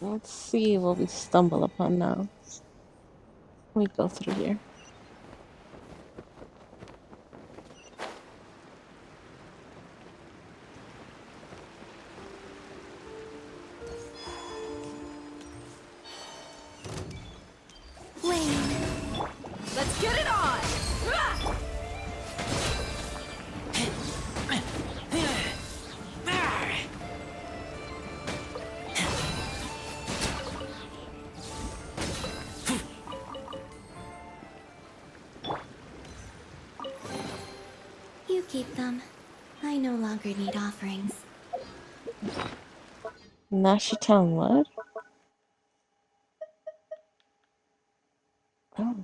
Let's see what we stumble upon now. We go through here. Let's get it on! You keep them. I no longer need offerings. Gnash your tongue, what? Oh.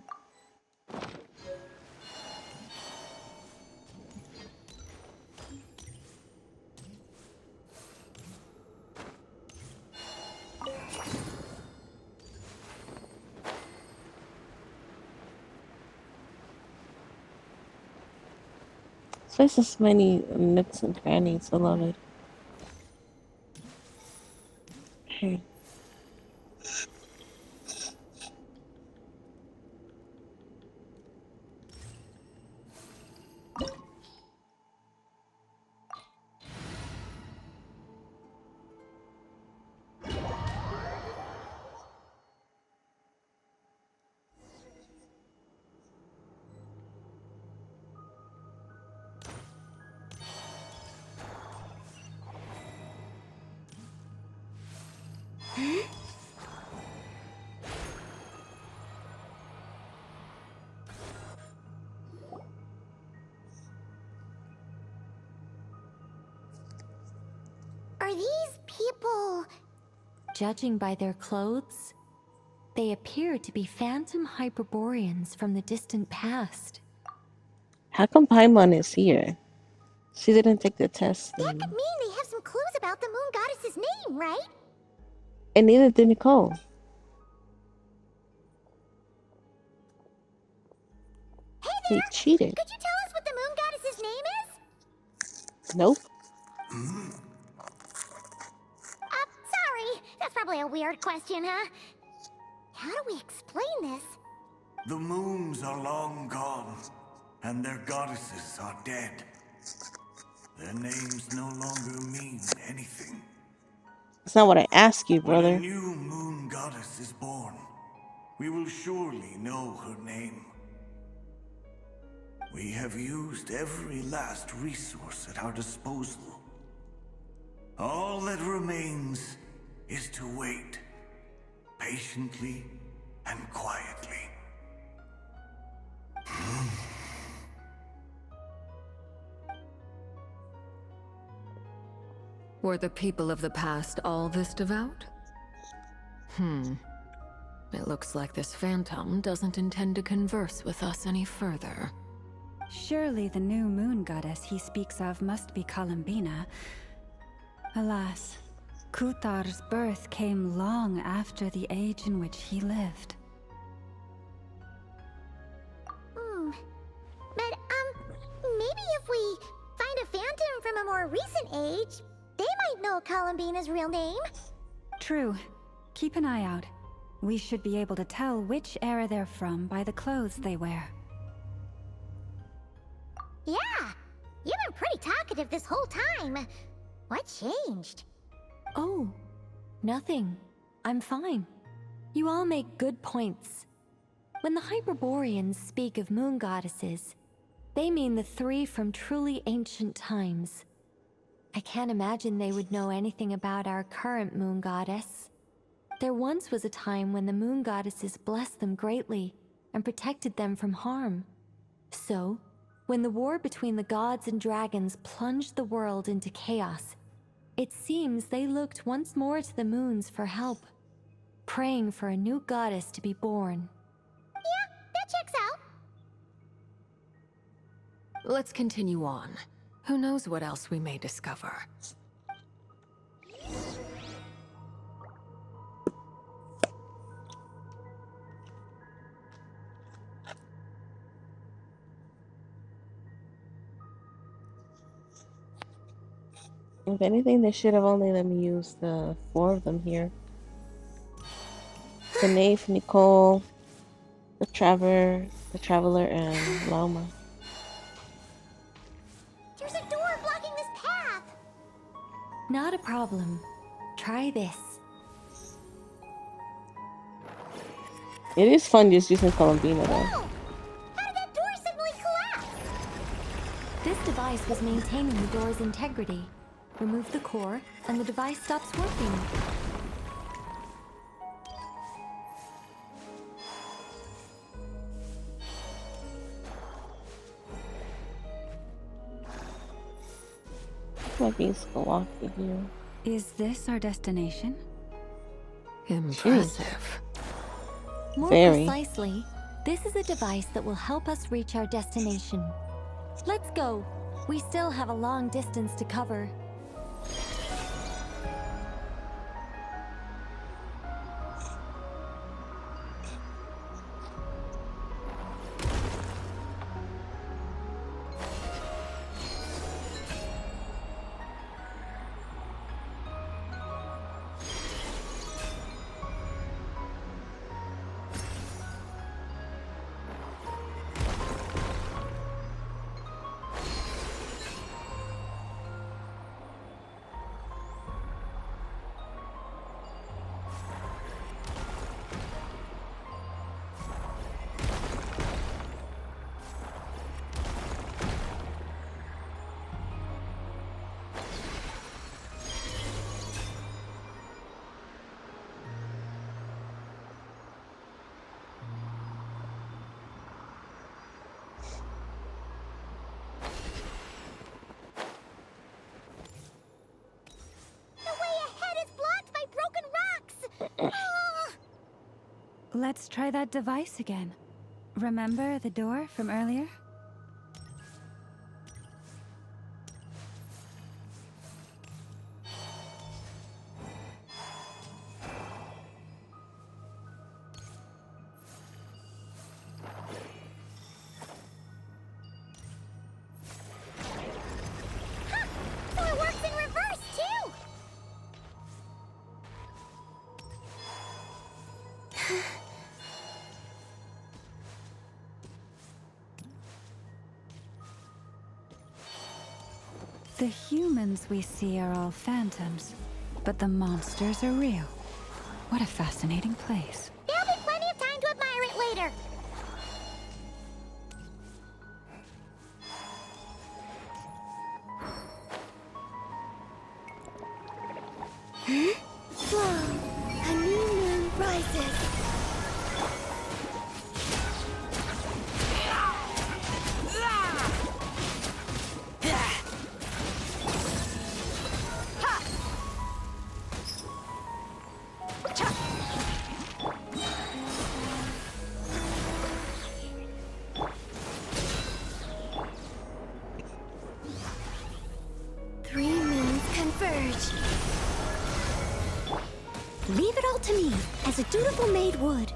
This place has many nooks and crannies. I love it. Hey. Are these people... Judging by their clothes, they appear to be phantom Hyperboreans from the distant past. How come Paimon is here? She didn't take the test. That could mean they have some clues about the moon goddess's name, right? And neither did Nicole. Hey He there! cheated. Could you tell us what the moon goddess's name is? Nope. Sorry. That's probably a weird question, huh? How do we explain this? The moons are long gone, and their goddesses are dead. Their names no longer mean anything. That's not what I asked you, When a brother. new moon goddess is born, we will surely know her name. We have used every last resource at our disposal. All that remains is to wait, patiently and quietly. Were the people of the past all this devout? It looks like this phantom doesn't intend to converse with us any further. Surely the new moon goddess he speaks of must be Columbina. Alas, Kuthar's birth came long after the age in which he lived. But, maybe if we find a phantom from a more recent age, they might know Columbina's real name. True. Keep an eye out. We should be able to tell which era they're from by the clothes they wear. Yeah, you've been pretty talkative this whole time. What changed? Oh, nothing. I'm fine. You all make good points. When the Hyperboreans speak of moon goddesses, they mean the three from truly ancient times. I can't imagine they would know anything about our current moon goddess. There once was a time when the moon goddesses blessed them greatly and protected them from harm. So, when the war between the gods and dragons plunged the world into chaos, it seems they looked once more to the moons for help, praying for a new goddess to be born. Yeah, that checks out. Let's continue on. Who knows what else we may discover? If anything, they should have only let me use the 4 of them here. The Knave, Nicole, the Traveler, and Lauma. There's a door blocking this path. Not a problem. Try this. It is fun just using Columbina though. Whoa! How did that door suddenly collapse? This device was maintaining the door's integrity. Remove the core, and the device stops working. Might be Skywalker here. Is this our destination? Impressive. More Very. precisely, this is a device that will help us reach our destination. Let's go. We still have a long distance to cover. Let's try that device again. Remember the door from earlier? So it works in reverse, too! The humans we see are all phantoms, but the monsters are real. What a fascinating place. There'll be plenty of time to admire it later. A new moon rises. Three moons converge. Leave it all to me, as a dutiful maid would.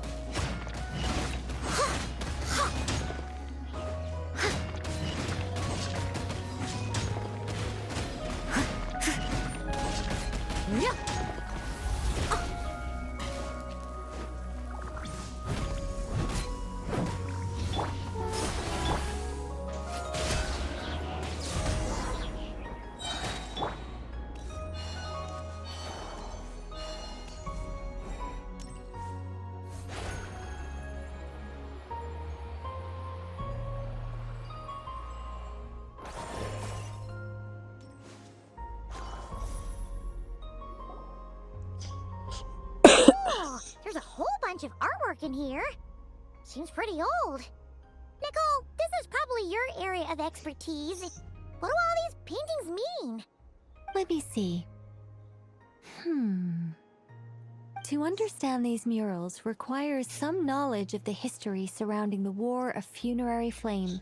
There's a whole bunch of artwork in here. Seems pretty old. Nicole, this is probably your area of expertise. What do all these paintings mean? Let me see. To understand these murals requires some knowledge of the history surrounding the War of Funerary Flame.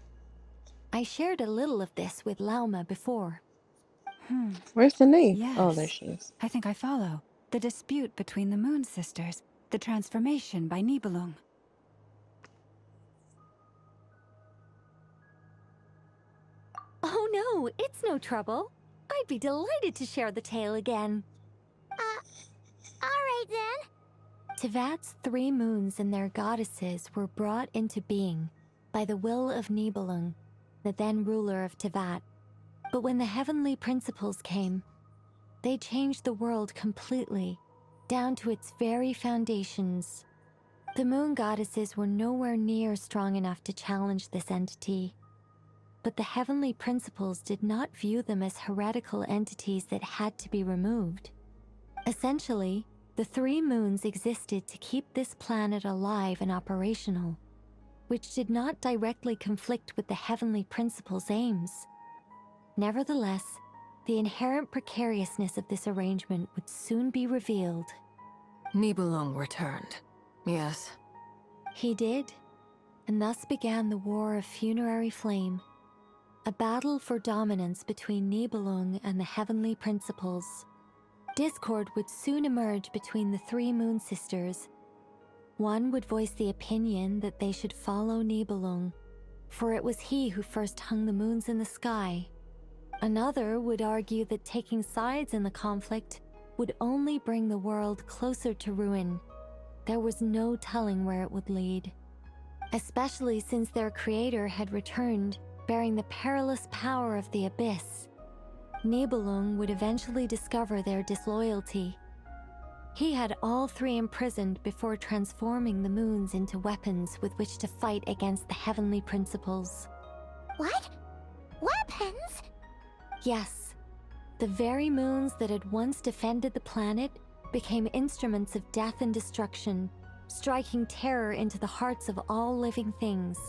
I shared a little of this with Lauma before. Where's the Knave? Yes. Oh, there she is. I think I follow. The dispute between the Moon Sisters, the transformation by Nibelung. Oh no, it's no trouble. I'd be delighted to share the tale again. Alright then. Tevat's 3 moons and their goddesses were brought into being by the will of Nibelung, the then ruler of Tevat. But when the heavenly principles came, they changed the world completely, down to its very foundations. The moon goddesses were nowhere near strong enough to challenge this entity. But the heavenly principles did not view them as heretical entities that had to be removed. Essentially, the 3 moons existed to keep this planet alive and operational, which did not directly conflict with the heavenly principles' aims. Nevertheless, the inherent precariousness of this arrangement would soon be revealed. Nibelung returned. Yes. He did, and thus began the War of Funerary Flame, a battle for dominance between Nibelung and the heavenly principles. Discord would soon emerge between the 3 moon sisters. One would voice the opinion that they should follow Nibelung, for it was he who first hung the moons in the sky. Another would argue that taking sides in the conflict would only bring the world closer to ruin. There was no telling where it would lead, especially since their creator had returned, bearing the perilous power of the abyss. Nibelung would eventually discover their disloyalty. He had all 3 imprisoned before transforming the moons into weapons with which to fight against the heavenly principles. What? Weapons? Yes, the very moons that had once defended the planet became instruments of death and destruction, striking terror into the hearts of all living things.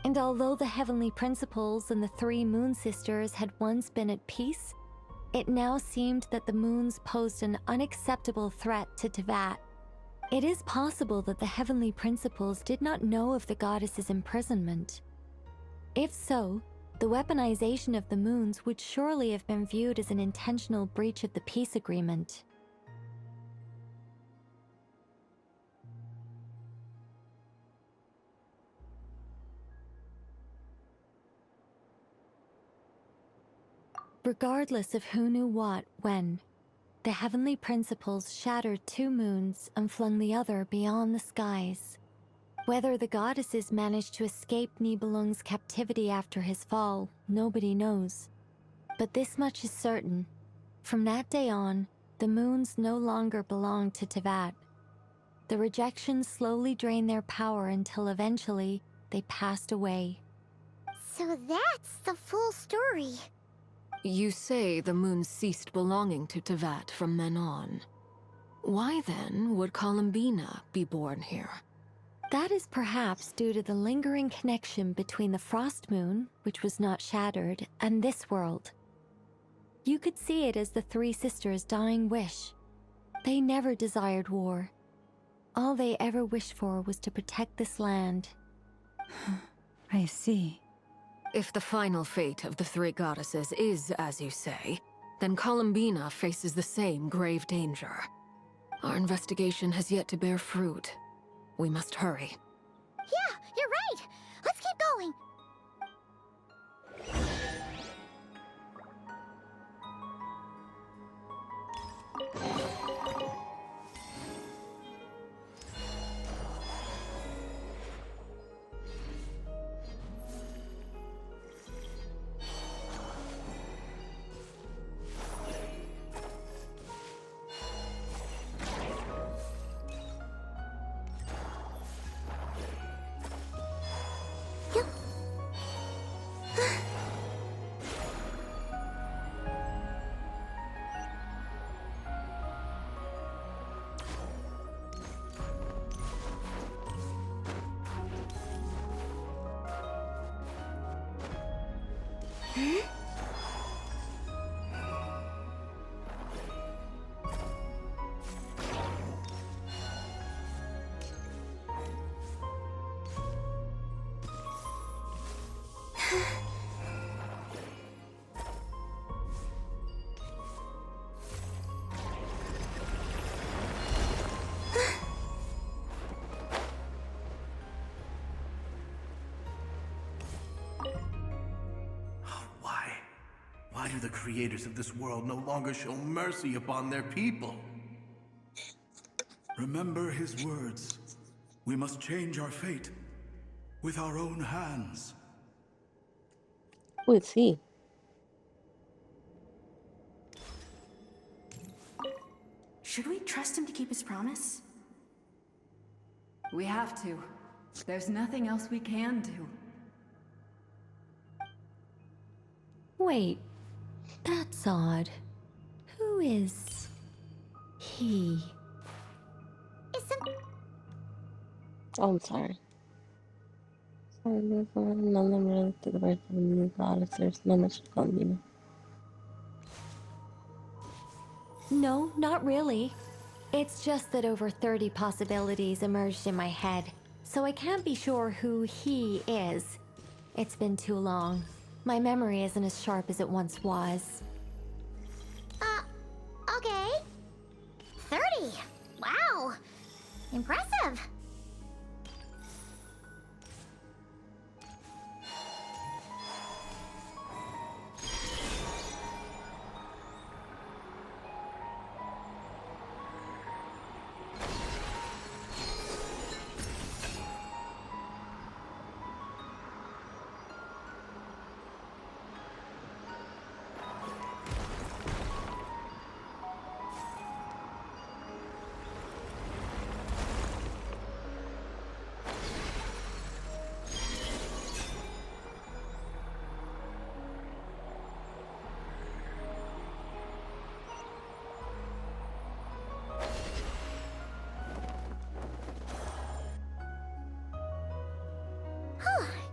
And although the heavenly principles and the 3 moon sisters had once been at peace, it now seemed that the moons posed an unacceptable threat to Tevat. It is possible that the heavenly principles did not know of the goddess's imprisonment. If so, the weaponization of the moons would surely have been viewed as an intentional breach of the peace agreement. Regardless of who knew what, when, the heavenly principles shattered 2 moons and flung the other beyond the skies. Whether the goddesses managed to escape Nibelung's captivity after his fall, nobody knows. But this much is certain. From that day on, the moons no longer belonged to Tevat. The rejection slowly drained their power until eventually they passed away. So that's the full story. You say the moon ceased belonging to Tevat from then on. Why then would Columbina be born here? That is perhaps due to the lingering connection between the Frost Moon, which was not shattered, and this world. You could see it as the 3 sisters' dying wish. They never desired war. All they ever wished for was to protect this land. I see. If the final fate of the 3 goddesses is as you say, then Columbina faces the same grave danger. Our investigation has yet to bear fruit. We must hurry. Yeah, you're right. Let's keep going. Why do the creators of this world no longer show mercy upon their people? Remember his words. We must change our fate with our own hands. Who is he? Should we trust him to keep his promise? We have to. There's nothing else we can do. Wait, that's odd. Who is he? Isn't... Oh, I'm sorry. Sorry, none of them related to the birth of a new goddess. There's no mention of Columbina. No, not really. It's just that over 30 possibilities emerged in my head, so I can't be sure who he is. It's been too long. My memory isn't as sharp as it once was. Okay. 30. Wow. Impressive.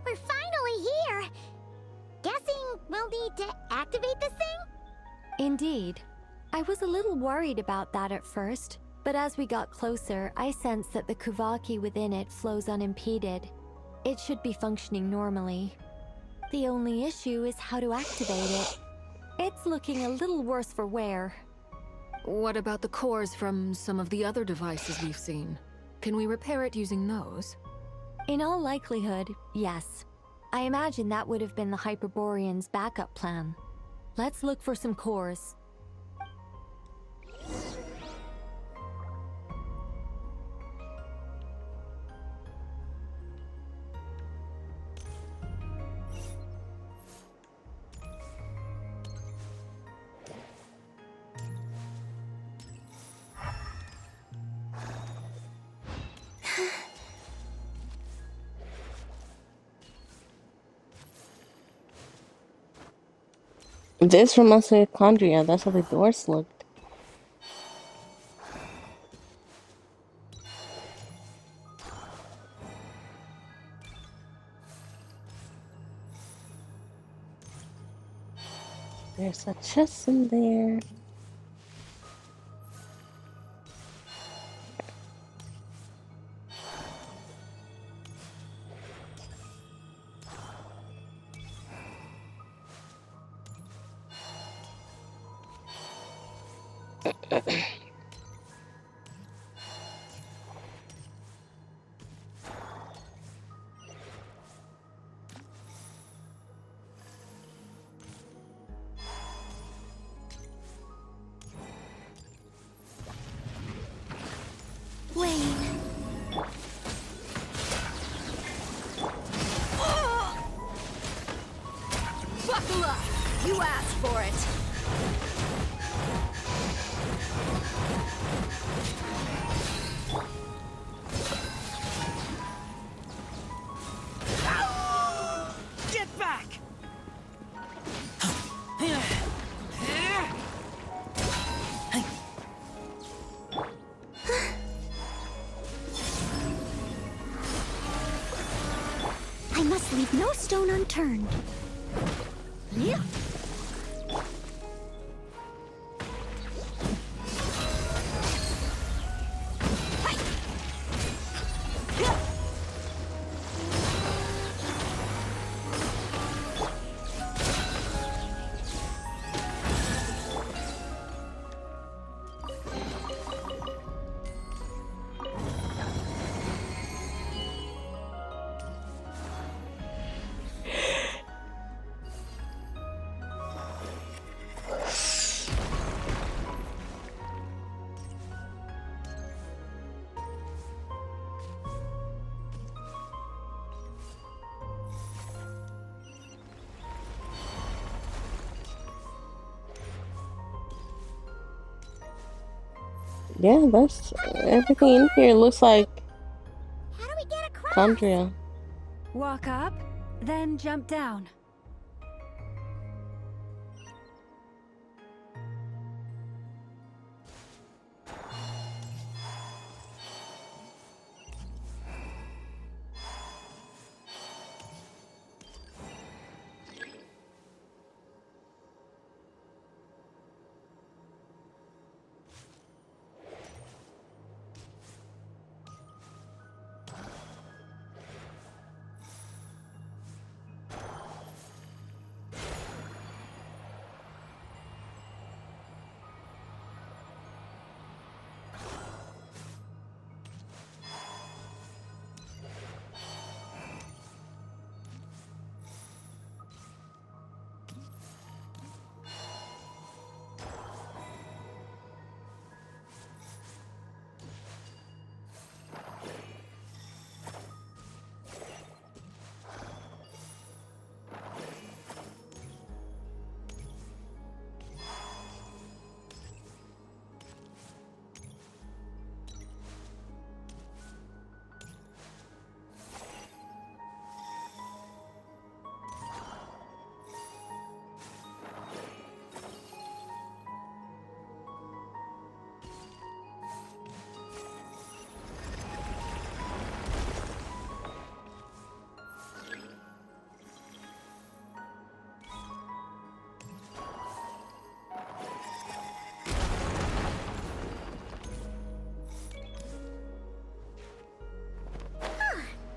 We're finally here. Guessing we'll need to activate this thing? Indeed. I was a little worried about that at first, but as we got closer, I sensed that the Kuvaki within it flows unimpeded. It should be functioning normally. The only issue is how to activate it. It's looking a little worse for wear. What about the cores from some of the other devices we've seen? Can we repair it using those? In all likelihood, yes. I imagine that would have been the Hyperborean's backup plan. Let's look for some cores. This from mitochondria. That's how the doors looked. There's a chest in there. Buckle up! You asked for it! Get back! I must leave no stone unturned. Yeah. Yeah, that's everything in here looks like How do we get across? Condria. Walk up, then jump down.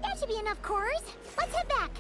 That should be enough cores. Let's head back.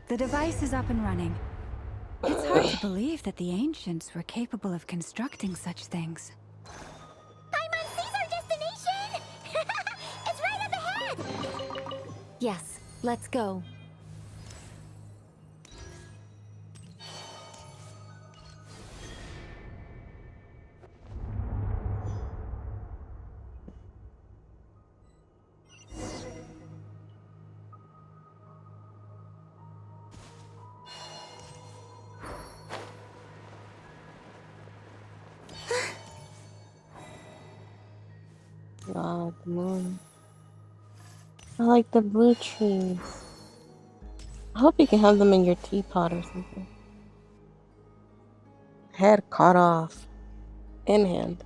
The device is up and running. It's hard to believe that the ancients were capable of constructing such things. Paimon sees our destination! It's right up ahead! Yes, let's go. Wow, the moon. I like the blue trees. I hope you can have them in your teapot or something. Head cut off. In hand.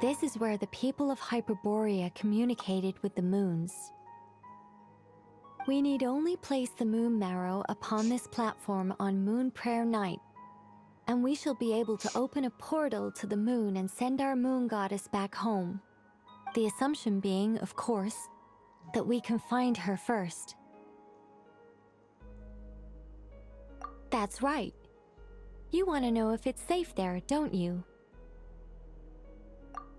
This is where the people of Hyperborea communicated with the moons. We need only place the moon marrow upon this platform on Moon Prayer Night, and we shall be able to open a portal to the moon and send our moon goddess back home. The assumption being, of course, that we can find her first. That's right. You want to know if it's safe there, don't you?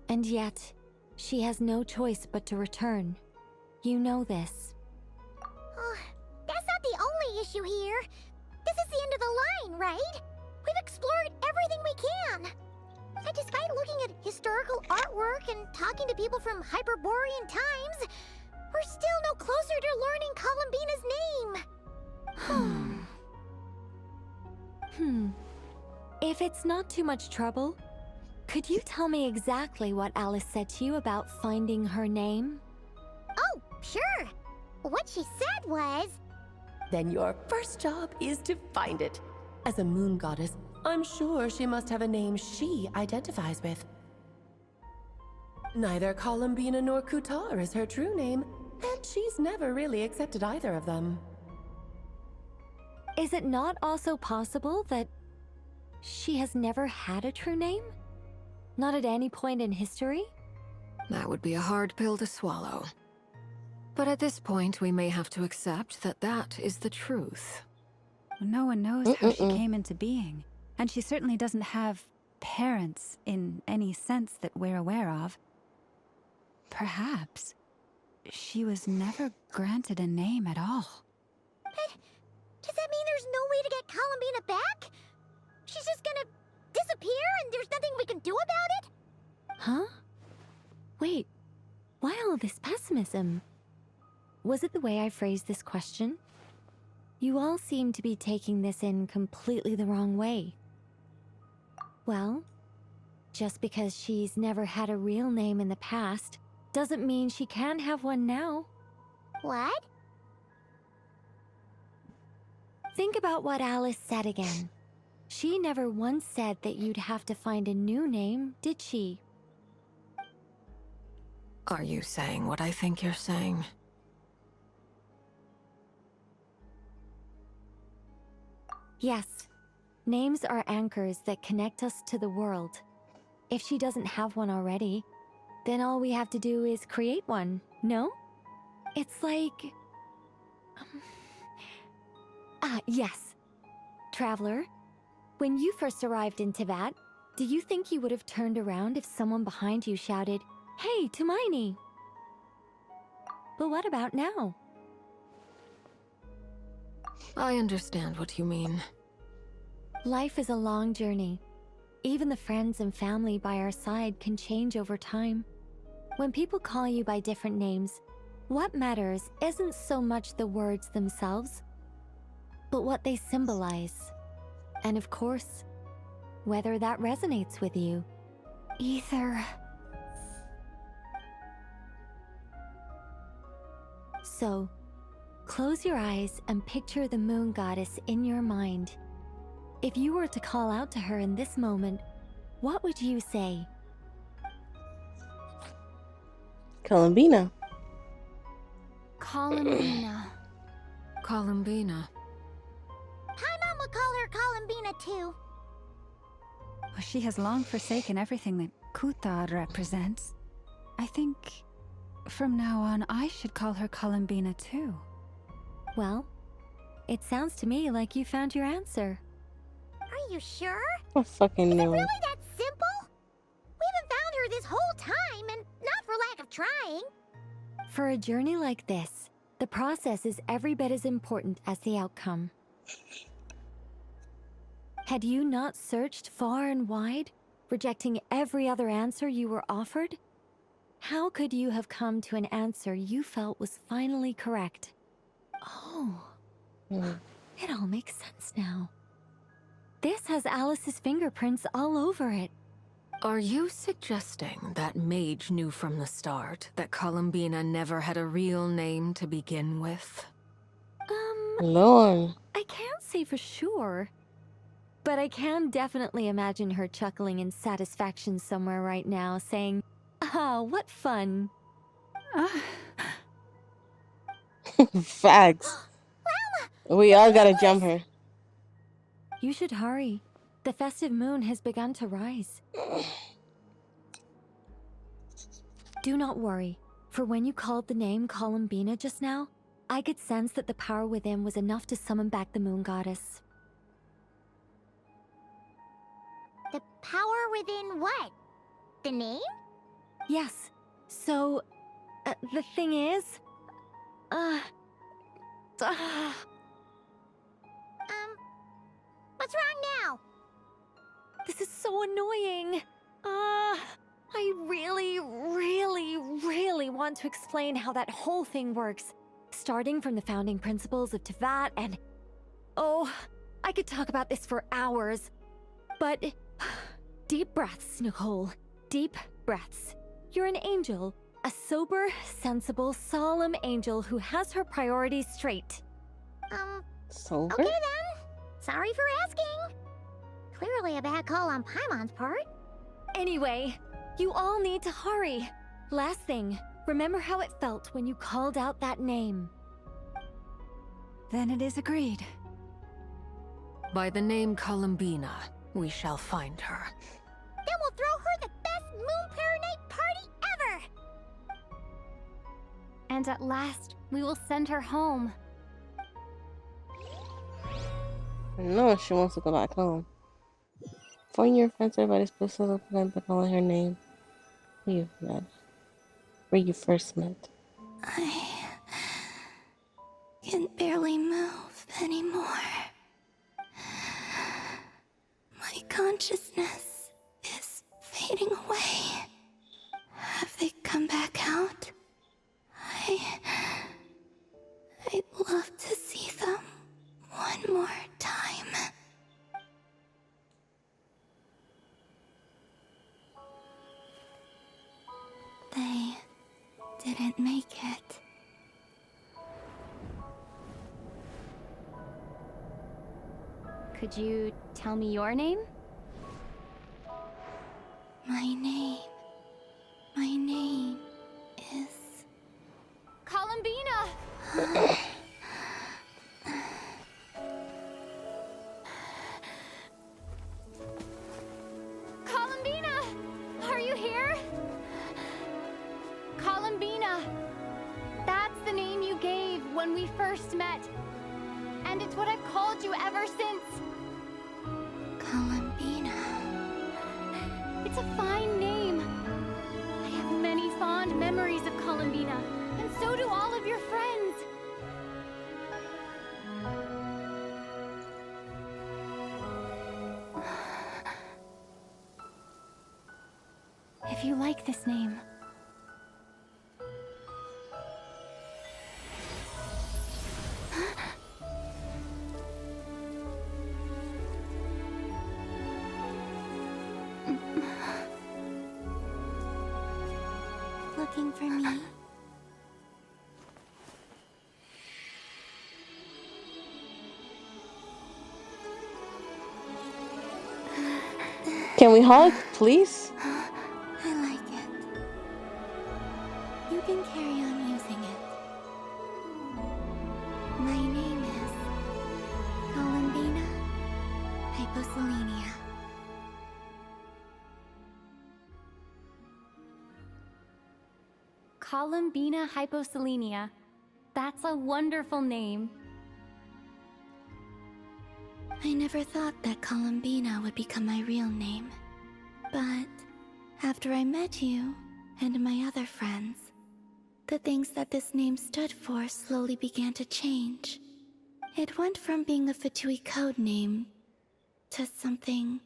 And yet, she has no choice but to return. You know this. Oh, that's not the only issue here. This is the end of the line, right? We've explored everything we can. And despite looking at historical artwork and talking to people from Hyperborean times, we're still no closer to learning Columbina's name. If it's not too much trouble, could you tell me exactly what Alice said to you about finding her name? Oh, sure. What she said was... Then your first job is to find it. As a moon goddess, I'm sure she must have a name she identifies with. Neither Columbina nor Kutar is her true name, and she's never really accepted either of them. Is it not also possible that she has never had a true name? Not at any point in history? That would be a hard pill to swallow. But at this point, we may have to accept that that is the truth. No one knows how she came into being, and she certainly doesn't have parents in any sense that we're aware of. Perhaps she was never granted a name at all. But does that mean there's no way to get Columbina back? She's just gonna disappear and there's nothing we can do about it? Huh? Wait, why all this pessimism? Was it the way I phrased this question? You all seem to be taking this in completely the wrong way. Well, just because she's never had a real name in the past doesn't mean she can't have one now. What? Think about what Alice said again. She never once said that you'd have to find a new name, did she? Are you saying what I think you're saying? Yes. Names are anchors that connect us to the world. If she doesn't have one already, then all we have to do is create one, no? It's like... yes. Traveler, when you first arrived in Teyvat, do you think you would have turned around if someone behind you shouted, "Hey, Tumaini"? But what about now? I understand what you mean. Life is a long journey. Even the friends and family by our side can change over time. When people call you by different names, what matters isn't so much the words themselves, but what they symbolize. And of course, whether that resonates with you. Ether. So, close your eyes and picture the moon goddess in your mind. If you were to call out to her in this moment, what would you say? Columbina. Columbina. Columbina. Paimon would call her Columbina too. Well, she has long forsaken everything that Kutar represents. I think from now on I should call her Columbina too. Well, it sounds to me like you found your answer. Are you sure? I fucking Is it knew it. really that simple? We haven't found her this whole time, and not for lack of trying. For a journey like this, the process is every bit as important as the outcome. Had you not searched far and wide, rejecting every other answer you were offered? How could you have come to an answer you felt was finally correct? Oh, it all makes sense now. This has Alice's fingerprints all over it. Are you suggesting that Mage knew from the start that Columbina never had a real name to begin with? Lord. I can't say for sure. But I can definitely imagine her chuckling in satisfaction somewhere right now, saying, "Ah, what fun." Facts. We all gotta jump her. You should hurry. The festive moon has begun to rise. Do not worry, for when you called the name Columbina just now, I could sense that the power within was enough to summon back the moon goddess. The power within what? The name? Yes, so, the thing is... What's wrong now? This is so annoying. I really want to explain how that whole thing works. Starting from the founding principles of Teyvat and... Oh, I could talk about this for hours. But deep breaths, Nicole. Deep breaths. You're an angel. A sober, sensible, solemn angel who has her priorities straight. Sober? Okay then. Sorry for asking. Clearly a bad call on Paimon's part. Anyway, you all need to hurry. Last thing, remember how it felt when you called out that name. Then it is agreed. By the name Columbina, we shall find her. Then we'll throw her the best Moon Night party ever! And at last, we will send her home. I know she wants to go back home. Phone your friends, everybody's supposed to look at by calling her name. Who you've met. Where you first met. I can barely move anymore. My consciousness is fading away. Have they come back out? I'd love to see them one more time. They didn't make it. Could you tell me your name? My name is... Columbina! Columbina! Are you here? Columbina! That's the name you gave when we first met. And it's what I've called you ever since. Columbina. It's a fine name. I have many fond memories of Columbina, and so do all of your friends. If you like this name, Looking for me? Can we hug, please? I like it. You can carry on using it. My name is Columbina Hyposelenia. Columbina Hyposelenia. That's a wonderful name. I never thought that Columbina would become my real name. But after I met you and my other friends, the things that this name stood for slowly began to change. It went from being a Fatui code name to something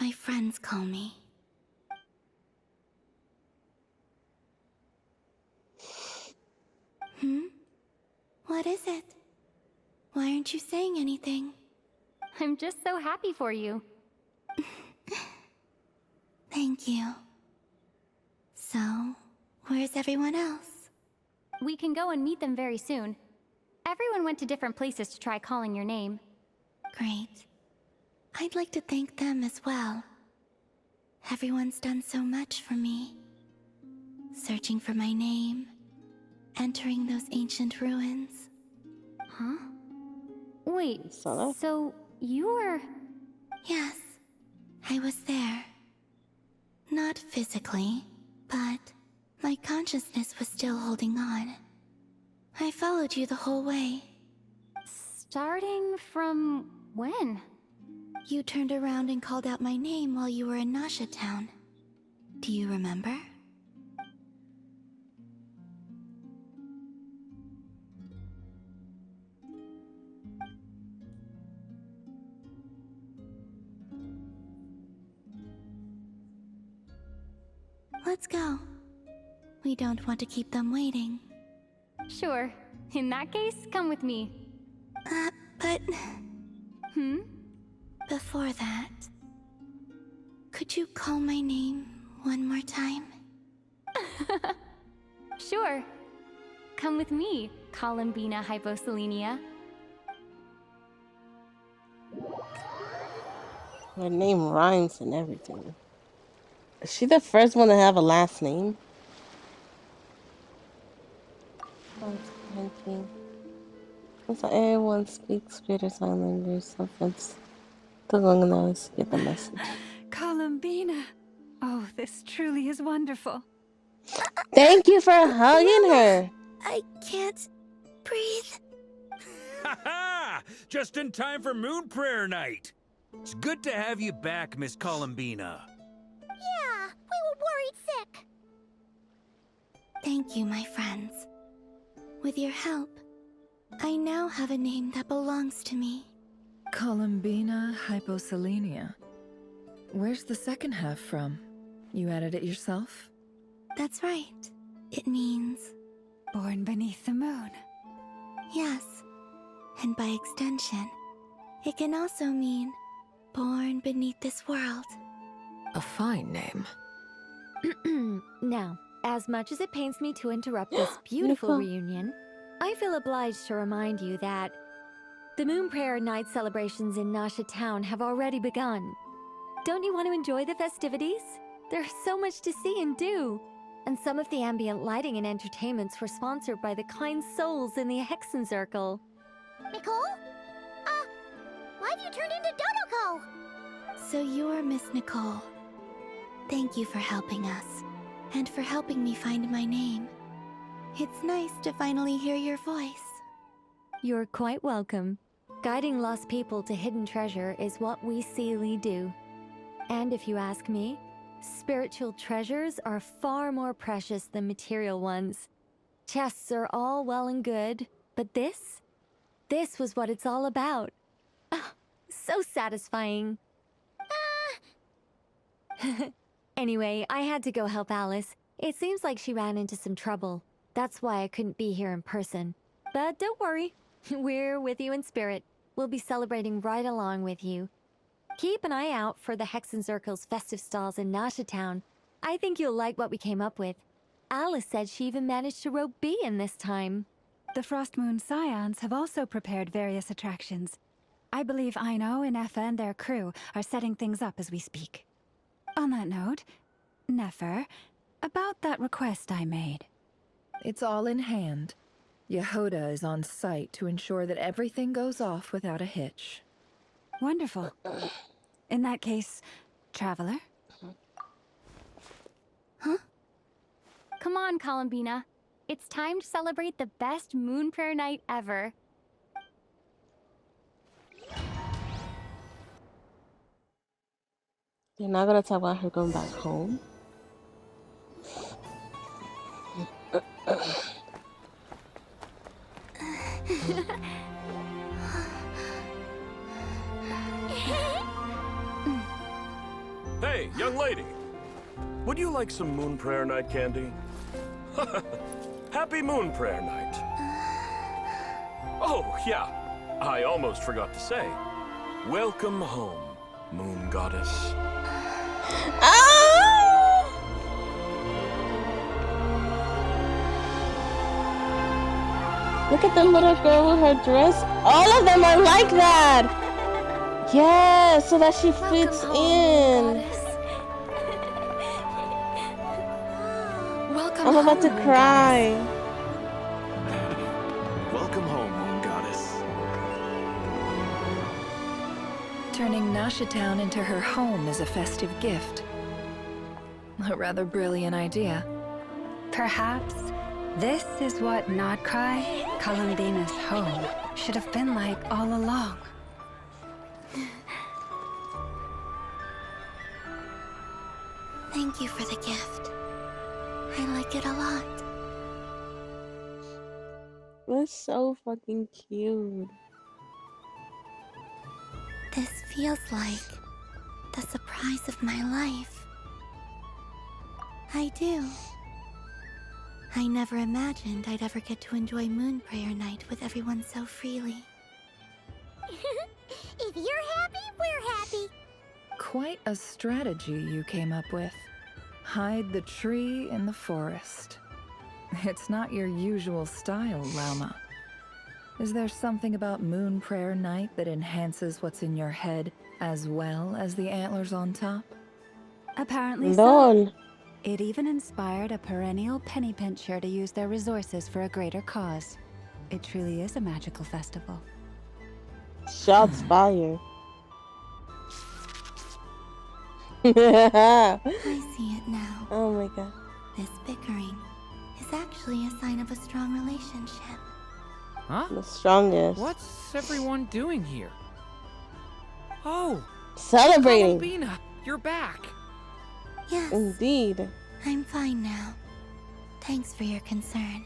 my friends call me. What is it? Why aren't you saying anything? I'm just so happy for you. Thank you. So, where's everyone else? We can go and meet them very soon. Everyone went to different places to try calling your name. Great. I'd like to thank them as well. Everyone's done so much for me. Searching for my name, entering those ancient ruins. Huh? Wait, Saw that? so you were... Yes, I was there. Not physically, but my consciousness was still holding on. I followed you the whole way. Starting from when? You turned around and called out my name while you were in Nasha Town. Do you remember? Let's go. We don't want to keep them waiting. Sure. In that case, come with me. But... Hmm? before that, could you call my name one more time? Sure. Come with me, Columbina Hyposelenia. Her name rhymes and everything. Is she the first one to have a last name? It's like everyone speaks Spirit sign language, so it's too long enough to get the message. Columbina! Oh, this truly is wonderful. Thank you for hugging her. I can't breathe. Ha ha! Just in time for Moon Prayer Night. It's good to have you back, Miss Columbina. Yeah, we were worried sick. Thank you, my friends. With your help, I now have a name that belongs to me. Columbina Hyposelenia. Where's the second half from? You added it yourself? That's right. It means... Born beneath the moon. Yes. And by extension, it can also mean born beneath this world. A fine name. Now, as much as it pains me to interrupt this beautiful reunion, I feel obliged to remind you that the Moon Prayer Night celebrations in Nasha Town have already begun. Don't you want to enjoy the festivities? There's so much to see and do. And some of the ambient lighting and entertainments were sponsored by the kind souls in the Hexen Circle. Nicole? Why have you turned into Dodoko? So you're Miss Nicole. Thank you for helping us, and for helping me find my name. It's nice to finally hear your voice. You're quite welcome. Guiding lost people to hidden treasure is what we Seelie do. And if you ask me, spiritual treasures are far more precious than material ones. Chests are all well and good, but this was what it's all about. Ah, so satisfying. Anyway, I had to go help Alice. It seems like she ran into some trouble. That's why I couldn't be here in person. But don't worry, we're with you in spirit. We'll be celebrating right along with you. Keep an eye out for the Hexen Circle's festive stalls in Nasha Town. I think you'll like what we came up with. Alice said she even managed to rope B in this time. The Frost Moon Scions have also prepared various attractions. I believe Aino, Nefer, and their crew are setting things up as we speak. On that note, Nefer, about that request I made. It's all in hand. Yehoda is on site to ensure that everything goes off without a hitch. Wonderful. In that case, Traveler? Huh? Come on, Columbina. It's time to celebrate the best Moon Prayer Night ever. You're not gonna talk about her going back home? Hey, young lady. Would you like some Moon Prayer Night candy? Happy Moon Prayer Night. Oh, yeah. I almost forgot to say. Welcome home, Moon Goddess. Ah! Look at the little girl with her dress. All of them are like that. Yeah, so that she fits in. Welcome I'm about to home, cry. Welcome home, Moon Goddess. Turning Nasha Town into her home is a festive gift. A rather brilliant idea. Perhaps this is what Nodcry, Columbina's home, should have been like all along. Thank you for the gift. I like it a lot. That's so fucking cute. This feels like the surprise of my life. I do. I never imagined I'd ever get to enjoy Moon Prayer Night with everyone so freely. If you're happy, we're happy. quite a strategy you came up with. Hide the tree in the forest. It's not your usual style, Lauma. Is there something about Moon Prayer Night that enhances what's in your head as well as the antlers on top? Apparently Lol. so. It even inspired a perennial penny pincher to use their resources for a greater cause. It truly is a magical festival. Shots fired. I see it now. Oh my god. This bickering is actually a sign of a strong relationship. Huh? The strongest. What's everyone doing here? Oh! Celebrating. Columbina, you're back! Yes. Indeed. I'm fine now. Thanks for your concern.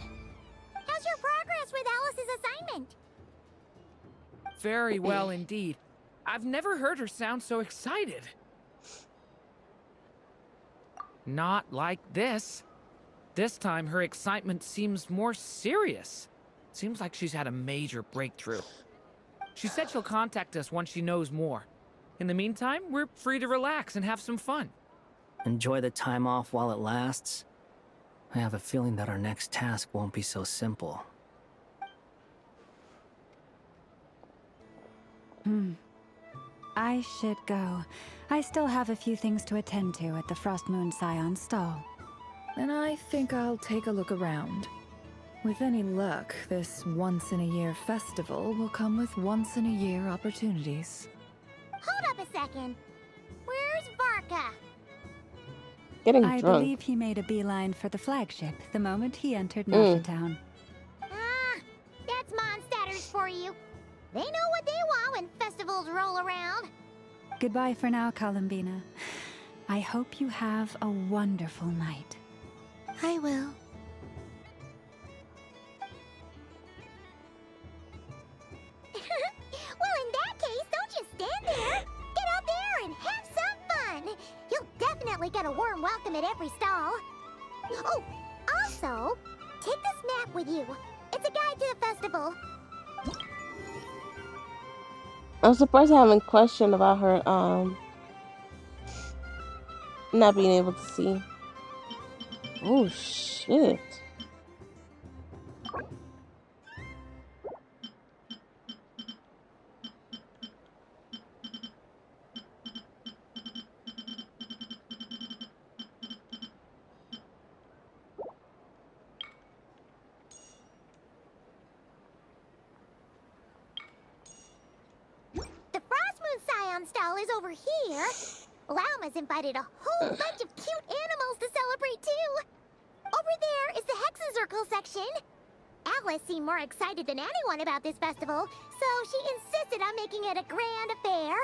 How's your progress with Alice's assignment? Very well indeed. I've never heard her sound so excited. Not like this. This time her excitement seems more serious. Seems like she's had a major breakthrough. She said she'll contact us once she knows more. In the meantime, we're free to relax and have some fun. Enjoy the time off while it lasts. I have a feeling that our next task won't be so simple. I should go. I still have a few things to attend to at the Frost Moon Scion stall. And I think I'll take a look around. With any luck, this once-in-a-year festival will come with once-in-a-year opportunities. Hold up a second. Where's Varka? Getting I drunk. believe he made a beeline for the flagship the moment he entered Nasha Town. Ah, that's Mondstadters for you. They know what they want when festivals roll around. Goodbye for now, Columbina. I hope you have a wonderful night. I will. Well, in that case, don't just stand there. Get out there and have some fun. You'll definitely get a warm welcome at every stall. Oh, also, take this map with you. It's a guide to the festival. I'm surprised I haven't questioned about her not being able to see. Oh shit. The Frost Moon Scion stall is over here. Lauma's invited a whole bunch of cute animals to celebrate too. Over there is the Hexazircle section. Alice seemed more excited than anyone about this festival, so she insisted on making it a grand affair.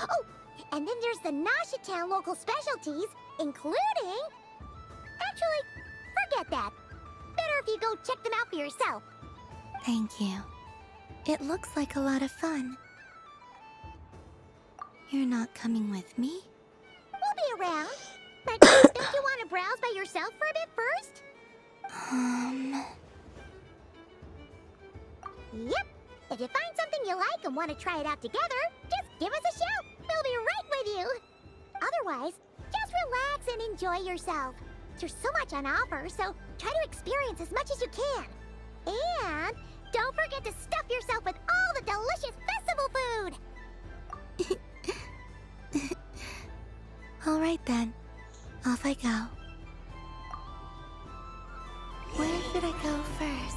Oh, and then there's the Nasha Town local specialties, including... Actually, forget that. Better if you go check them out for yourself. Thank you. It looks like a lot of fun. You're not coming with me? We'll be around. But don't you want to browse by yourself for a bit first? Yep. If you find something you like and want to try it out together, just give us a shout. We'll be right with you. Otherwise, just relax and enjoy yourself. There's so much on offer, so try to experience as much as you can. And don't forget to stuff yourself with all the delicious festival food. All right then. Off I go. Where should I go first?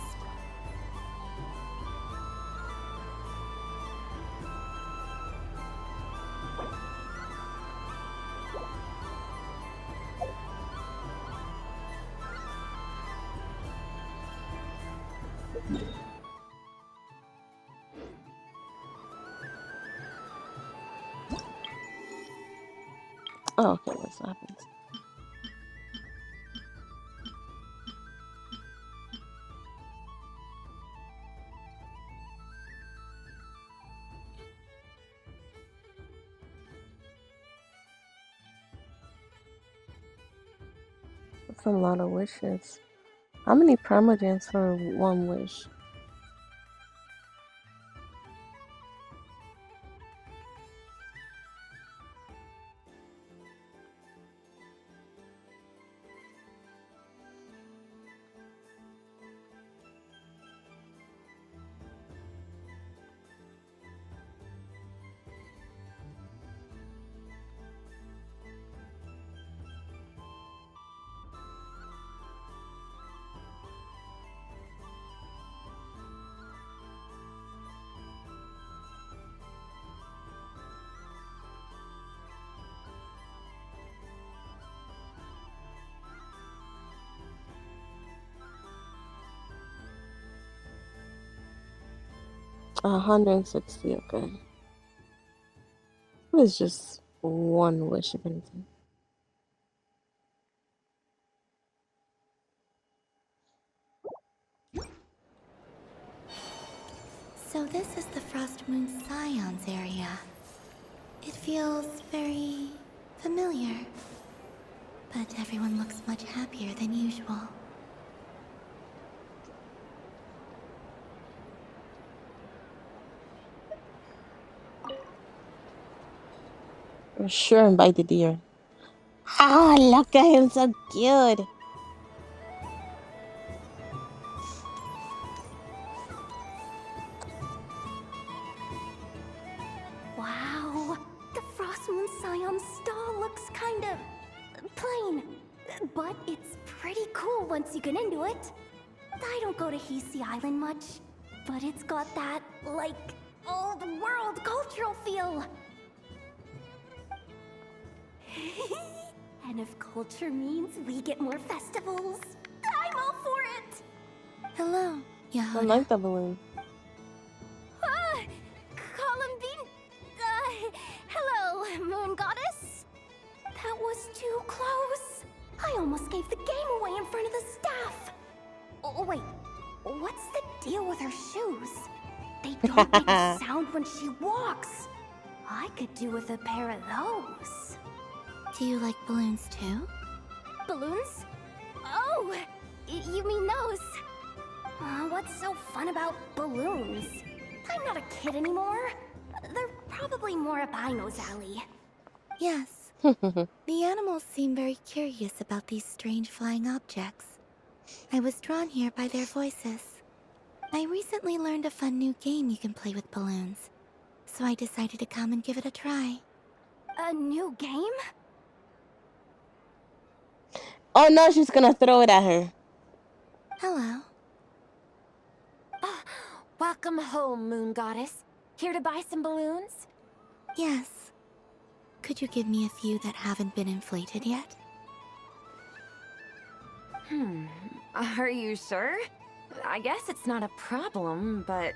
Oh, okay, that's what happens. That's a lot of wishes. How many permagens for one wish? 160, okay. It's just one wish of anything. So this is the Frost Moon Scions area. It feels very familiar. But everyone looks much happier than usual. For sure invite the deer. Ah, look at him, so cute. Wow, the Frost Moon Scion stall looks kind of plain, but it's pretty cool once you get into it. I don't go to Hisi Island much, but it's got that, like, old world cultural feel. And if culture means we get more festivals, I'm all for it! Hello, Yehoda. I like the balloon. Columbine... hello, Moon Goddess? That was too close. I almost gave the game away in front of the staff. Oh, wait. What's the deal with her shoes? They don't make a sound when she walks. I could do with a pair of those. Do you like balloons too? Balloons? Oh, you mean those? What's so fun about balloons? I'm not a kid anymore. They're probably more up Aino's alley. Yes. The animals seem very curious about these strange flying objects. I was drawn here by their voices. I recently learned a fun new game you can play with balloons, so I decided to come and give it a try. A new game? Oh no, she's gonna throw it at her. Hello. Welcome home, Moon Goddess. Here to buy some balloons? Yes. Could you give me a few that haven't been inflated yet? Are you sure? I guess it's not a problem, but...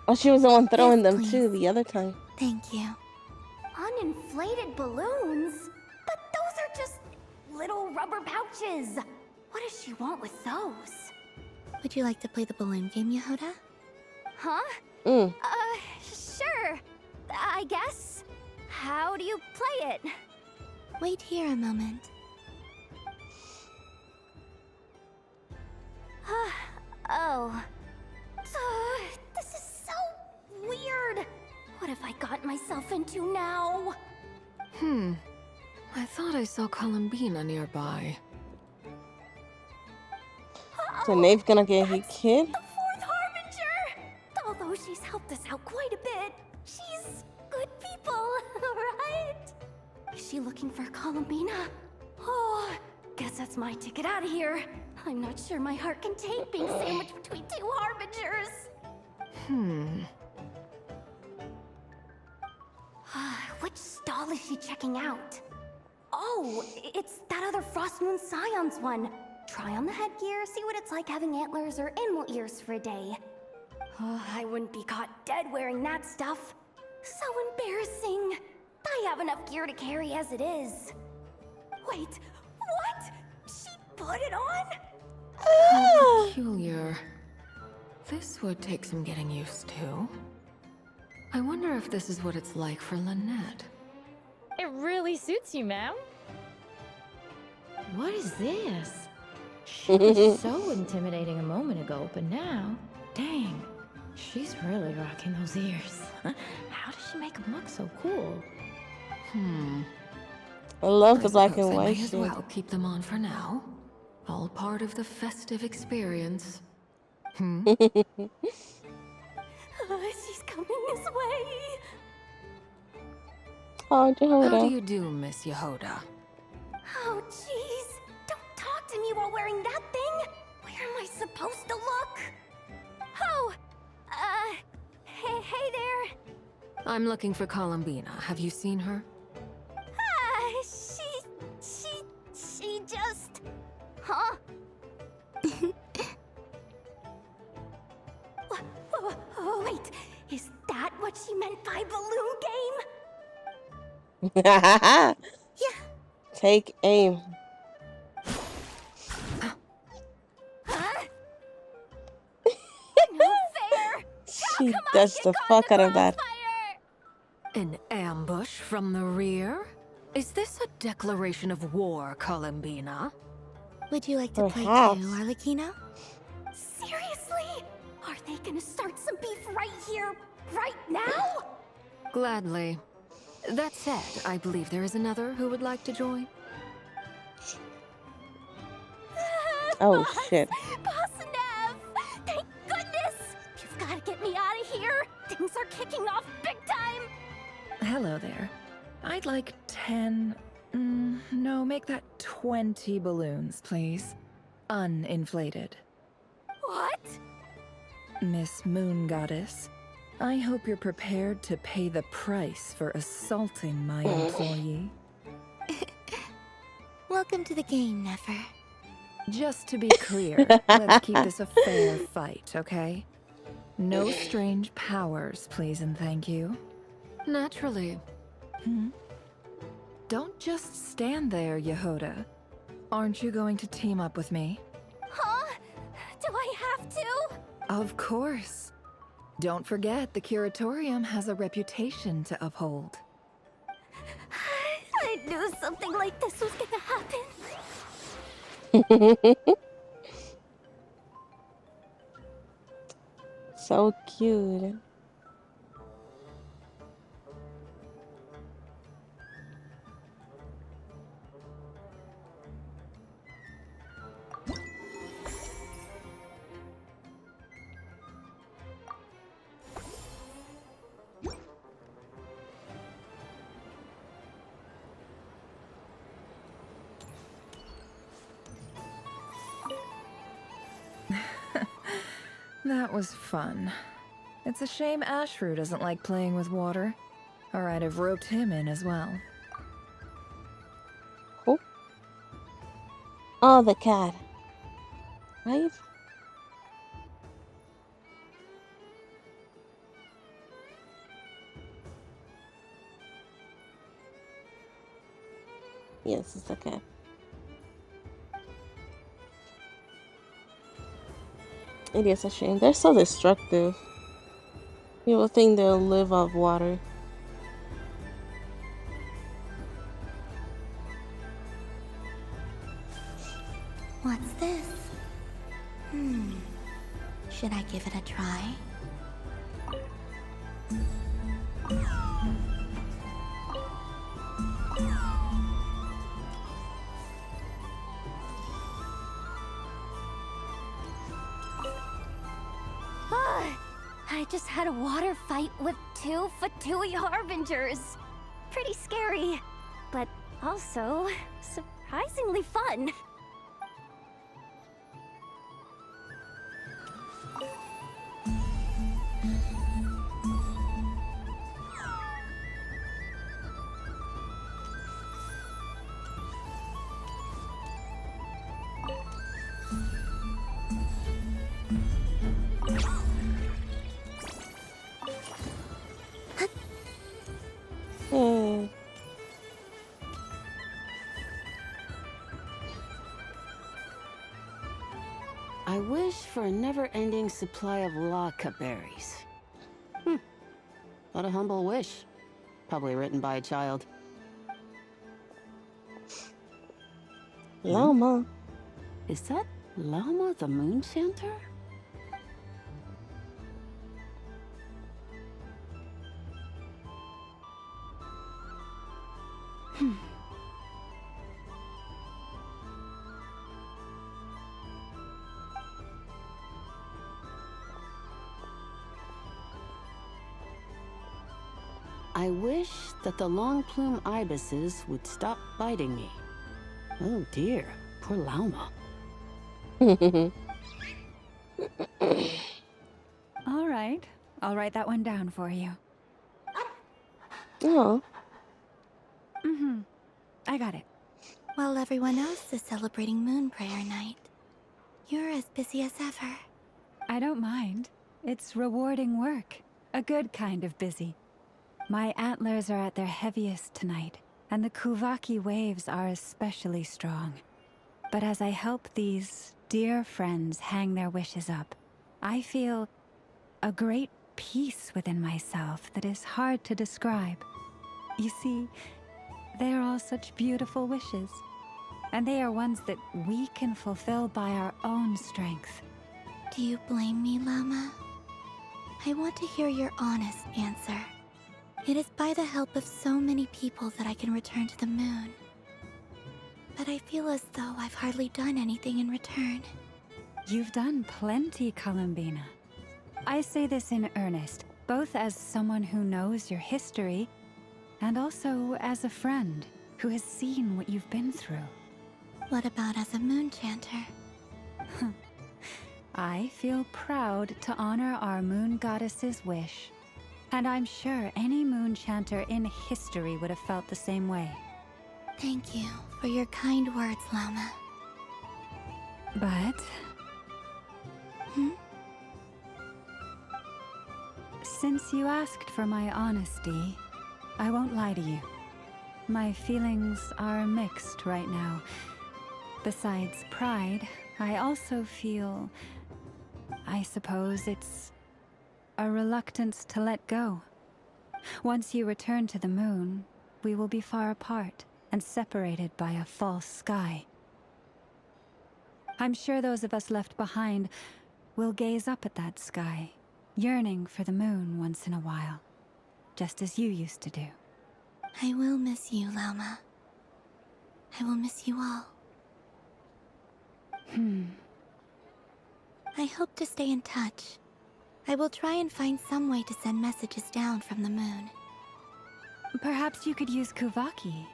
Oh, she was the one throwing Yes, them please. too the other time. Thank you. Uninflated balloons? But those are just little rubber pouches. What does she want with those? Would you like to play the balloon game, Yehoda? Huh? Sure. I guess. How do you play it? Wait here a moment. Oh. This is so weird. What have I got myself into now? I thought I saw Columbina nearby. So Nate's gonna get his kid? The fourth harbinger! Although she's helped us out quite a bit, she's good people, right? Is she looking for Columbina? Oh, guess that's my ticket out of here. I'm not sure my heart can take being sandwiched between two harbingers. Which stall is she checking out? Oh, it's that other Frost Moon Scions one. Try on the headgear, see what it's like having antlers or animal ears for a day. Oh, I wouldn't be caught dead wearing that stuff. So embarrassing. I have enough gear to carry as it is. Wait, what? She put it on? How peculiar. This would take some getting used to. I wonder if this is what it's like for Lynette. It really suits you, ma'am. What is this? She was so intimidating a moment ago, but now, dang, she's really rocking those ears. How does she make them look so cool? I love the I black suppose and I white may as shit. well keep them on for now. All part of the festive experience. She's coming this way. Oh, Jehoda. How do you do, Miss Yehoda? Oh, jeez. Don't talk to me while wearing that thing. Where am I supposed to look? Oh, hey there. I'm looking for Columbina. Have you seen her? She just... Huh? what she meant by balloon game? Yeah. Take aim. Huh? No fair! She does the fuck out of that. An ambush from the rear? Is this a declaration of war, Columbina? Would you like to play Perhaps. too, Arlecchino? Seriously? Are they gonna start some beef right here, right now? Gladly. That said, I believe there is another who would like to join. Oh shit. Boss Nev! Thank goodness! You've gotta get me out of here! Things are kicking off big time! Hello there. I'd like 10... no, make that 20 balloons, please. Uninflated. What? Miss Moon Goddess, I hope you're prepared to pay the price for assaulting my employee. Welcome to the game, Nefer. Just to be clear, let's keep this a fair fight, okay? No strange powers, please and thank you. Naturally. Don't just stand there, Yehoda. Aren't you going to team up with me? Huh? Do I have to? Of course. Don't forget, the Curatorium has a reputation to uphold. I knew something like this was gonna happen. So cute. That was fun. It's a shame Ashru doesn't like playing with water. Or I'd have roped him in as well. Who? Oh, the cat. Right? Yes, it's the cat. It is a shame. They're so destructive. You would think they'll live off water. What's this? Should I give it a try? I just had a water fight with 2 Fatui Harbingers. Pretty scary, but also surprisingly fun. I wish for a never-ending supply of laka berries. What a humble wish. Probably written by a child. Llama. Is that Llama the Moon Chanter? I wish that the long plume ibises would stop biting me. Oh dear, poor Llama. All right, I'll write that one down for you. Oh. I got it. While everyone else is celebrating Moon Prayer Night, you're as busy as ever. I don't mind. It's rewarding work. A good kind of busy. My antlers are at their heaviest tonight, and the Kuvaki waves are especially strong. But as I help these dear friends hang their wishes up, I feel a great peace within myself that is hard to describe. You see, they are all such beautiful wishes, and they are ones that we can fulfill by our own strength. Do you blame me, Llama? I want to hear your honest answer. It is by the help of so many people that I can return to the moon. But I feel as though I've hardly done anything in return. You've done plenty, Columbina. I say this in earnest, both as someone who knows your history, and also as a friend who has seen what you've been through. What about as a moon chanter? I feel proud to honor our moon goddess's wish. And I'm sure any moon chanter in history would have felt the same way. Thank you for your kind words, Llama. But... Since you asked for my honesty, I won't lie to you. My feelings are mixed right now. Besides pride, I also feel... I suppose it's a reluctance to let go. Once you return to the moon, we will be far apart and separated by a false sky. I'm sure those of us left behind will gaze up at that sky, yearning for the moon once in a while, just as you used to do. I will miss you, Llama. I will miss you all. I hope to stay in touch. I will try and find some way to send messages down from the moon. Perhaps you could use Kuvaki.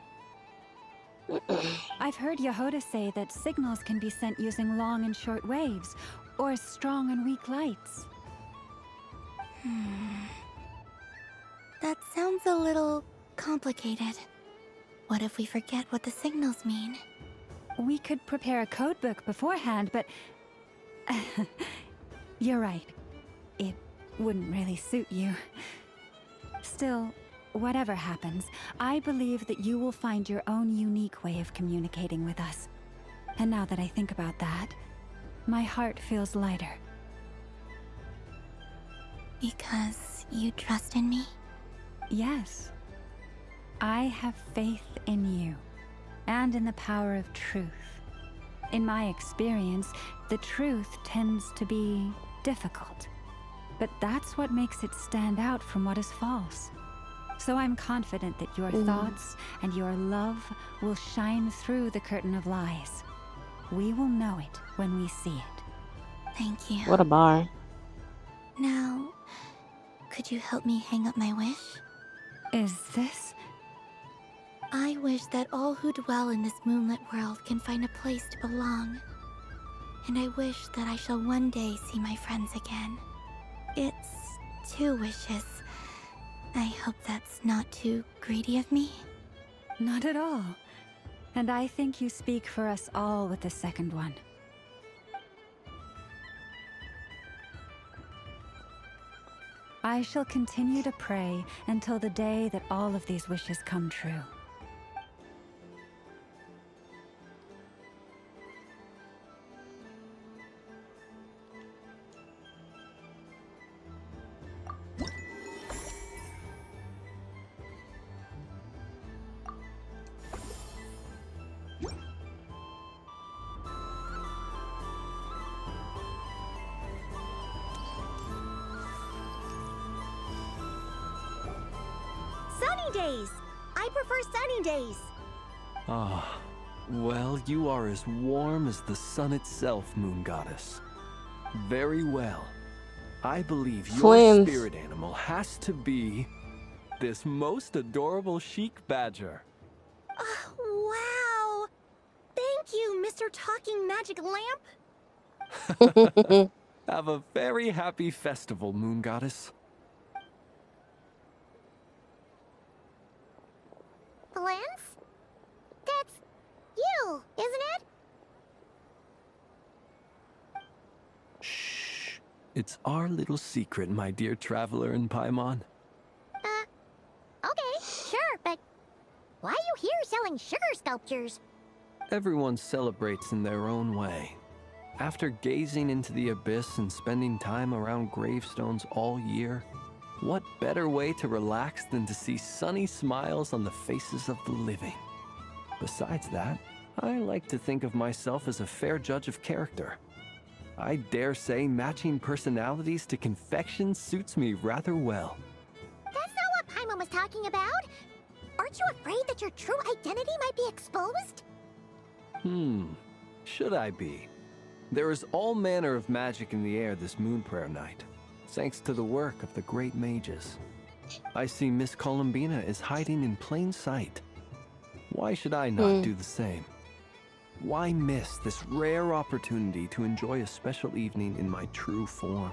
I've heard Yehoda say that signals can be sent using long and short waves, or strong and weak lights. That sounds a little complicated. What if we forget what the signals mean? We could prepare a codebook beforehand, but... You're right. It wouldn't really suit you. Still, whatever happens, I believe that you will find your own unique way of communicating with us. And now that I think about that, my heart feels lighter. Because you trust in me? Yes. I have faith in you, and in the power of truth. In my experience, the truth tends to be difficult. But that's what makes it stand out from what is false. So I'm confident that your thoughts and your love will shine through the curtain of lies. We will know it when we see it. Thank you. What a bar. Now, could you help me hang up my wish? Is this? I wish that all who dwell in this moonlit world can find a place to belong. And I wish that I shall one day see my friends again. It's 2 wishes. I hope that's not too greedy of me. Not at all. And I think you speak for us all with the second one. I shall continue to pray until the day that all of these wishes come true. Sunny days! I prefer sunny days! Ah, well, you are as warm as the sun itself, Moon Goddess. Very well. I believe your Twins. spirit animal has to be this most adorable chic badger. Wow! Thank you, Mr. Talking Magic Lamp! Have a very happy festival, Moon Goddess. Lance? That's you, isn't it? Shh. It's our little secret, my dear traveler in Paimon. Okay, sure, but why are you here selling sugar sculptures? Everyone celebrates in their own way. After gazing into the abyss and spending time around gravestones all year, what better way to relax than to see sunny smiles on the faces of the living? Besides that, I like to think of myself as a fair judge of character. I dare say matching personalities to confection suits me rather well. That's not what Paimon was talking about. Aren't you afraid that your true identity might be exposed? Should I be? There is all manner of magic in the air this moon prayer night, thanks to the work of the great mages. I see Miss Columbina is hiding in plain sight. Why should I not do the same? Why miss this rare opportunity to enjoy a special evening in my true form?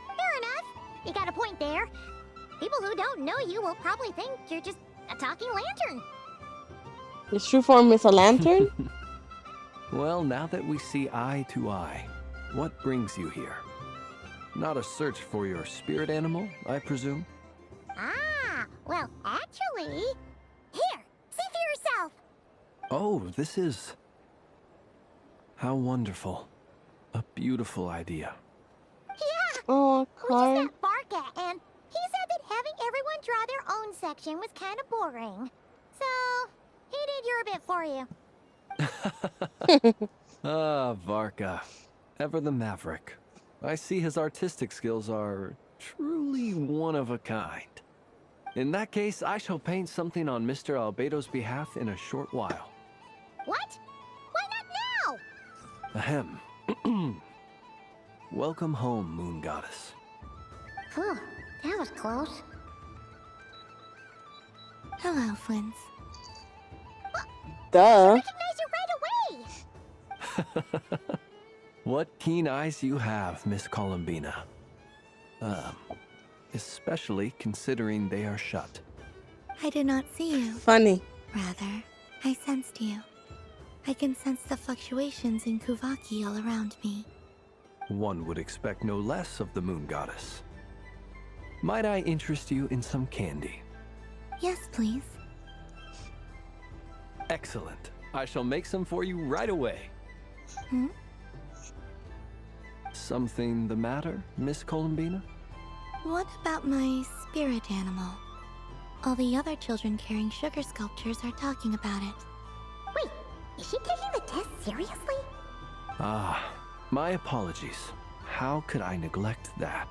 Fair enough. You got a point there. People who don't know you will probably think you're just a talking lantern. His true form is a lantern? Well, now that we see eye to eye, what brings you here? Not a search for your spirit animal, I presume? Ah, well, actually... Here, see for yourself! Oh, this is... How wonderful. A beautiful idea. Yeah! Oh, Clark. Which is that Barca, and he said that having everyone draw their own section was kind of boring. So, he did your bit for you. Varka. Ever the maverick. I see his artistic skills are truly one of a kind. In that case, I shall paint something on Mr. Albedo's behalf in a short while. What? Why not now? Ahem. Welcome home, Moon Goddess. Phew, that was close. Hello, Flint. Duh. I recognize you right away! What keen eyes you have, Miss Columbina. Especially considering they are shut. I did not see you. Funny. Rather, I sensed you. I can sense the fluctuations in Kuvaki all around me. One would expect no less of the Moon Goddess. Might I interest you in some candy? Yes, please. Excellent. I shall make some for you right away. Something the matter, Miss Columbina? What about my spirit animal? All the other children carrying sugar sculptures are talking about it. Wait, is she taking the test seriously? My apologies. How could I neglect that?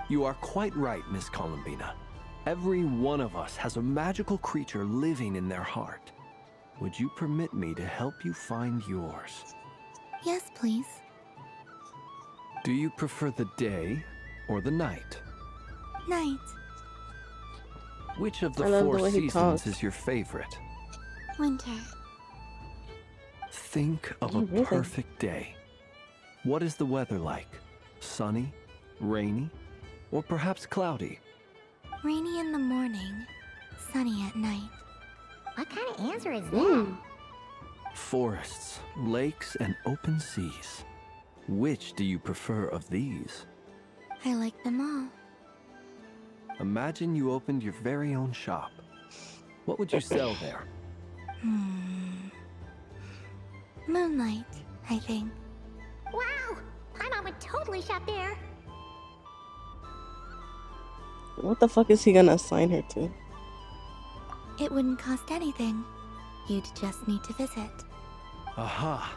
You are quite right, Miss Columbina. Every one of us has a magical creature living in their heart. Would you permit me to help you find yours? Yes, please. Do you prefer the day or the night? Night. Which of the four seasons is your favorite? Winter. Think of a perfect day. What is the weather like? Sunny, rainy, or perhaps cloudy? Rainy in the morning, sunny at night. What kind of answer is that? Forests, lakes, and open seas. Which do you prefer of these? I like them all. Imagine you opened your very own shop. What would you sell there? Moonlight, I think. Wow! Paimon would totally shop there. What the fuck is he gonna assign her to? It wouldn't cost anything. You'd just need to visit. Aha!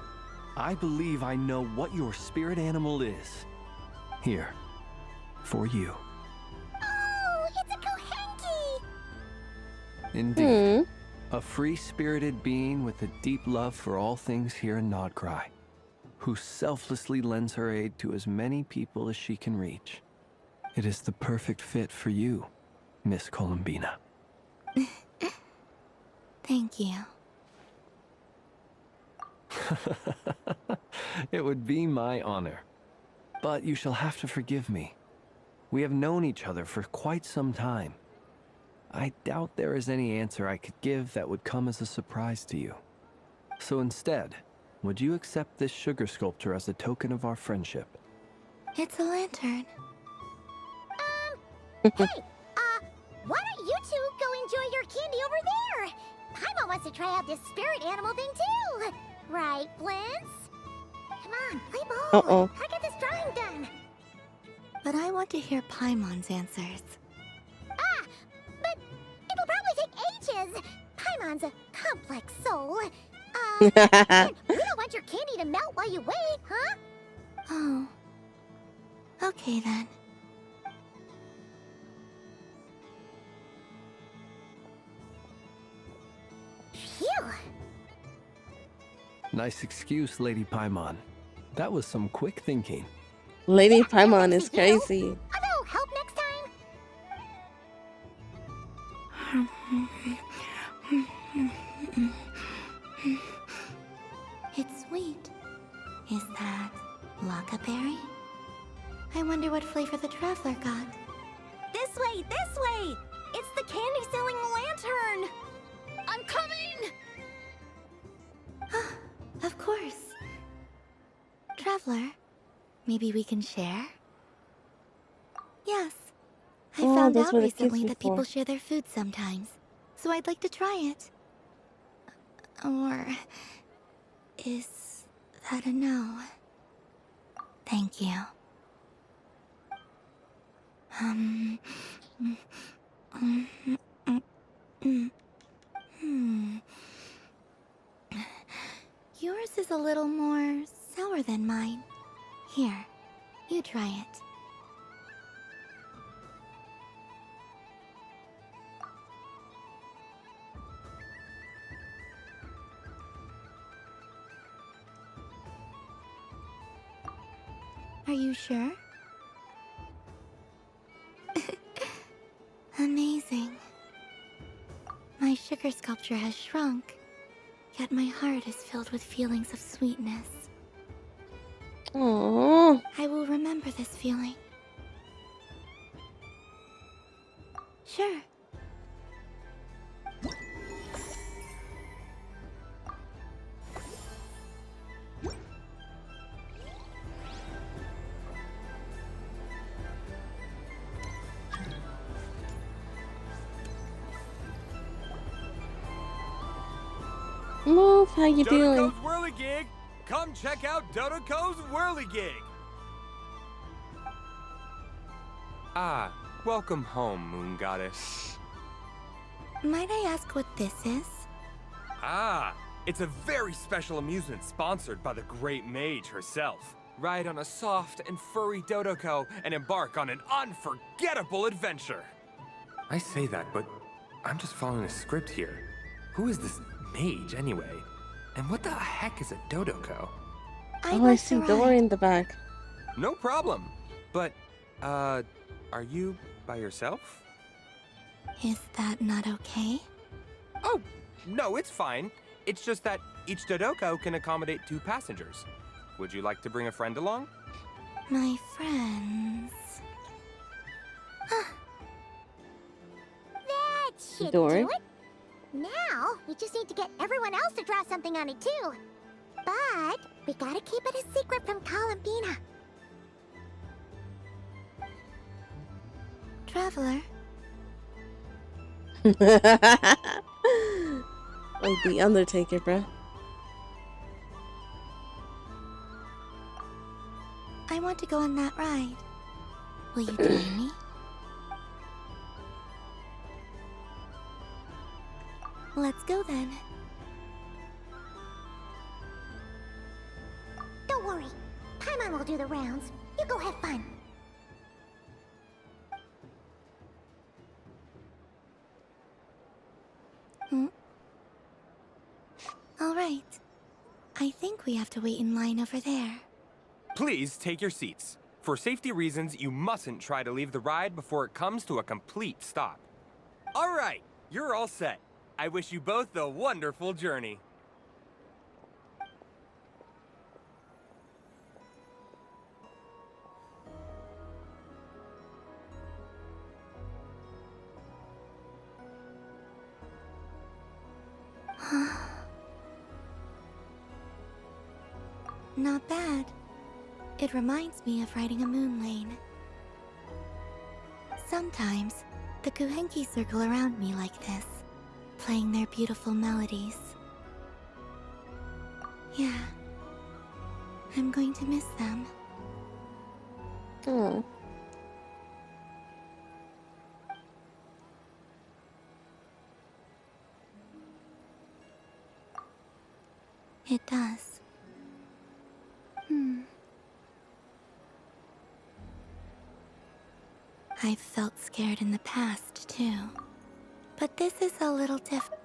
I believe I know what your spirit animal is. Here, for you. Oh, it's a Kohenki! Indeed. A free-spirited being with a deep love for all things here in Nodcry, who selflessly lends her aid to as many people as she can reach. It is the perfect fit for you, Miss Columbina. Thank you. It would be my honor. But you shall have to forgive me. We have known each other for quite some time. I doubt there is any answer I could give that would come as a surprise to you. So instead, would you accept this sugar sculpture as a token of our friendship? It's a lantern. Hey, why don't you two go enjoy your candy over there? Paimon wants to try out this spirit animal thing too. Right, Blintz? Come on, play ball. Uh-oh. I'll get this drawing done. But I want to hear Paimon's answers. But it'll probably take ages. Paimon's a complex soul. We don't want your candy to melt while you wait, huh? Oh. Okay then. Phew. Nice excuse, Lady Paimon. That was some quick thinking. Lady Paimon is crazy. Although, help next time. It's sweet. Is that Lockaberry? I wonder what flavor the traveler got. This way, this way! It's the candy-selling lantern! I'm coming! Of course. Traveler, maybe we can share? Yes. I Oh, found that's out what the kids recently that before. people share their food sometimes, so I'd like to try it. Or is that a no? Thank you. Yours is a little more sour than mine. Here, you try it. Are you sure? Amazing. My sugar sculpture has shrunk, yet my heart is filled with feelings of sweetness. Aww. I will remember this feeling. Sure. Move, how you doing? Dodoco's Whirligig! Come check out Dodoco's Whirligig! Ah, welcome home, Moon Goddess. Might I ask what this is? Ah, it's a very special amusement sponsored by the Great Mage herself. Ride on a soft and furry Dodoco and embark on an unforgettable adventure. I say that, but I'm just following a script here. Who is this mage, anyway? And what the heck is a Dodoco? Oh, I see Dory in the back. No problem. But, are you by yourself? Is that not okay? Oh, no, it's fine. It's just that each Dodoco can accommodate 2 passengers. Would you like to bring a friend along? My friends. That should Dory? do it. Now, we just need to get everyone else to draw something on it too. But we gotta keep it a secret from Columbina. Traveler. Like the Undertaker, bruh. I want to go on that ride. Will you join me? Let's go then. Don't worry. Paimon will do the rounds. You go have fun. All right. I think we have to wait in line over there. Please take your seats. For safety reasons, you mustn't try to leave the ride before it comes to a complete stop. All right, you're all set. I wish you both a wonderful journey. Not bad. It reminds me of riding a moon lane. Sometimes, the Kuhenki circle around me like this, playing their beautiful melodies. Yeah, I'm going to miss them. Oh. It does. I've felt scared in the past, too. But this is a little different.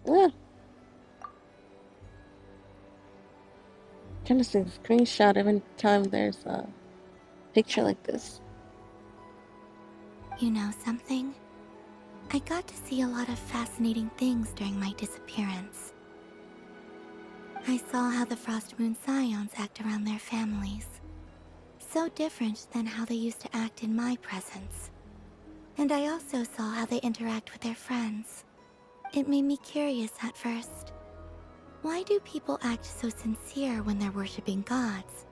Yeah. Trying to see the screenshot every time there's a picture like this. You know something? I got to see a lot of fascinating things during my disappearance. I saw how the Frost Moon Scions act around their families. So different than how they used to act in my presence. And I also saw how they interact with their friends. It made me curious at first. Why do people act so sincere when they're worshipping gods,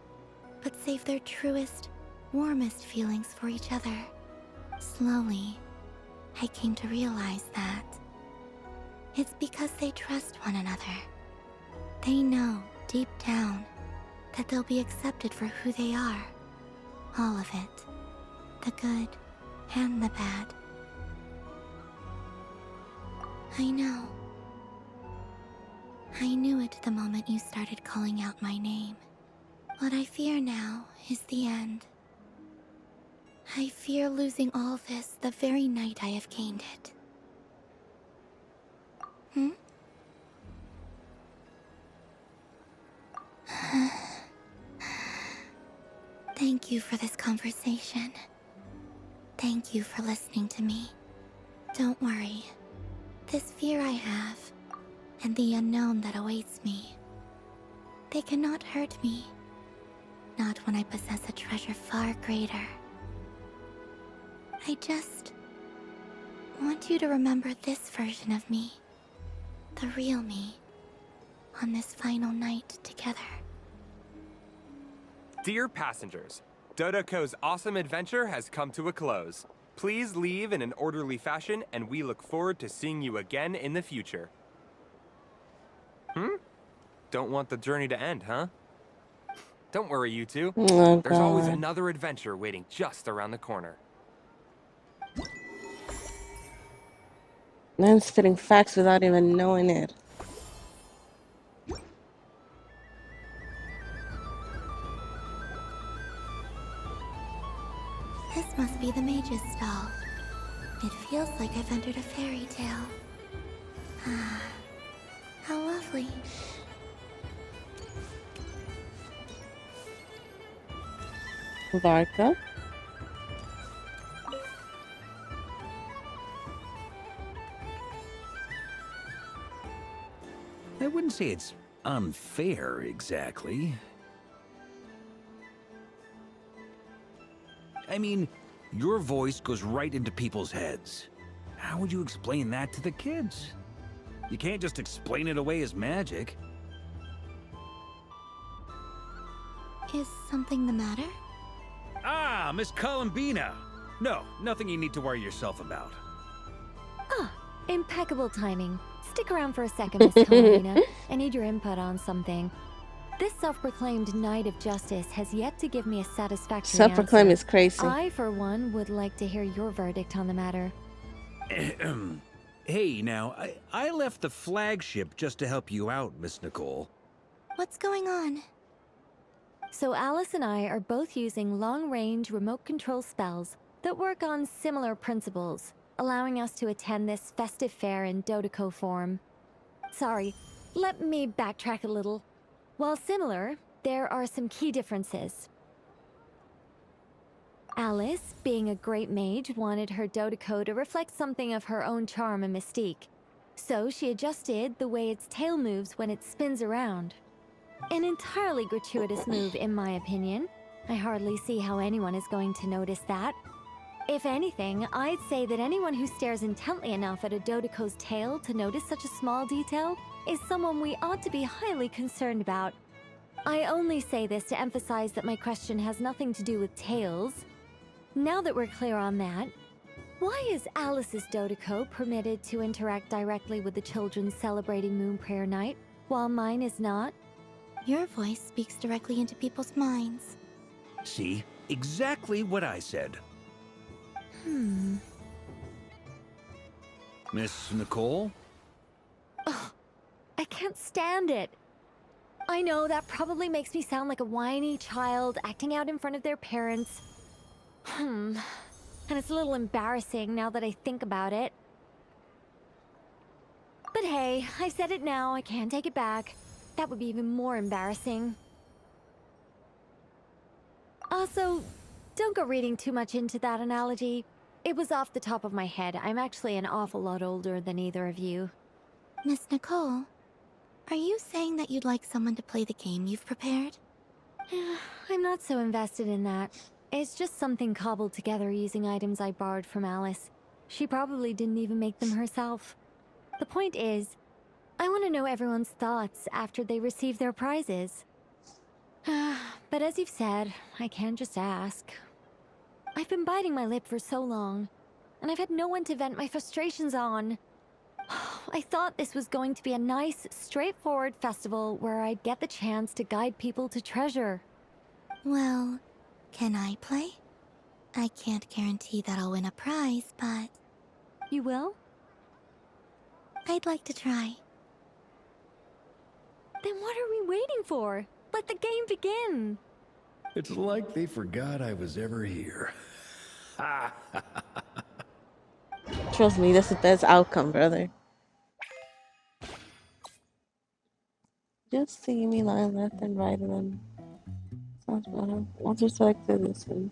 but save their truest, warmest feelings for each other? Slowly, I came to realize that it's because they trust one another. They know, deep down, that they'll be accepted for who they are. All of it. The good and the bad. I know. I knew it the moment you started calling out my name. What I fear now is the end. I fear losing all this the very night I have gained it. Thank you for this conversation. Thank you for listening to me. Don't worry. This fear I have, and the unknown that awaits me, they cannot hurt me. Not when I possess a treasure far greater. I just want you to remember this version of me. The real me. On this final night together. Dear passengers, Dodoko's awesome adventure has come to a close. Please leave in an orderly fashion, and we look forward to seeing you again in the future. Don't want the journey to end, huh? Don't worry, you two. Oh, There's always God. another adventure waiting just around the corner. Man's spitting facts without even knowing it. This must be the mage's stall. It feels like I've entered a fairy tale. Ah, how lovely. Varka. I wouldn't say it's unfair, exactly. I mean, your voice goes right into people's heads. How would you explain that to the kids? You can't just explain it away as magic. Is something the matter? Ah, Miss Columbina! No, nothing you need to worry yourself about. Ah, impeccable timing. Stick around for a second, Miss Columbina. I need your input on something. This self-proclaimed Knight of Justice has yet to give me a satisfactory Self-proclaimed answer. is crazy. I, for one, would like to hear your verdict on the matter. Hey, now, I left the flagship just to help you out, Miss Nicole. What's going on? So Alice and I are both using long-range remote control spells that work on similar principles, allowing us to attend this festive fair in Dodoko form. Sorry, let me backtrack a little. While similar, there are some key differences. Alice, being a great mage, wanted her Dodoko to reflect something of her own charm and mystique. So she adjusted the way its tail moves when it spins around. An entirely gratuitous move, in my opinion. I hardly see how anyone is going to notice that. If anything, I'd say that anyone who stares intently enough at a Dodoko's tail to notice such a small detail is someone we ought to be highly concerned about. I only say this to emphasize that my question has nothing to do with tails. Now that we're clear on that, why is Alice's Dodeko permitted to interact directly with the children celebrating Moon Prayer Night, while mine is not? Your voice speaks directly into people's minds. See? Exactly what I said. Miss Nicole? Ugh, I can't stand it. I know that probably makes me sound like a whiny child acting out in front of their parents. And it's a little embarrassing now that I think about it. But hey, I said it now, I can't take it back. That would be even more embarrassing. Also, don't go reading too much into that analogy. It was off the top of my head. I'm actually an awful lot older than either of you. Miss Nicole, are you saying that you'd like someone to play the game you've prepared? I'm not so invested in that. It's just something cobbled together using items I borrowed from Alice. She probably didn't even make them herself. The point is, I want to know everyone's thoughts after they receive their prizes. But as you've said, I can't just ask. I've been biting my lip for so long, and I've had no one to vent my frustrations on. I thought this was going to be a nice, straightforward festival where I'd get the chance to guide people to treasure. Well, can I play? I can't guarantee that I'll win a prize, but... You will? I'd like to try. Then what are we waiting for? Let the game begin! It's like they forgot I was ever here. Trust me, that's the best outcome, brother. Just see me line left and right of them. Sounds better. Once you're selected, listen.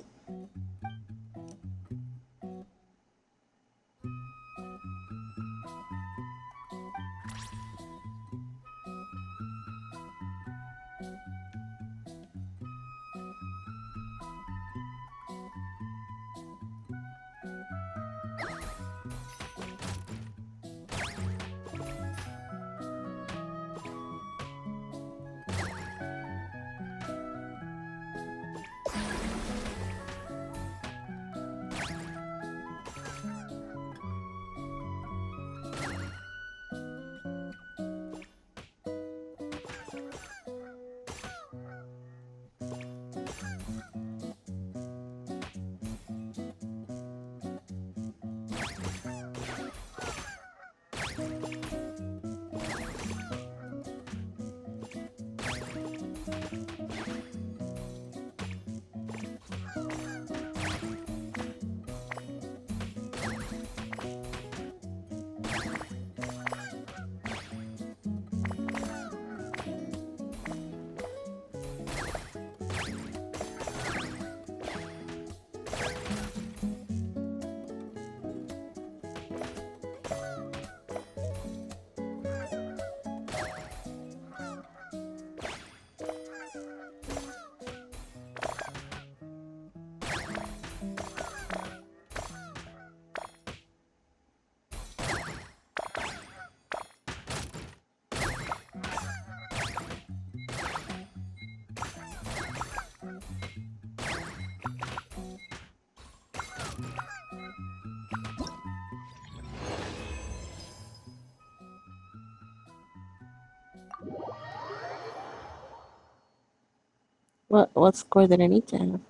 What score did I need to have?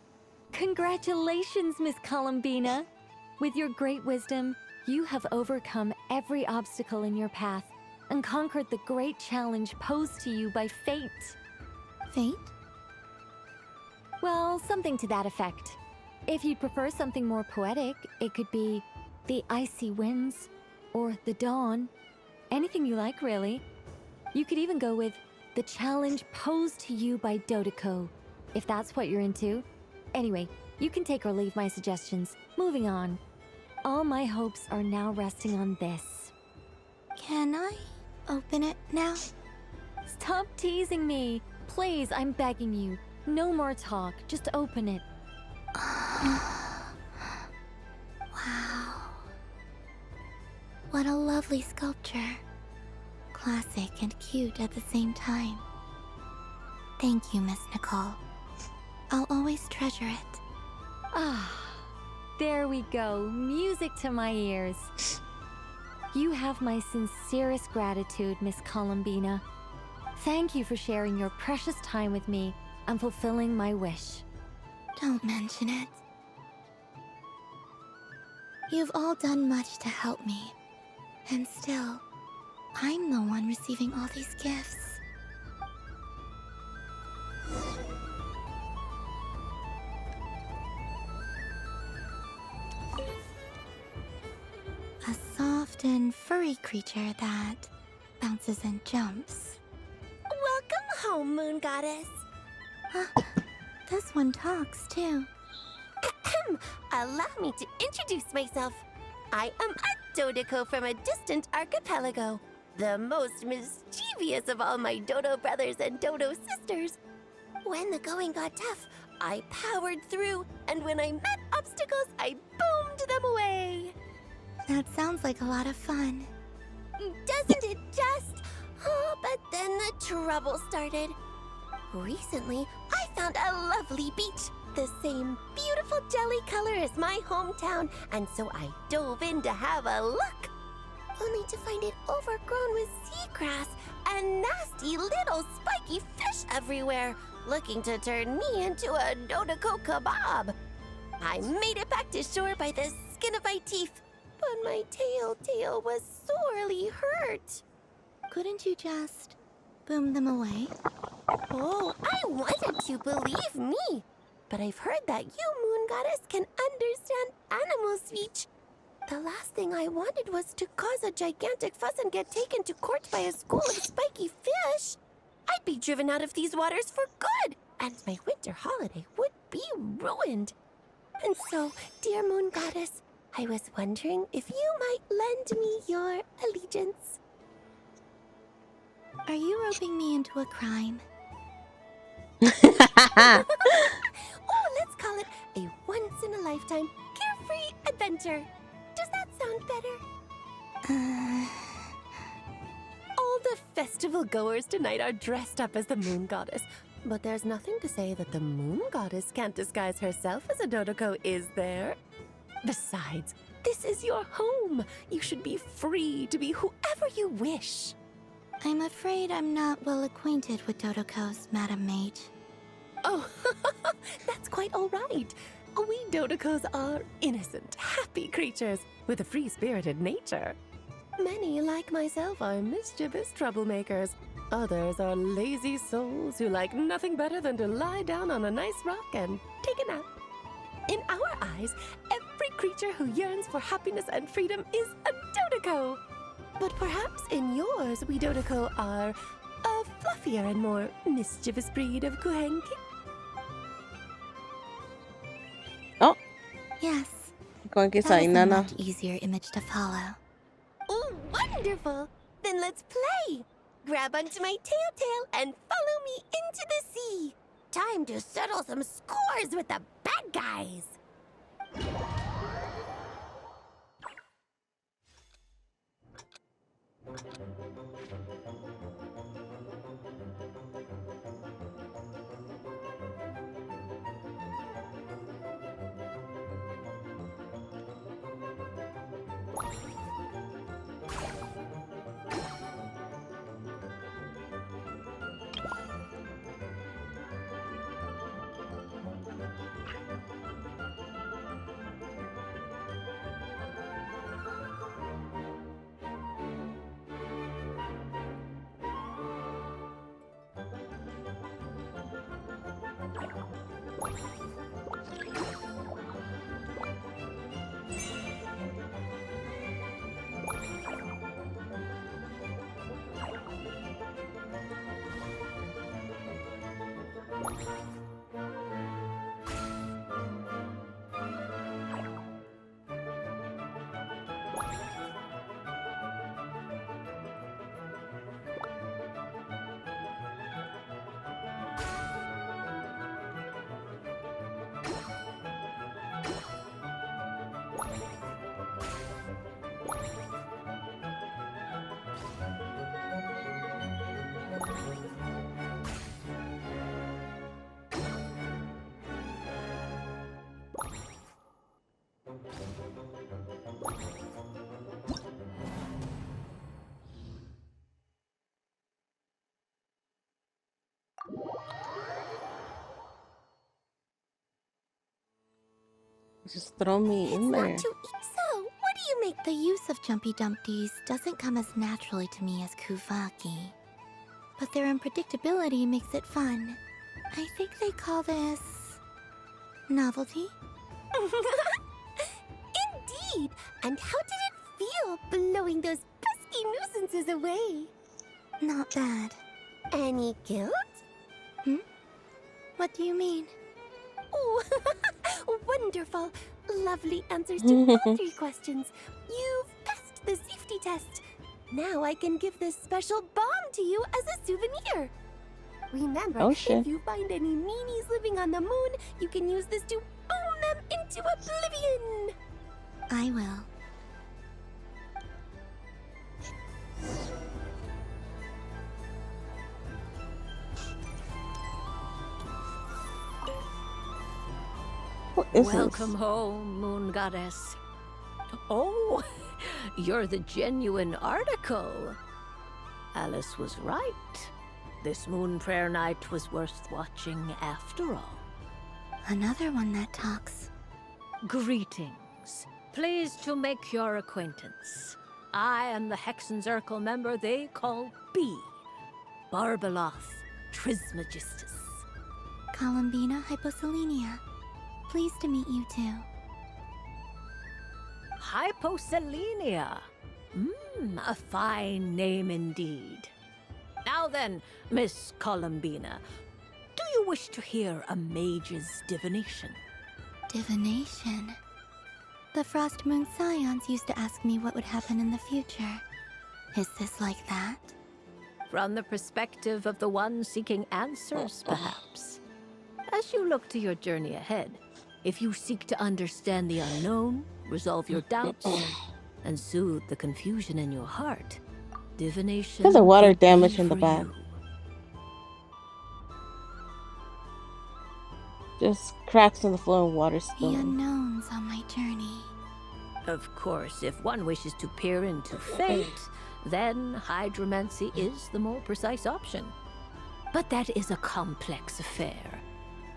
Congratulations, Miss Columbina! With your great wisdom, you have overcome every obstacle in your path and conquered the great challenge posed to you by fate. Fate? Well, something to that effect. If you'd prefer something more poetic, it could be the icy winds or the dawn. Anything you like, really. You could even go with the challenge posed to you by Dodeko, if that's what you're into. Anyway, you can take or leave my suggestions. Moving on. All my hopes are now resting on this. Can I open it now? Stop teasing me. Please, I'm begging you. No more talk. Just open it. Wow. What a lovely sculpture. Classic and cute at the same time. Thank you, Miss Nicole. I'll always treasure it. Ah, there we go. Music to my ears. You have my sincerest gratitude, Miss Columbina. Thank you for sharing your precious time with me and fulfilling my wish. Don't mention it. You've all done much to help me. And still, I'm the one receiving all these gifts. A soft and furry creature that bounces and jumps. Welcome home, Moon Goddess. This one talks too. Allow me to introduce myself. I am a Dodoko from a distant archipelago, the most mischievous of all my Dodo brothers and Dodo sisters. When the going got tough, I powered through, and when I met obstacles, I boomed them away. That sounds like a lot of fun. Doesn't it just? Oh, but then the trouble started. Recently, I found a lovely beach, the same beautiful jelly color as my hometown, and so I dove in to have a look. Only to find it overgrown with seagrass and nasty little spiky fish everywhere, looking to turn me into a Dodoko kebab. I made it back to shore by the skin of my teeth, but my tail was sorely hurt. Couldn't you just boom them away? Oh, I wanted to, believe me. But I've heard that you, Moon Goddess, can understand animal speech. The last thing I wanted was to cause a gigantic fuss and get taken to court by a school of spiky fish. I'd be driven out of these waters for good, and my winter holiday would be ruined. And so, dear Moon Goddess, I was wondering if you might lend me your allegiance. Are you roping me into a crime? Oh, let's call it a once-in-a-lifetime carefree adventure. Does that sound better? All the festival goers tonight are dressed up as the Moon Goddess, but there's nothing to say that the Moon Goddess can't disguise herself as a Dodoko, is there? Besides, this is your home. You should be free to be whoever you wish. I'm afraid I'm not well acquainted with Dodokos, Madam Mage. Oh, that's quite all right. We Dodokos are innocent, happy creatures with a free-spirited nature. Many, like myself, are mischievous troublemakers. Others are lazy souls who like nothing better than to lie down on a nice rock and take a nap. In our eyes, every creature who yearns for happiness and freedom is a Dodoko. But perhaps in yours, we Dodoko are a fluffier and more mischievous breed of Kuhenki. Oh. Yes. Going to That say, is a Nana. much easier image to follow. Oh, wonderful! Then let's play! Grab onto my tail and follow me into the sea! Time to settle some scores with the bad guys! Just throw me in there. So, what do you make? The use of Jumpy Dumpties doesn't come as naturally to me as Kuvaki. But their unpredictability makes it fun. I think they call this... novelty? Indeed! And how did it feel blowing those pesky nuisances away? Not bad. Any guilt? What do you mean? Oh, wonderful! Lovely answers to all 3 questions. You've passed the safety test. Now I can give this special bomb to you as a souvenir. Remember, if you find any meanies living on the moon, you can use this to boom them into oblivion. I will. What is Welcome home, Moon Goddess. Oh, you're the genuine article. Alice was right. This moon prayer night was worth watching after all. Another one that talks. Greetings. Pleased to make your acquaintance. I am the Hexenzirkel member they call B. Barbeloth Trismegistus. Columbina Hyposelenia. Pleased to meet you too. Hyposelenia. A fine name indeed. Now then, Miss Columbina, do you wish to hear a mage's divination? Divination? The Frost Moon Scions used to ask me what would happen in the future. Is this like that? From the perspective of the one seeking answers, perhaps. As you look to your journey ahead, if you seek to understand the unknown, resolve your doubts, and soothe the confusion in your heart, divination... There's a water damage in the back. Just cracks in the floor and water The spilling. unknowns on my journey. Of course, if one wishes to peer into fate, then hydromancy is the more precise option. But that is a complex affair,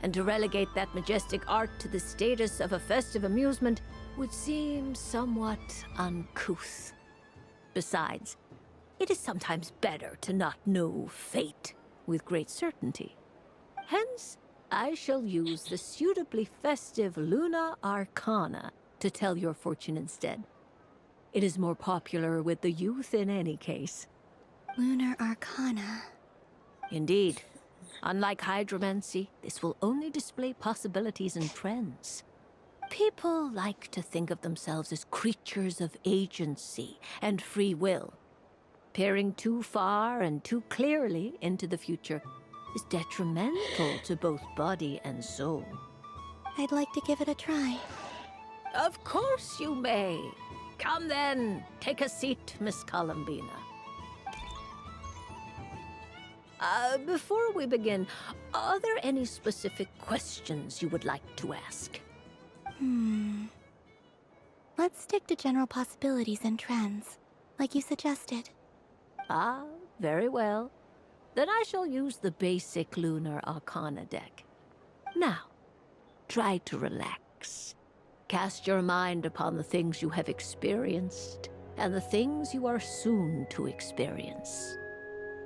and to relegate that majestic art to the status of a festive amusement would seem somewhat uncouth. Besides, it is sometimes better to not know fate with great certainty. Hence, I shall use the suitably festive Luna Arcana to tell your fortune instead. It is more popular with the youth in any case. Lunar Arcana. Indeed. Unlike hydromancy, this will only display possibilities and trends. People like to think of themselves as creatures of agency and free will. Peering too far and too clearly into the future is detrimental to both body and soul. I'd like to give it a try. Of course you may. Come then, take a seat, Miss Columbina. Before we begin, are there any specific questions you would like to ask? Let's stick to general possibilities and trends, like you suggested. Ah, very well. Then I shall use the basic Lunar Arcana deck. Now, try to relax. Cast your mind upon the things you have experienced and the things you are soon to experience.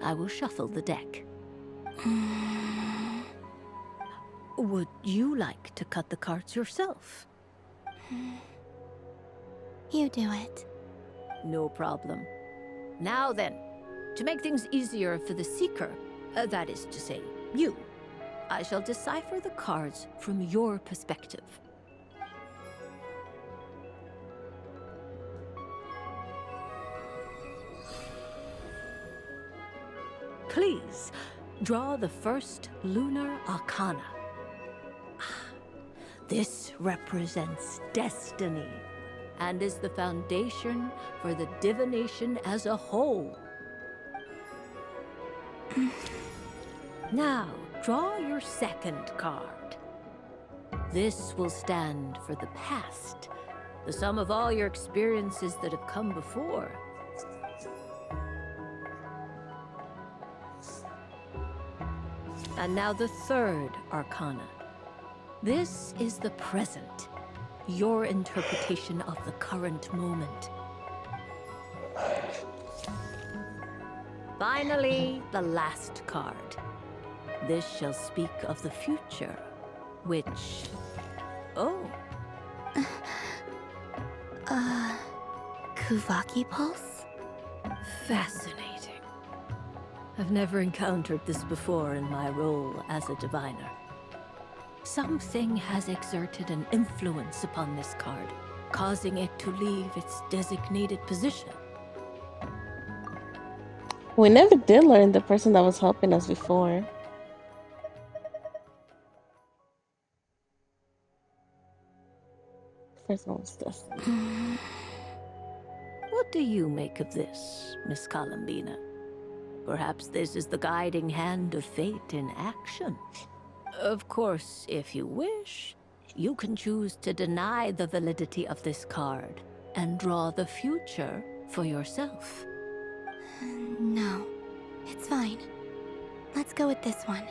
I will shuffle the deck. Would you like to cut the cards yourself? You do it. No problem. Now then, to make things easier for the seeker, that is to say, you, I shall decipher the cards from your perspective. Please, draw the first Lunar Arcana. This represents destiny and is the foundation for the divination as a whole. Now, draw your second card. This will stand for the past, the sum of all your experiences that have come before. And now the third Arcana. This is the present, your interpretation of the current moment. Finally, the last card. This shall speak of the future, which... Oh. Kuvaki Pulse? Fascinating. I've never encountered this before in my role as a diviner. Something has exerted an influence upon this card, causing it to leave its designated position. We never did learn the person that was helping us before. First one was Destiny. What do you make of this, Miss Columbina? Perhaps this is the guiding hand of fate in action. Of course, if you wish, you can choose to deny the validity of this card and draw the future for yourself. No, it's fine. Let's go with this one.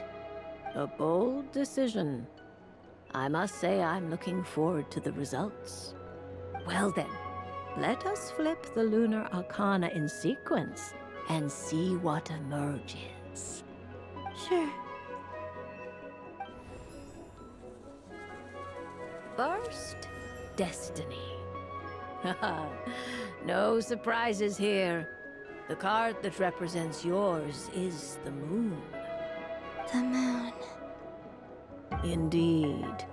A bold decision. I must say I'm looking forward to the results. Well then, let us flip the Lunar Arcana in sequence and see what emerges. Sure. First, Destiny. No surprises here. The card that represents yours is the Moon. The Moon. Indeed.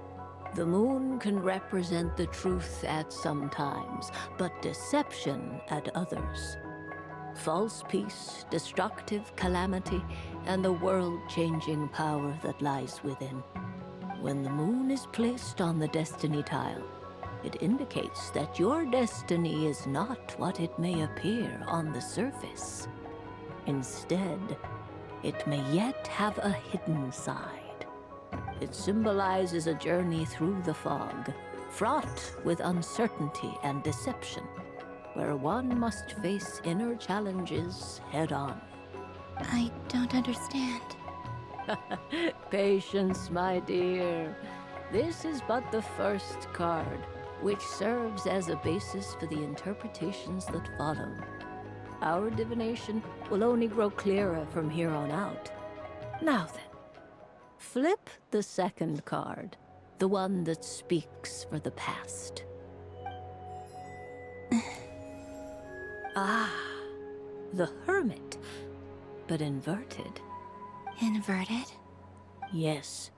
The Moon can represent the truth at some times, but deception at others. False peace, destructive calamity, and the world-changing power that lies within. When the Moon is placed on the Destiny tile, it indicates that your destiny is not what it may appear on the surface. Instead, it may yet have a hidden side. It symbolizes a journey through the fog, fraught with uncertainty and deception, where one must face inner challenges head-on. I don't understand. Patience, my dear. This is but the first card, which serves as a basis for the interpretations that follow. Our divination will only grow clearer from here on out. Now then, flip the second card, the one that speaks for the past. The Hermit, but inverted. Inverted? Yes.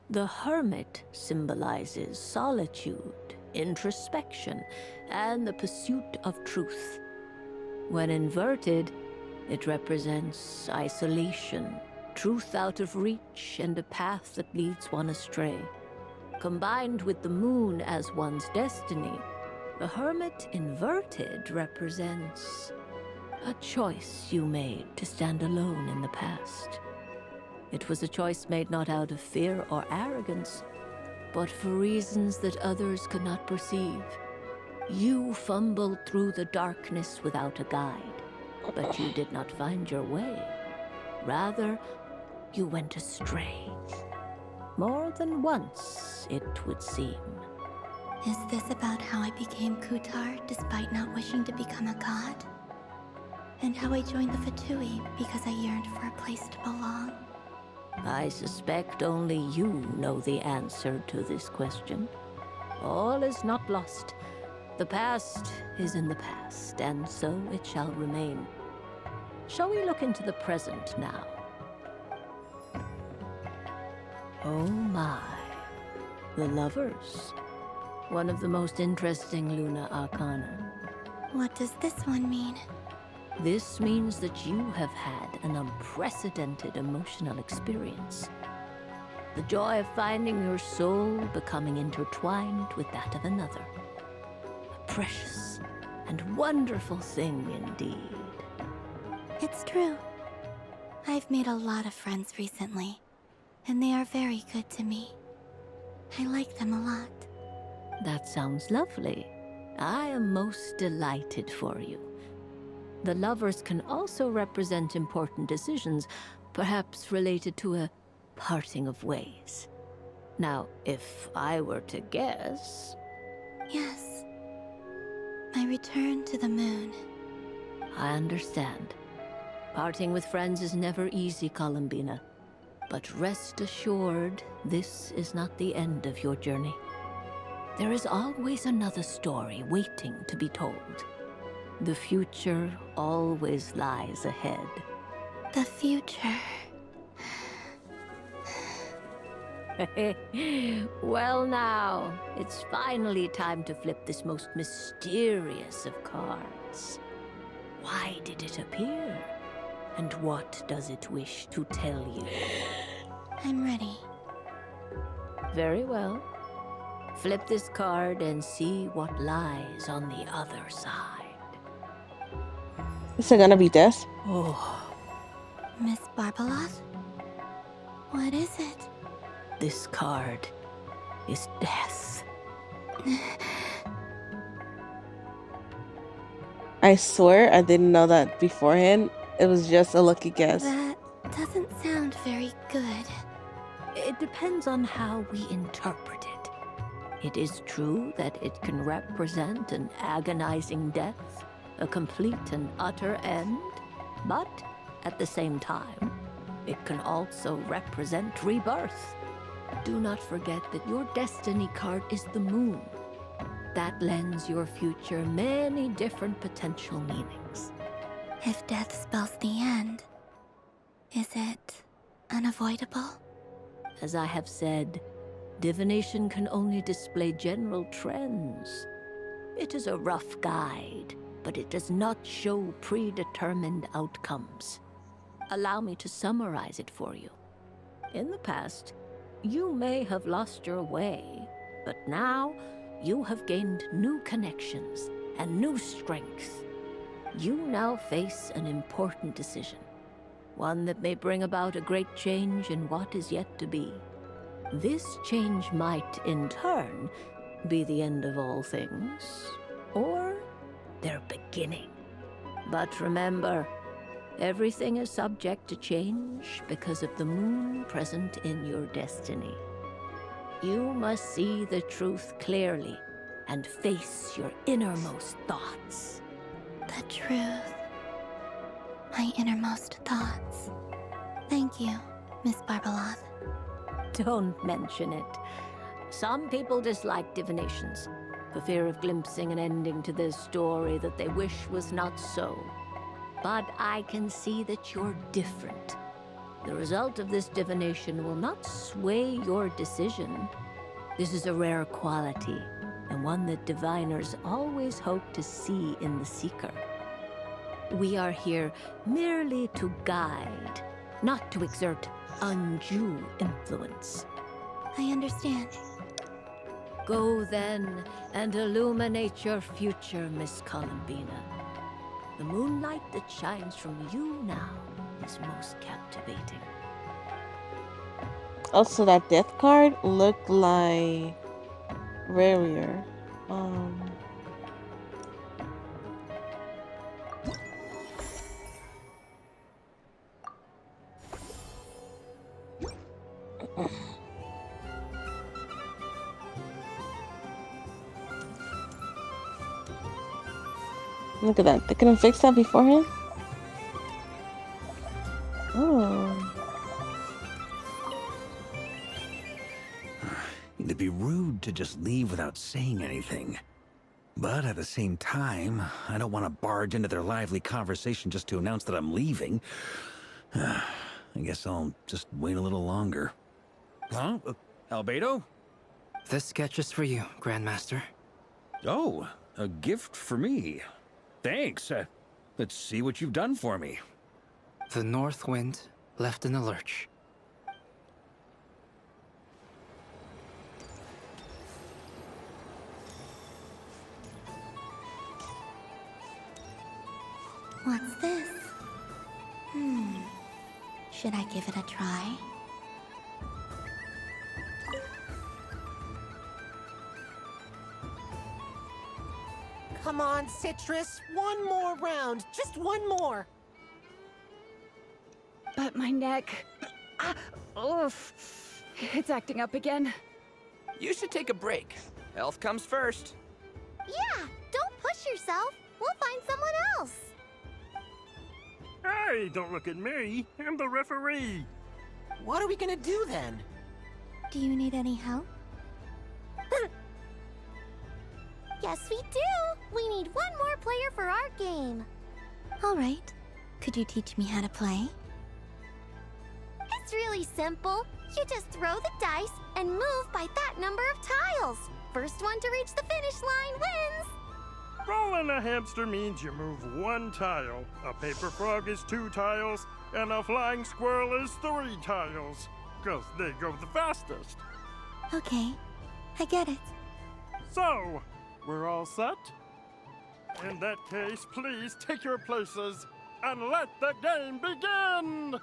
The Hermit symbolizes solitude, introspection, and the pursuit of truth. When inverted, it represents isolation, truth out of reach, and a path that leads one astray. Combined with the Moon as one's destiny, the Hermit inverted represents a choice you made to stand alone in the past. It was a choice made not out of fear or arrogance, but for reasons that others could not perceive. You fumbled through the darkness without a guide, but you did not find your way. Rather, you went astray. More than once, it would seem. Is this about how I became Kutar despite not wishing to become a god? And how I joined the Fatui because I yearned for a place to belong? I suspect only you know the answer to this question. All is not lost. The past is in the past, and so it shall remain. Shall we look into the present now? Oh my. The Lovers. One of the most interesting Luna Arcana. What does this one mean? This means that you have had an unprecedented emotional experience. The joy of finding your soul becoming intertwined with that of another. A precious and wonderful thing indeed. It's true. I've made a lot of friends recently, and they are very good to me. I like them a lot. That sounds lovely. I am most delighted for you. The Lovers can also represent important decisions, perhaps related to a parting of ways. Now, if I were to guess, Yes. My return to the moon. I understand. Parting with friends is never easy, Columbina. But rest assured, this is not the end of your journey. There is always another story waiting to be told. The future always lies ahead. The future. Well now, it's finally time to flip this most mysterious of cards. Why did it appear? And what does it wish to tell you? I'm ready. Very well. Flip this card and see what lies on the other side. Is it gonna be death? Oh. Miss Barbeloth? What is it? This card is death. I swear I didn't know that beforehand. It was just a lucky guess. That doesn't sound very good. It depends on how we interpret it. It is true that it can represent an agonizing death, a complete and utter end, but at the same time, it can also represent rebirth. Do not forget that your destiny card is the moon. That lends your future many different potential meanings. If death spells the end, is it unavoidable? As I have said, divination can only display general trends. It is a rough guide, but it does not show predetermined outcomes. Allow me to summarize it for you. In the past, you may have lost your way, but now you have gained new connections and new strength. You now face an important decision, one that may bring about a great change in what is yet to be. This change might, in turn, be the end of all things, or their beginning. But remember, everything is subject to change because of the moon present in your destiny. You must see the truth clearly and face your innermost thoughts. The truth. My innermost thoughts. Thank you, Miss Barbeloth. Don't mention it. Some people dislike divinations, for fear of glimpsing an ending to their story that they wish was not so. But I can see that you're different. The result of this divination will not sway your decision. This is a rare quality, and one that diviners always hope to see in the seeker. We are here merely to guide, not to exert undue influence. I understand. Go then and illuminate your future, Miss Columbina. The moonlight that shines from you now is most captivating. Also, that death card looked like rarier. Look at that. They couldn't fix that beforehand? Oh. It'd be rude to just leave without saying anything. But at the same time, I don't want to barge into their lively conversation just to announce that I'm leaving. I guess I'll just wait a little longer. Huh? Albedo? This sketch is for you, Grandmaster. Oh, a gift for me. Thanks. Let's see what you've done for me. The North Wind left in a lurch. What's this? Should I give it a try? Come on, Citrus. One more round. Just one more. But my neck... Oof. It's acting up again. You should take a break. Health comes first. Yeah, don't push yourself. We'll find someone else. Hey, don't look at me. I'm the referee. What are we gonna do then? Do you need any help? Yes, we do. We need one more player for our game. All right. Could you teach me how to play? It's really simple. You just throw the dice and move by that number of tiles. First one to reach the finish line wins. Rolling a hamster means you move one tile. A paper frog is 2 tiles, and a flying squirrel is 3 tiles. 'Cause they go the fastest. Okay, I get it. So, we're all set? In that case, please take your places and let the game begin!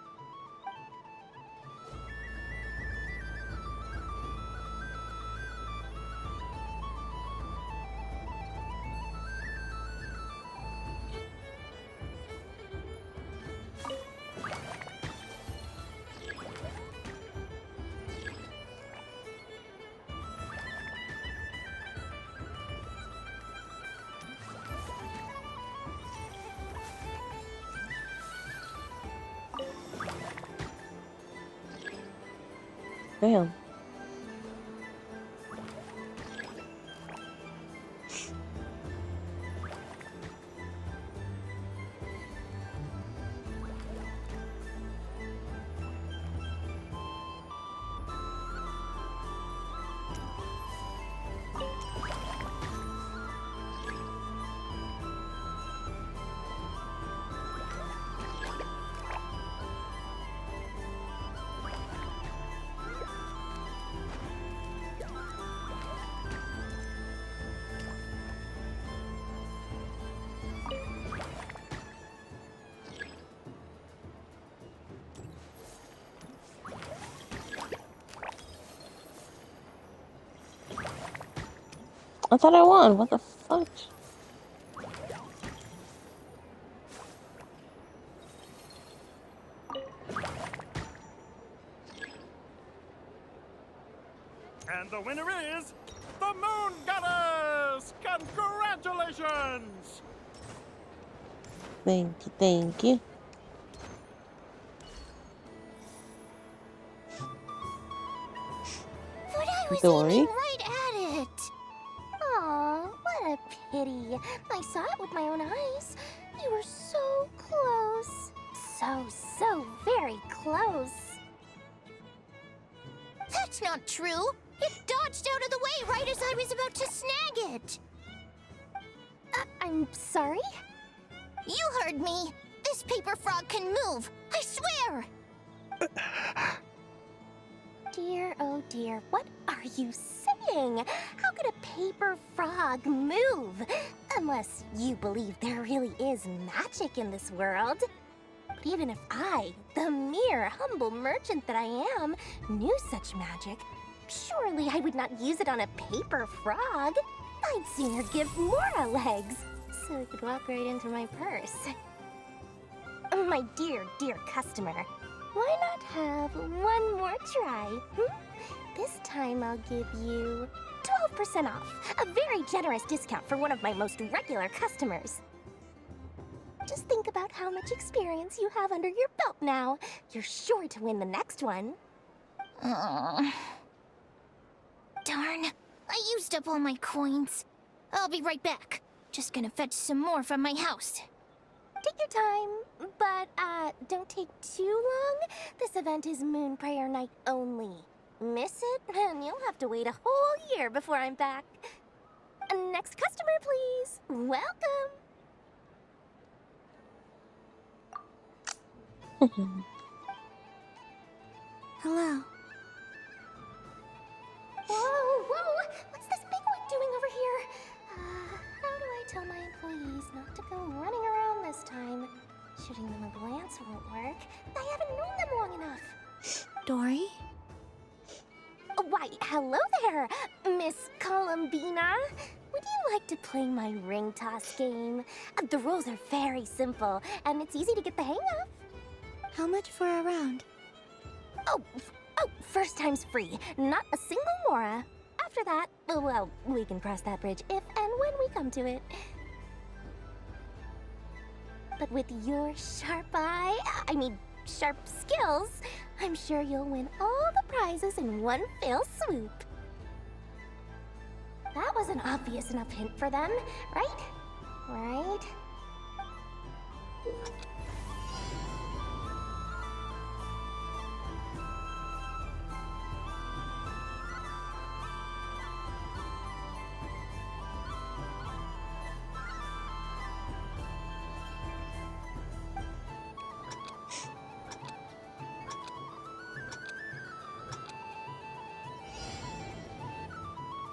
Damn. I thought I won. What the fuck? And the winner is the Moon Goddess! Congratulations! Thank you, thank you. But I was Dory? aiming right at it. Aw, what a pity. I saw it with my own eyes. You were so close. So very close. That's not true. It dodged out of the way right as I was about to snag it. I'm sorry? You heard me. This paper frog can move. I swear. Dear, oh dear, what are you saying? How could a paper frog move? Unless you believe there really is magic in this world. But even if I, the mere humble merchant that I am, knew such magic, surely I would not use it on a paper frog. I'd sooner give Mora legs, so it could walk right into my purse. My dear, dear customer, why not have one more try? This time I'll give you 12% off, a very generous discount for one of my most regular customers. Just think about how much experience you have under your belt now. You're sure to win the next one. Darn, I used up all my coins. I'll be right back. Just gonna fetch some more from my house. Take your time, but don't take too long. This event is Moon Prayer Night only. Miss it, and you'll have to wait a whole year before I'm back. Next customer, please. Welcome. Hello. Whoa! What's this big one doing over here? How do I tell my employees not to go running around this time? Shooting them a glance won't work. I haven't known them long enough. Dory? Why, hello there, Miss Columbina. Would you like to play my ring toss game? The rules are very simple, and it's easy to get the hang of. How much for a round? Oh, first time's free. Not a single Mora. after that, well, we can cross that bridge if and when we come to it. But with your sharp sharp skills, I'm sure you'll win all the prizes in one fell swoop. That was an obvious enough hint for them, right? Right?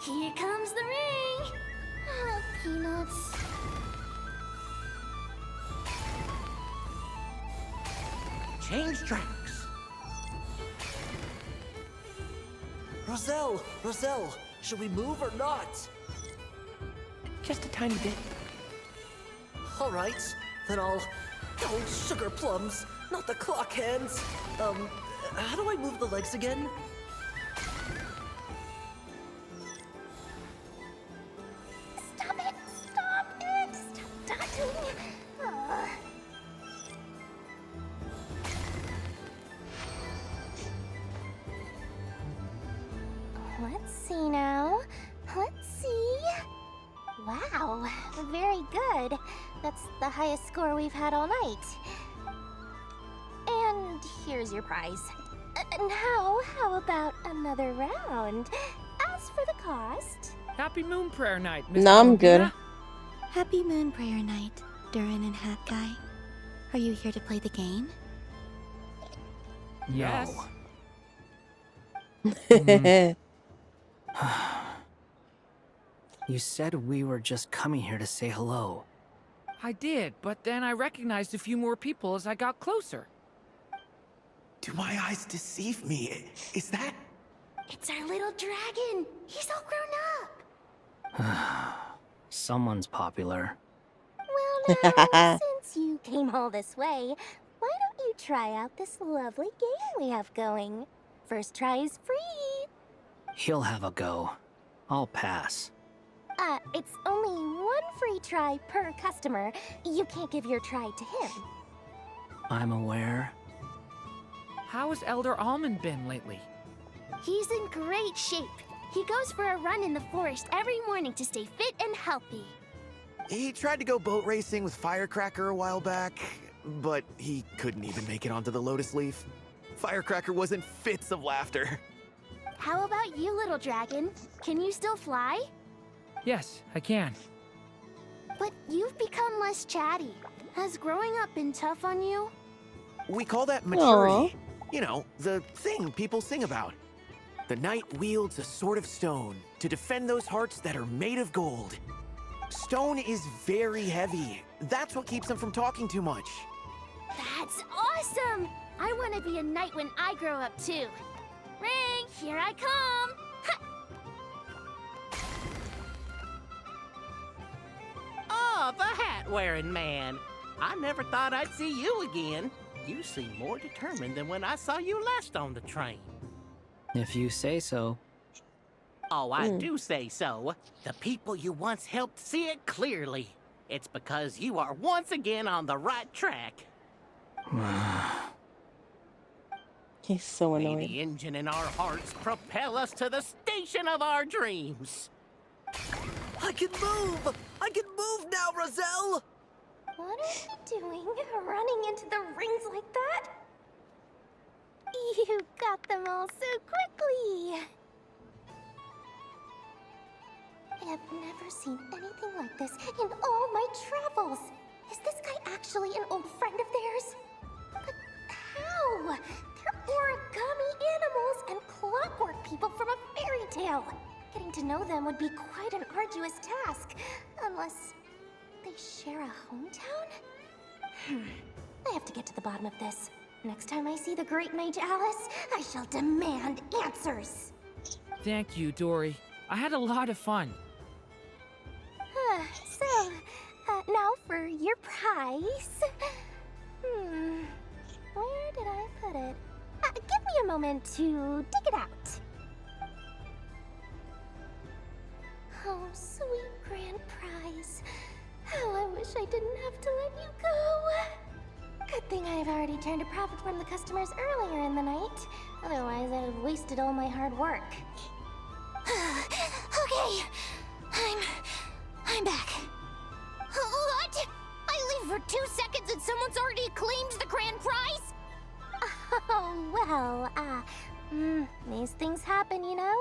Here comes the ring! Oh, Peanuts. Change tracks! Roselle, should we move or not? Just a tiny bit. All right, then I'll... Oh, sugar plums, not the clock hands. How do I move the legs again? Stop it! Stop it! Stop touching! Let's see now. Let's see. Wow, very good. That's the highest score we've had all night. And here's your prize. Now, how about another round? As for the cost... Happy Moon Prayer Night, Miss No, I'm Columbina. good. Happy Moon Prayer Night, Durin and Hat Guy. Are you here to play the game? Yes. You said we were just coming here to say hello. I did, but then I recognized a few more people as I got closer. Do my eyes deceive me? Is that... It's our little dragon! He's all grown up! Someone's popular. Well now, since you came all this way, why don't you try out this lovely game we have going? First try is free! He'll have a go. I'll pass. It's only one free try per customer. You can't give your try to him. I'm aware. How has Elder Almond been lately? He's in great shape. He goes for a run in the forest every morning to stay fit and healthy. He tried to go boat racing with Firecracker a while back, but he couldn't even make it onto the Lotus Leaf. Firecracker was in fits of laughter. How about you, little dragon? Can you still fly? Yes, I can. But you've become less chatty. Has growing up been tough on you? We call that maturity. You know, the thing people sing about. The knight wields a sword of stone to defend those hearts that are made of gold. Stone is very heavy. That's what keeps him from talking too much. That's awesome! I want to be a knight when I grow up too. Ring, here I come! Ha! Oh, the hat-wearing man. I never thought I'd see you again. You seem more determined than when I saw you last on the train. If you say so. Oh, I do say so. The people you once helped see it clearly. It's because you are once again on the right track. He's so May annoying. the engine in our hearts propel us to the station of our dreams. I can move! I can move now, Roselle! What are you doing, running into the rings like that? You got them all so quickly! I have never seen anything like this in all my travels! Is this guy actually an old friend of theirs? But how? They're origami animals and clockwork people from a fairy tale! Getting to know them would be quite an arduous task, unless they share a hometown? I have to get to the bottom of this. Next time I see the Great Mage Alice, I shall demand answers. Thank you, Dory. I had a lot of fun. Now for your prize. Where did I put it? Give me a moment to dig it out. Oh, sweet grand prize. How I wish I didn't have to let you go. Good thing I've already turned a profit from the customers earlier in the night. Otherwise, I'd have wasted all my hard work. Okay, I'm back. What? I leave for 2 seconds and someone's already claimed the grand prize? Oh, well, these things happen, you know?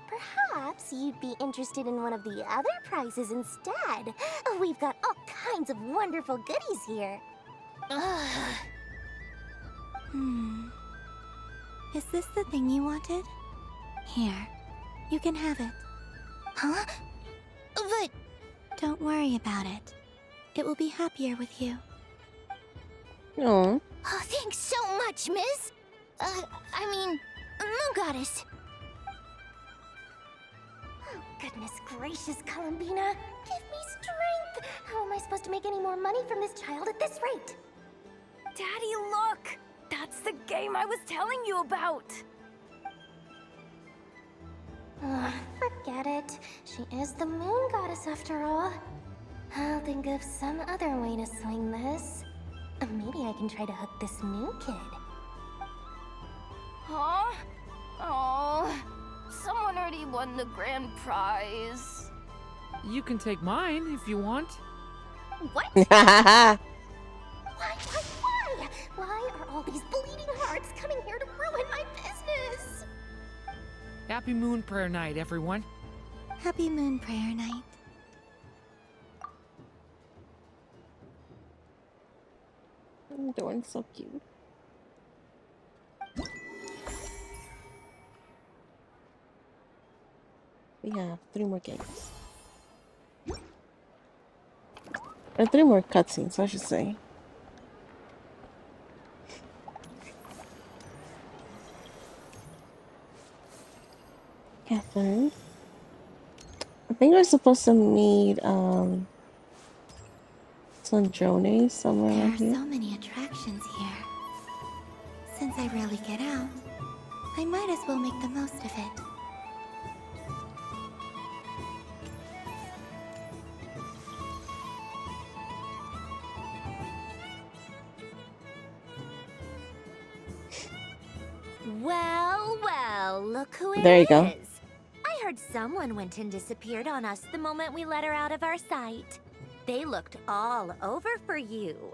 Perhaps you'd be interested in one of the other prizes instead. We've got all kinds of wonderful goodies here. Is this the thing you wanted? Here, you can have it. Huh? But... Don't worry about it. It will be happier with you. Oh. Oh, thanks so much, Miss. Moon Goddess. Oh, goodness gracious, Columbina. Give me strength. How am I supposed to make any more money from this child at this rate? Daddy, look! That's the game I was telling you about! Forget it. She is the Moon Goddess after all. I'll think of some other way to swing this. Maybe I can try to hook this new kid. Huh? Oh, someone already won the grand prize. You can take mine if you want. What? Why? Why are all these bleeding hearts coming here to ruin my business? Happy Moon Prayer Night, everyone. Happy Moon Prayer Night. Doing so cute. We have 3 more games. Or 3 more cutscenes, I should say. Catherine. I think we're supposed to meet Sandrone somewhere There around are here. so many attractions here. Since I rarely get out, I might as well make the most of it. Well, look who it is. There you go. I heard someone went and disappeared on us the moment we let her out of our sight. They looked all over for you.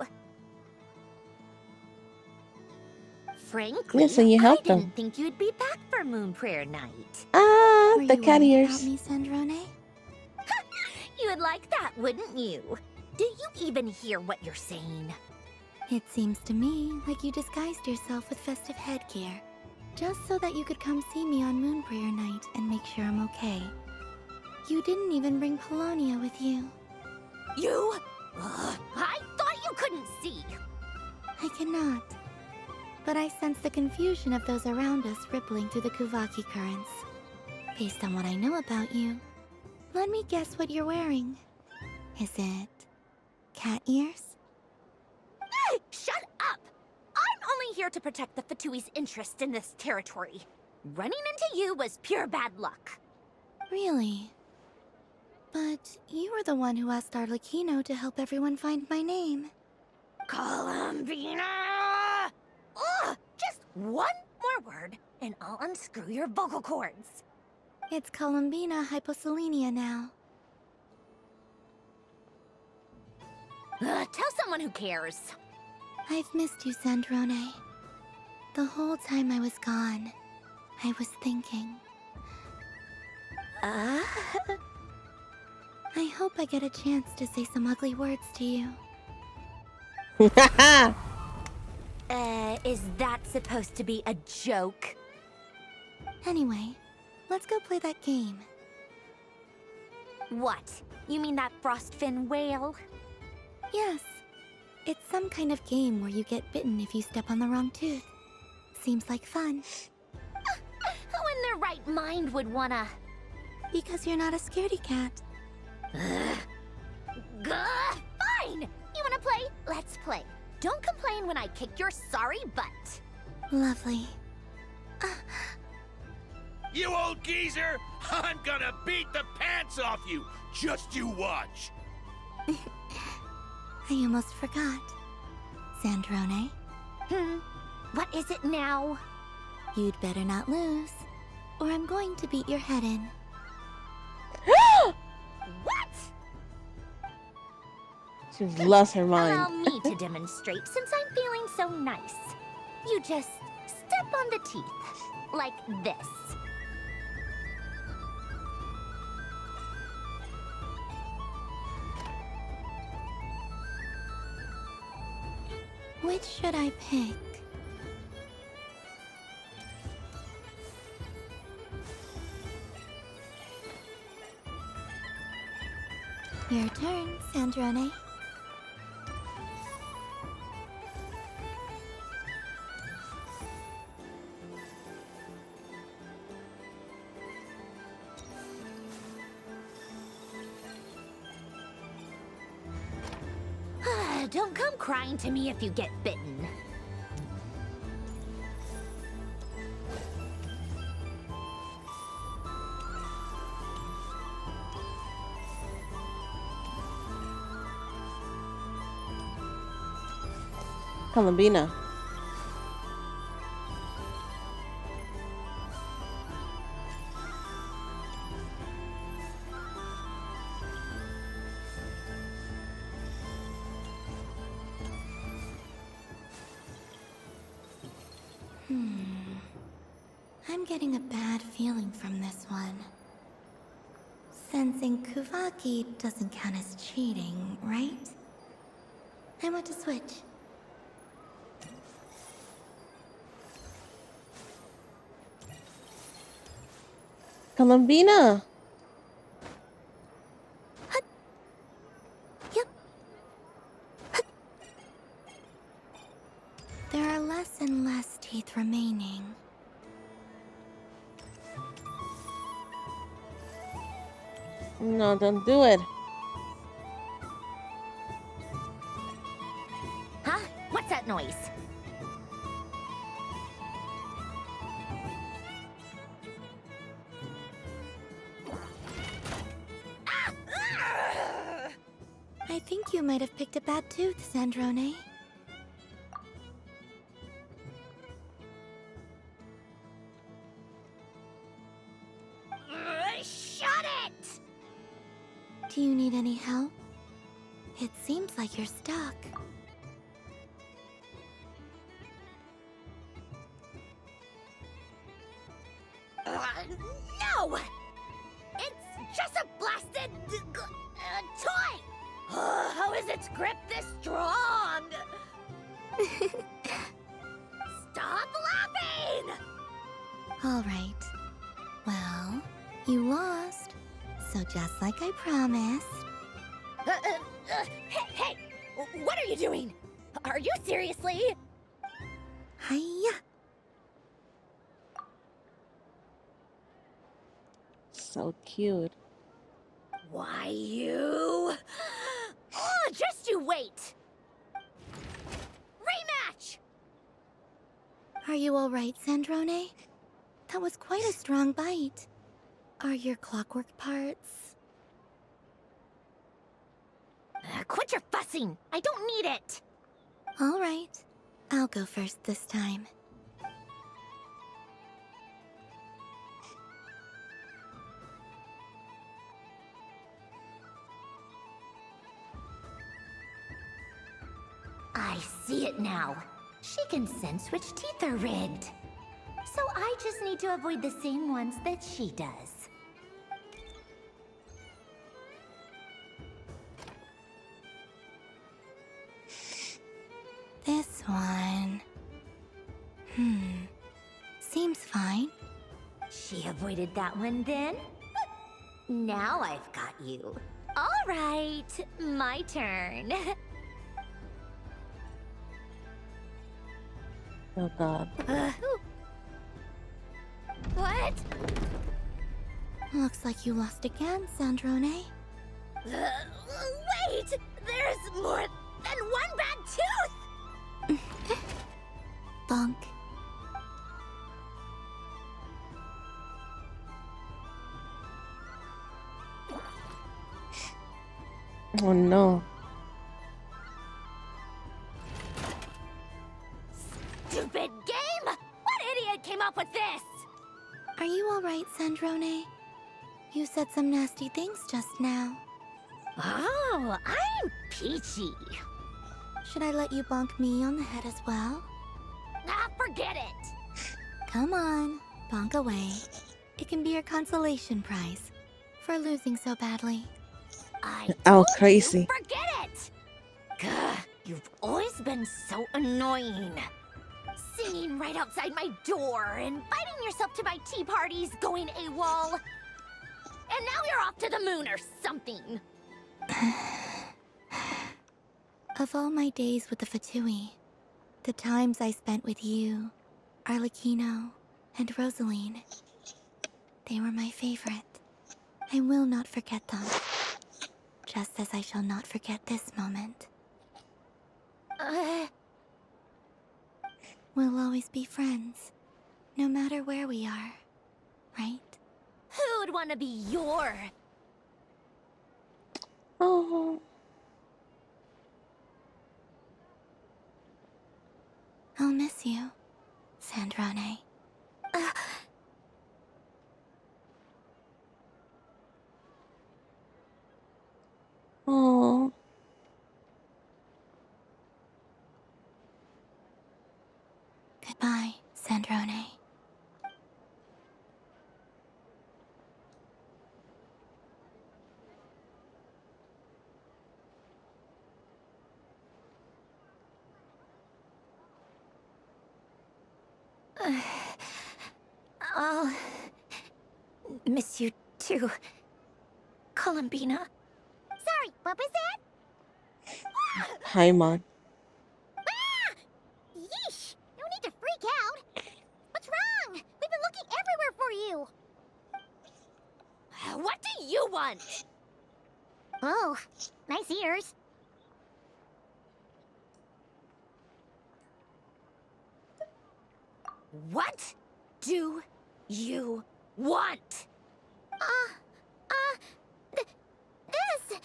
Frankly, Yeah, so you helped I them. didn't think you'd be back for Moon Prayer Night. Ah, Were the you cat worried ears. about me, Sandrone? You would like that, wouldn't you? Do you even hear what you're saying? It seems to me like you disguised yourself with festive headgear, just so that you could come see me on Moon Prayer Night and make sure I'm okay. You didn't even bring Polonia with you. You? I thought you couldn't see. I cannot. But I sense the confusion of those around us rippling through the Kuvaki currents. Based on what I know about you, let me guess what you're wearing. Is it cat ears? Shut up! I'm only here to protect the Fatui's interest in this territory. Running into you was pure bad luck. Really? But you were the one who asked Arlecchino to help everyone find my name. Columbina! Ugh! Just one more word, and I'll unscrew your vocal cords. It's Columbina Hyposelenia now. Tell someone who cares. I've missed you, Sandrone. The whole time I was gone, I was thinking. I hope I get a chance to say some ugly words to you. Is that supposed to be a joke? Anyway, let's go play that game. What? You mean that frostfin whale? Yes. It's some kind of game where you get bitten if you step on the wrong tooth. Seems like fun. Who in their right mind would wanna... Because you're not a scaredy cat. Fine! You wanna play? Let's play. Don't complain when I kick your sorry butt. Lovely. You old geezer! I'm gonna beat the pants off you! Just you watch! I almost forgot. Sandrone? What is it now? You'd better not lose, or I'm going to beat your head in. What? She's lost her mind. Allow me to demonstrate since I'm feeling so nice. You just step on the teeth, like this. Which should I pick? Your turn, Sandrone. Don't come crying to me if you get bitten. Columbina. I'm getting a bad feeling from this one. Sensing Kuvaki doesn't count as cheating, right? I want to switch. Columbina. There are less and less teeth remaining. No, don't do it. Huh? What's that noise? I think you might have picked a bad tooth, Sandrone. Shut it! Do you need any help? It seems like you're stuck. No! It's just a blasted toy! How is its grip this strong? Stop laughing! All right. Well, you lost. So just like I promised. Hey! What are you doing? Are you seriously? Hiya! So cute. Why you? Oh, just you wait! Rematch! Are you all right, Sandrone? That was quite a strong bite. Are your clockwork parts? Quit your fussing! I don't need it! All right. I'll go first this time. I see it now. She can sense which teeth are rigged. So I just need to avoid the same ones that she does. This one... Seems fine. She avoided that one then? Now I've got you. All right, my turn. Oh god. What? Looks like you lost again, Sandrone. Wait! There's more than one bad tooth! Bonk. Oh no. Stupid game! What idiot came up with this? Are you alright, Sandrone? You said some nasty things just now. Oh, I'm peachy. Should I let you bonk me on the head as well? Ah, forget it. Come on, bonk away. It can be your consolation prize for losing so badly. I Oh, told crazy. you, forget it. Gah, you've always been so annoying. Singing right outside my door, inviting yourself to my tea parties, going AWOL. And now you're off to the moon or something. Of all my days with the Fatui, the times I spent with you, Arlecchino, and Rosaline, they were my favorite. I will not forget them, just as I shall not forget this moment. We'll always be friends, no matter where we are, right? Who would want to be your... Oh. I'll miss you, Sandrone. Oh. Goodbye, Sandrone. I'll miss you too, Columbina. Sorry, what was that? Hi, Mon. Yeesh! No need to freak out. What's wrong? We've been looking everywhere for you. What do you want? Oh, nice ears. What do you want? This.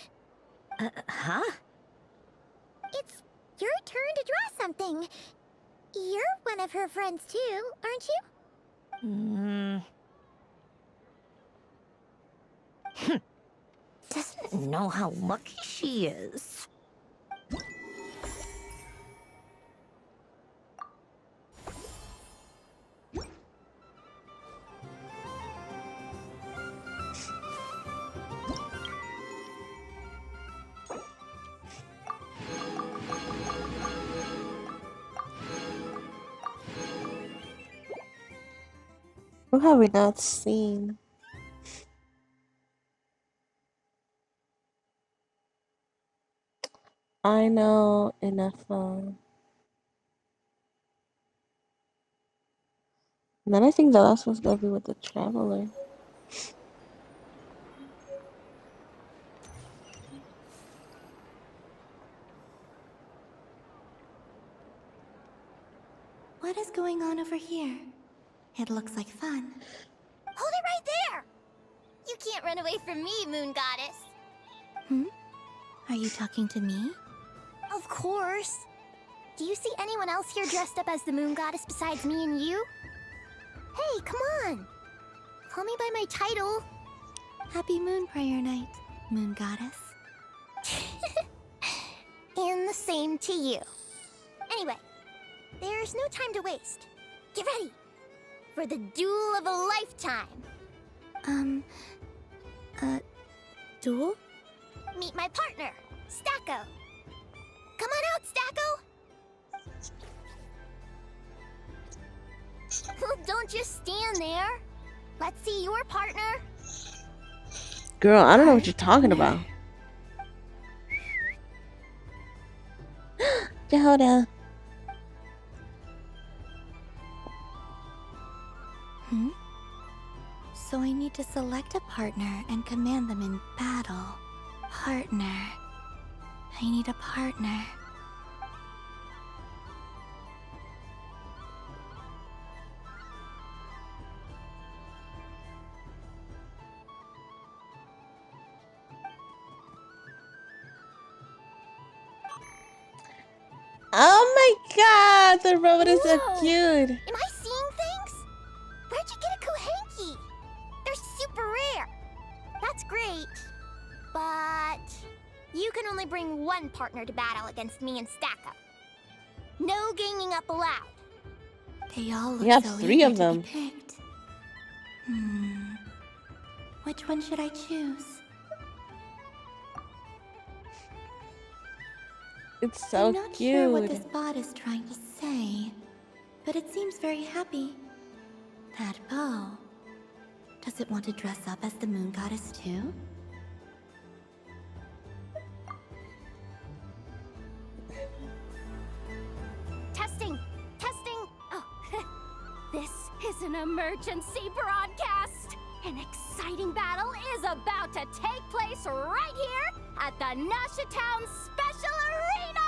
Huh? It's your turn to draw something. You're one of her friends too, aren't you? Doesn't know how lucky she is. Who have we not seen? I know enough. Then I think the last one's gonna be with the Traveler. What is going on over here? It looks like fun. Hold it right there! You can't run away from me, Moon Goddess. Hmm? Are you talking to me? Of course. Do you see anyone else here dressed up as the Moon Goddess besides me and you? Hey, come on. Call me by my title. Happy Moon Prayer Night, Moon Goddess. And the same to you. Anyway, there's no time to waste. Get ready for the duel of a lifetime. Duel? Meet my partner, Stacko. Come on out, Stacko. Well, don't just stand there. Let's see your partner. Girl, I don't know what you're talking about. Jehoda. So I need to select a partner and command them in battle. Partner. I need a partner. Oh my god, the robot is so cute. Am I seeing things? Where'd you get a Kohenki? They're super rare. That's great. But you can only bring one partner to battle against me and Stacko. No ganging up allowed. They all look We have so 3 eager of them. to be picked. Which one should I choose? It's so I'm not cute. sure what this bot is trying to say, but it seems very happy. That bow. Does it want to dress up as the moon goddess too? Testing! Testing! Oh, this is an emergency broadcast! An exciting battle is about to take place right here at the Nashatown Special Arena!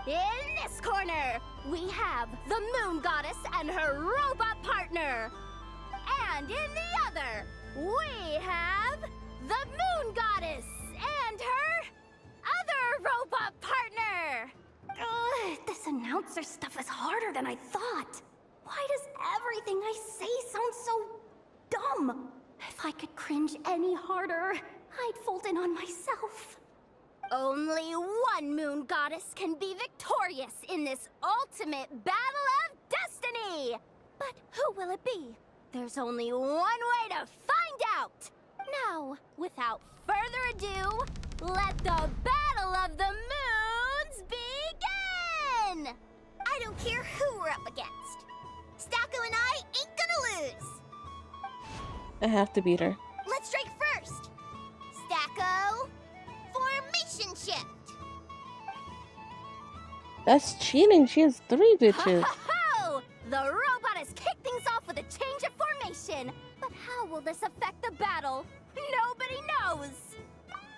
In this corner, we have the Moon Goddess and her robot partner. And in the other, we have the Moon Goddess and her other robot partner. This announcer stuff is harder than I thought. Why does everything I say sound so dumb? If I could cringe any harder, I'd fold in on myself. Only one Moon Goddess can be victorious in this ultimate battle of destiny! But who will it be? There's only one way to find out! Now, without further ado, let the Battle of the Moons begin! I don't care who we're up against. Stacko and I ain't gonna lose. I have to beat her. Let's strike first. Stacko, formation shift. That's cheating. She has 3 bitches. Ho! The robot has kicked things off with a change of formation. But how will this affect the battle? Nobody knows.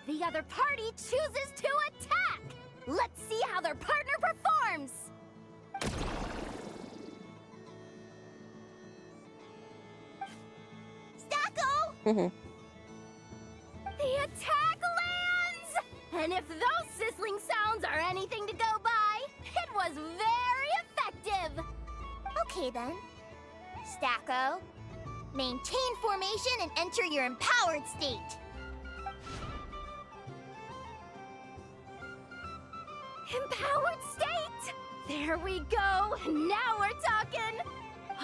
The other party chooses to attack. Let's see how their partner performs. Stacko! The attack lands! And if those sizzling sounds are anything to go by, it was very effective! Okay then. Stacko, maintain formation and enter your empowered state. Empowered state! There we go! Now we're talking!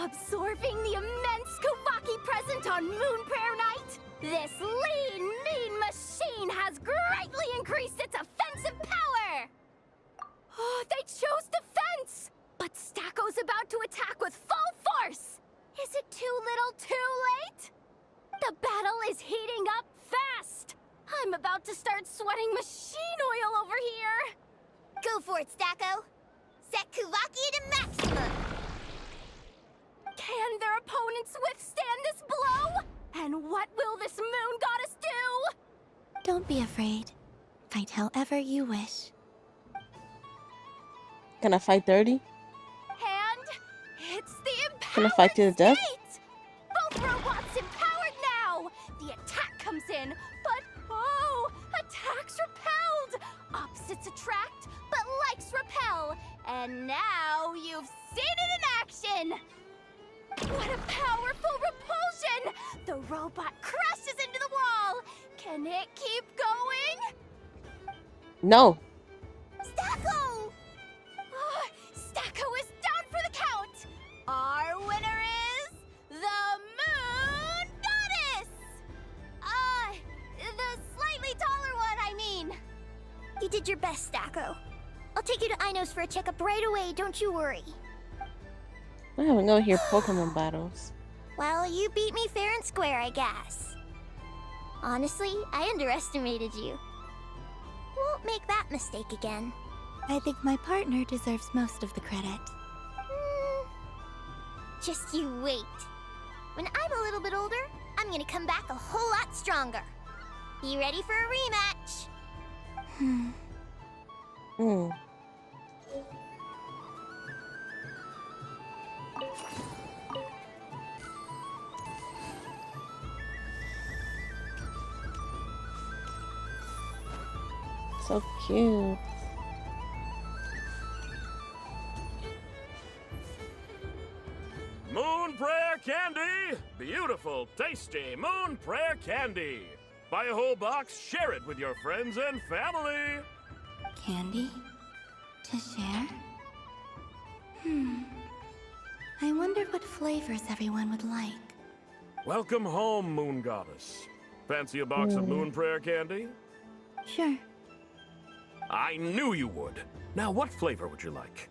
Absorbing the immense Kuvaki present on Moon Prayer Night, this lean, mean machine has greatly increased its offensive power! Oh, they chose defense! But Stacko's about to attack with full force! Is it too little too late? The battle is heating up fast! I'm about to start sweating machine oil over here! Go for it, Stacko. Set Kuvaki to maximum. Can their opponents withstand this blow? And what will this moon goddess do? Don't be afraid. Fight however you wish. Can I fight dirty? And it's the empowered Can I fight to the death? state! Both robots empowered now! The attack comes in, but oh, attacks repelled! Opposites attract, but likes repel. And now you've seen it in action! What a powerful repulsion! The robot crashes into the wall! Can it keep going? No. Stacko! Oh, Stacko is down for the count! Our winner is the Moon Goddess! The slightly taller one, I mean. You did your best, Stacko. I'll take you to Ainos for a checkup right away, don't you worry. I haven't go hear Pokemon battles. Well, you beat me fair and square, I guess. Honestly, I underestimated you. Won't make that mistake again. I think my partner deserves most of the credit. Just you wait. When I'm a little bit older, I'm gonna come back a whole lot stronger. Be ready for a rematch. So cute. Moon Prayer Candy! Beautiful, tasty Moon Prayer Candy! Buy a whole box, share it with your friends and family! Candy? To share? I wonder what flavors everyone would like. Welcome home, Moon Goddess. Fancy a box of Moon Prayer Candy? Sure. I knew you would. Now, what flavor would you like?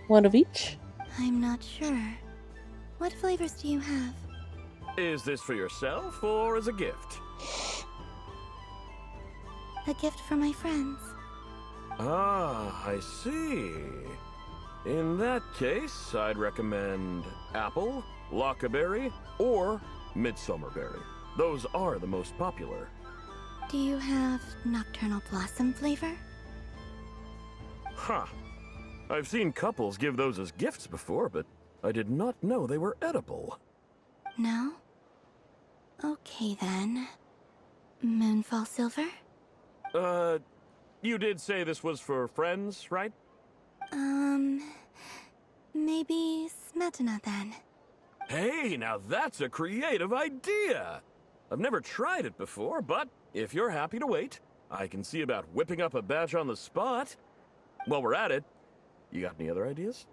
One of each? I'm not sure. What flavors do you have? Is this for yourself or as a gift? A gift for my friends. Ah, I see. In that case, I'd recommend apple, lockaberry, or midsummerberry. Those are the most popular. Do you have nocturnal blossom flavor? Huh. I've seen couples give those as gifts before, but I did not know they were edible. No? Okay then. Moonfall silver? You did say this was for friends, right? Maybe smetana then. Hey, now that's a creative idea! I've never tried it before, but if you're happy to wait, I can see about whipping up a batch on the spot. While we're at it, you got any other ideas?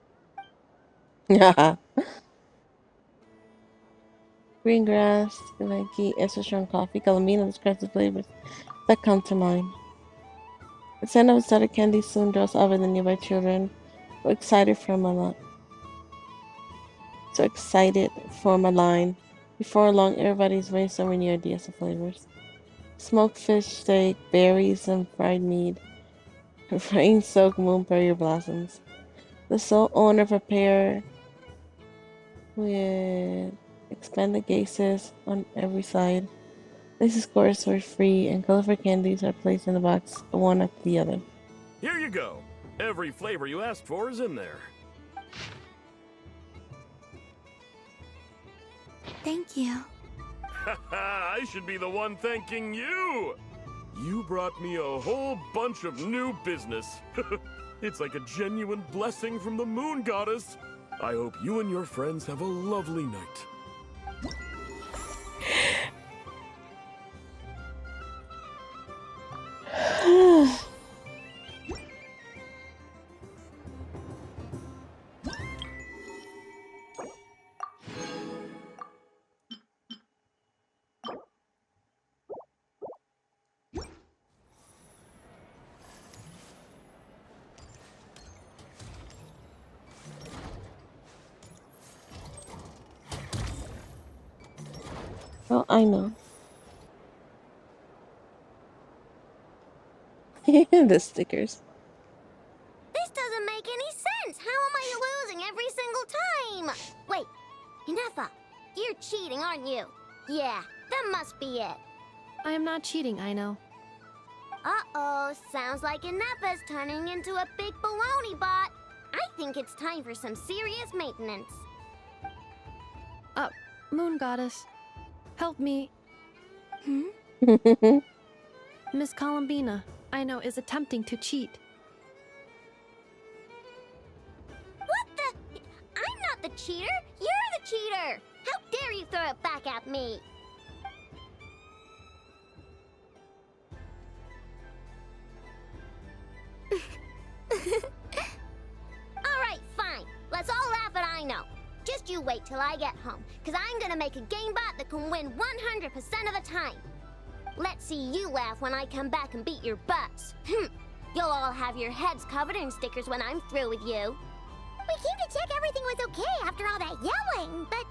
Green grass, Gileki, extra strong coffee, Calamina describes the flavors that come to mind. The scent of started candy soon draws over the nearby children, who excited for my line. Before long, everybody's brainstorming new ideas of flavors. Smoked fish steak, berries, and fried mead. Rain-soaked moonberry blossoms. The sole owner of a pair with expanded gazes on every side. Lacy scores are free, and colorful candies are placed in the box, one after the other. Here you go. Every flavor you asked for is in there. Thank you. I should be the one thanking you! You brought me a whole bunch of new business. It's like a genuine blessing from the Moon Goddess. I hope you and your friends have a lovely night. Well, I know. The stickers. This doesn't make any sense. How am I losing every single time? Wait, Inefa, you're cheating, aren't you? Yeah, that must be it. I am not cheating, Aino. Uh-oh, sounds like Inefa's turning into a big baloney bot. I think it's time for some serious maintenance. Moon Goddess, help me. Miss Columbina, Aino is attempting to cheat. What the? I'm not the cheater. You're the cheater. How dare you throw it back at me? Alright, fine. Let's all laugh at Aino. Just you wait till I get home, because I'm gonna make a game bot that can win 100% of the time. Let's see you laugh when I come back and beat your butts. You'll all have your heads covered in stickers when I'm through with you. We came to check everything was okay after all that yelling, but,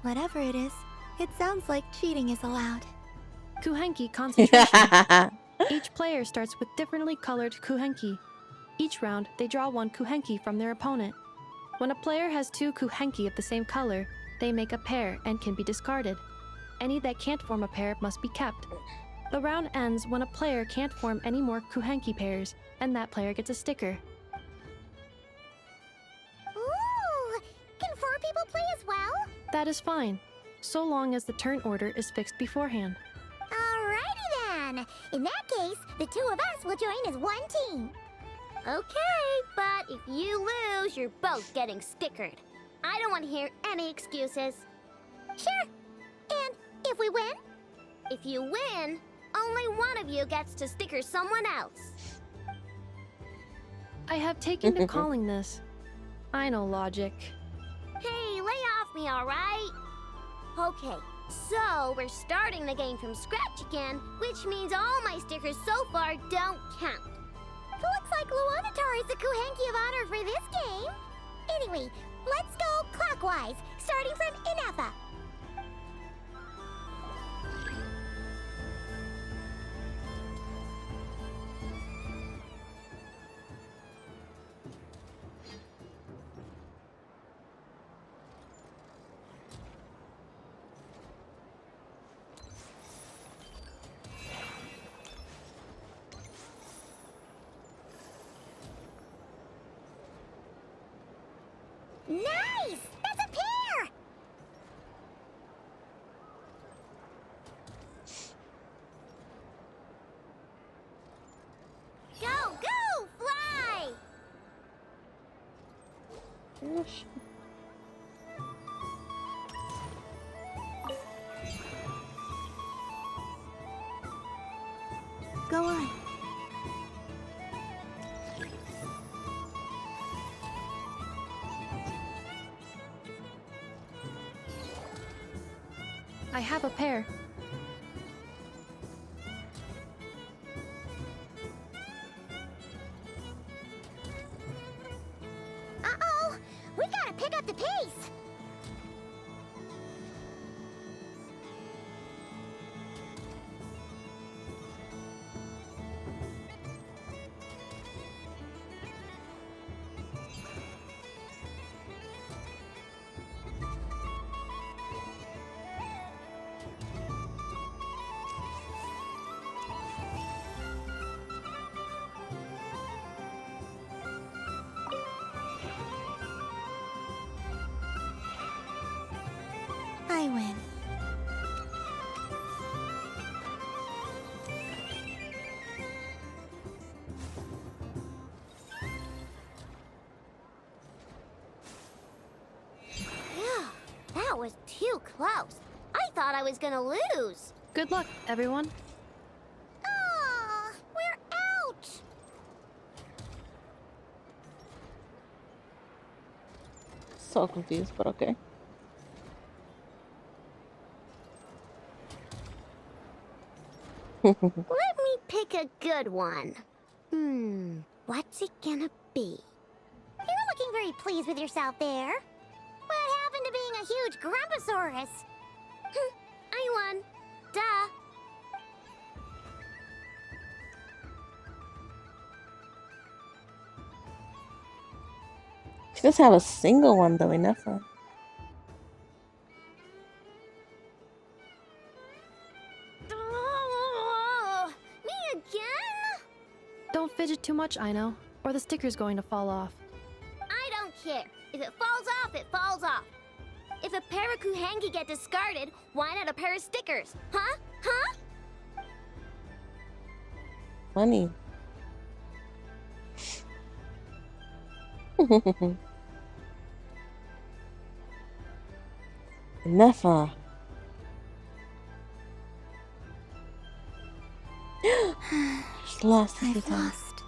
Whatever it is, it sounds like cheating is allowed. Kuhenki concentration. Each player starts with differently colored kuhenki. Each round, they draw one kuhenki from their opponent. When a player has two kuhenki of the same color, they make a pair and can be discarded. Any that can't form a pair must be kept. The round ends when a player can't form any more kuhenki pairs, and that player gets a sticker. ooh, can 4 people play as well? That is fine, so long as the turn order is fixed beforehand. Alrighty then. fun. In that case, the two of us will join as one team. Okay, but if you lose, you're both getting stickered. I don't want to hear any excuses. Sure. And if we win? If you win, only one of you gets to sticker someone else. I have taken to calling this. I know logic. Hey, lay off me, alright? Okay, so we're starting the game from scratch again, which means all my stickers so far don't count. Looks like Luanatar is the Kuhenki of honor for this game. Anyway, let's go clockwise, starting from Inafa. Nice! That's a pair! Go, go, fly! Go on. I have a pair. Uh-oh! We gotta pick up the pace! I win. Phew, that was too close. I thought I was gonna lose. Good luck, everyone. Aw, we're out! So confused, but okay. Let me pick a good one. What's it gonna be? You're looking very pleased with yourself there. What happened to being a huge Grumposaurus? I won. Duh. She does have a single one though, enough. Oh, me again? Don't fidget too much, Aino, or the sticker's going to fall off. I don't care. If it falls off, it falls off. If a pair of Kuhenki get discarded, why not a pair of stickers? Huh? Huh? Funny. Enough. She's lost. I've lost.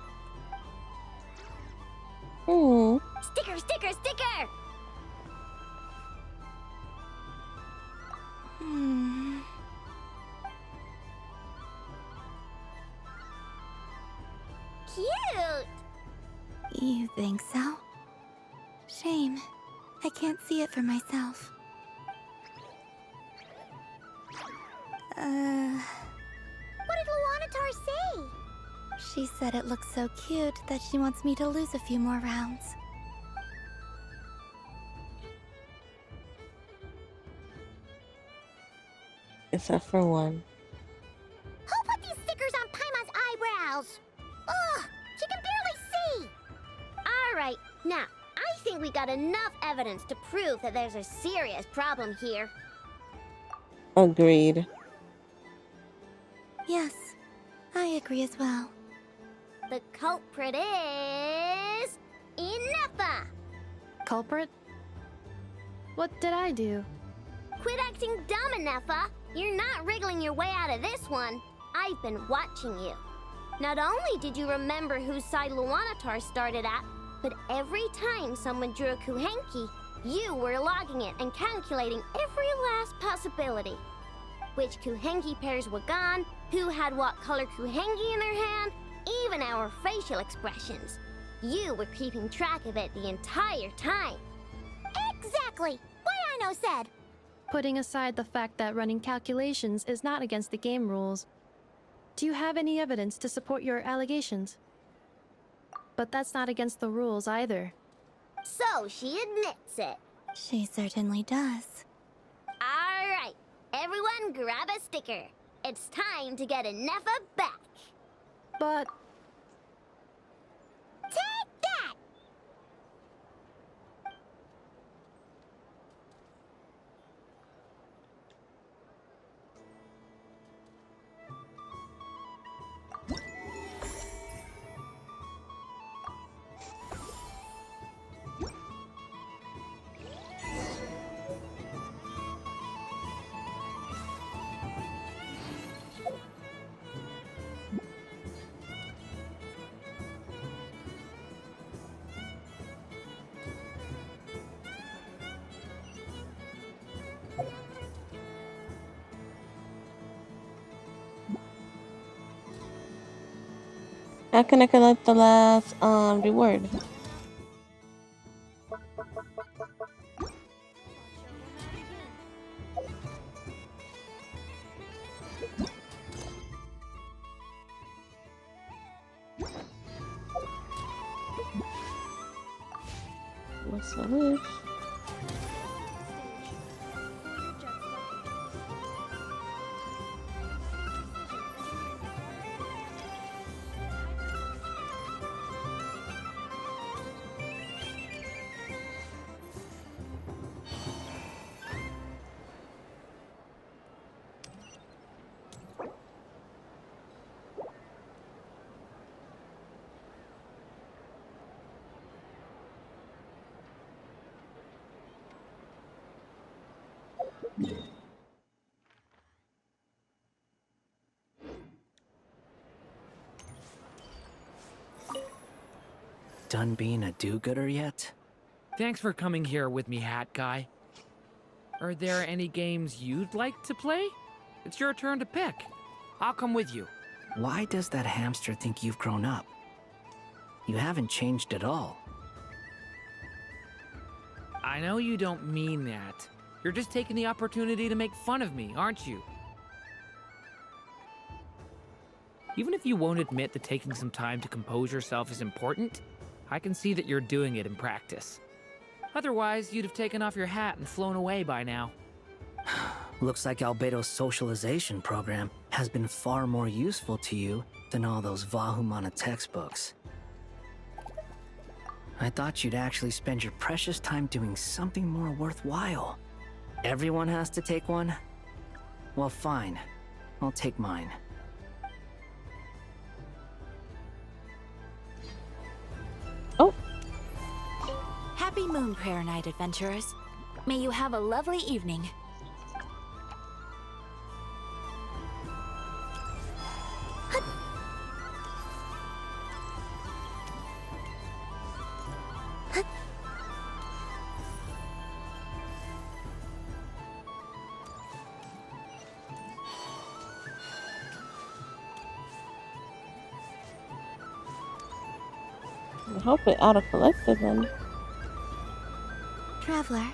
Sticker, sticker, sticker! Cute! You think so? Shame. I can't see it for myself. What did Luanatar say? She said it looks so cute that she wants me to lose a few more rounds. Except for one. Who put these stickers on Paimon's eyebrows? Ugh, she can barely see! Alright, now, I think we got enough evidence to prove that there's a serious problem here. Agreed. Yes, I agree as well. The culprit is... Ineffa! Culprit? What did I do? Quit acting dumb, Ineffa! You're not wriggling your way out of this one. I've been watching you. Not only did you remember whose side Luanatar started at, but every time someone drew a Kuhenki, you were logging it and calculating every last possibility. Which Kuhenki pairs were gone, who had what color Kuhenki in their hand, even our facial expressions. You were keeping track of it the entire time. Exactly! What I know said! Putting aside the fact that running calculations is not against the game rules, do you have any evidence to support your allegations? But that's not against the rules either. So she admits it. She certainly does. Alright, everyone grab a sticker. It's time to get Ineffa back. But... Take that! How can I collect the last reward? What's the wish? Done being a do-gooder yet? Thanks for coming here with me, Hat Guy. Are there any games you'd like to play? It's your turn to pick. I'll come with you. Why does that hamster think you've grown up? You haven't changed at all. I know you don't mean that. You're just taking the opportunity to make fun of me, aren't you? Even if you won't admit that taking some time to compose yourself is important, I can see that you're doing it in practice. Otherwise, you'd have taken off your hat and flown away by now. Looks like Albedo's socialization program has been far more useful to you than all those Vahumana textbooks. I thought you'd actually spend your precious time doing something more worthwhile. Everyone has to take one? Well, fine. I'll take mine. Happy Moon Prayer Night, adventurers. May you have a lovely evening. I hope it auto-collected then. Traveler. Hey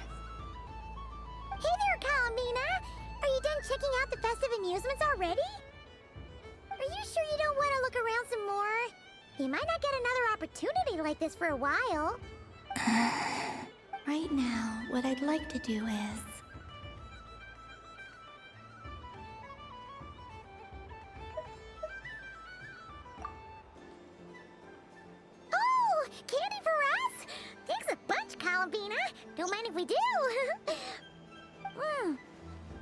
there, Columbina! Are you done checking out the festive amusements already? Are you sure you don't want to look around some more? You might not get another opportunity like this for a while. Right now, what I'd like to do is... Oh! Candy for us? Thanks a bunch, Columbina. Don't mind if we do.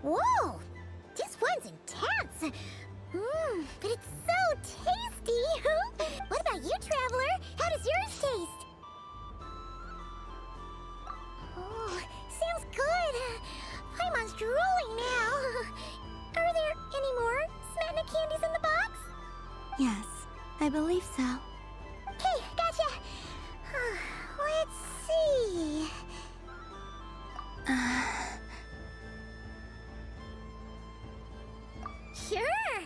Whoa! This one's intense. But it's so Yes, I believe so. Okay, gotcha. Let's see. Sure.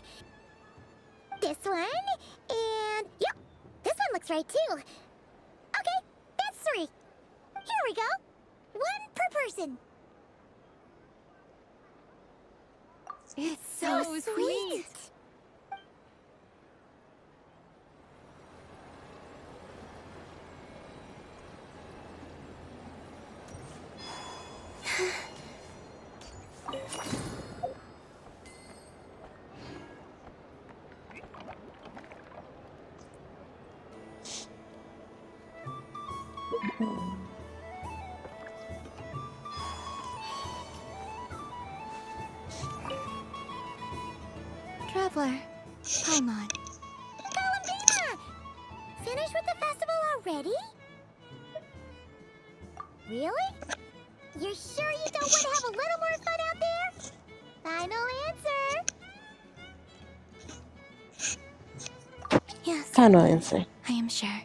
This one, and yep, this one looks right too. Okay, that's 3. Here we go. 1 per person. It's so sweet. Traveler, Paimon. Columbina! Finished with the festival already? Really? You're sure you don't want to have a little more fun out there? Final answer. Yes. Final answer. I am sure.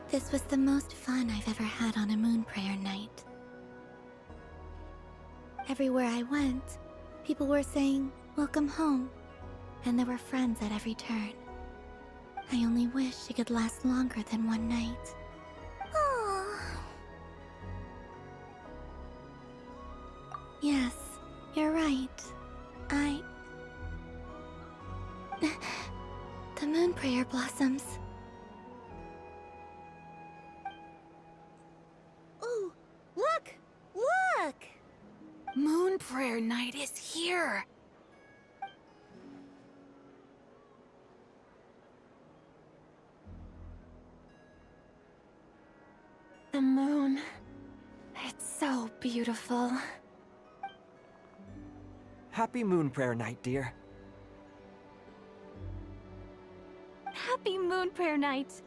This was the most fun I've ever had on a moon prayer night. Everywhere I went, people were saying, "Welcome home," and there were friends at every turn. I only wish it could last longer than one night. Oh. Yes, you're right. The moon prayer blossoms. Ooh, look! Look! Moon Prayer Night is here! The moon. It's so beautiful. Happy Moon Prayer Night, dear. Happy Moon Prayer Night!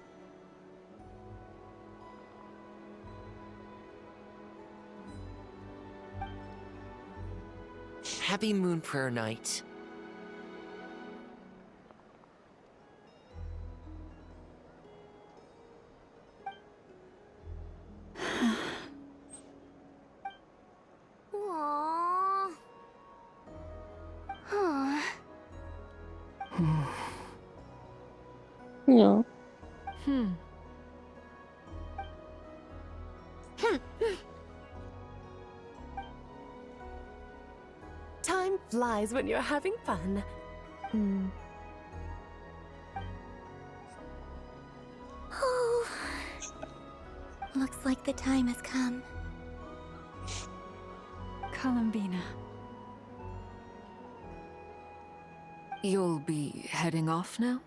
Happy Moon Prayer Night. Aww. Huh. No. Time flies when you're having fun. Oh. Looks like the time has come. Columbina. You'll be heading off now?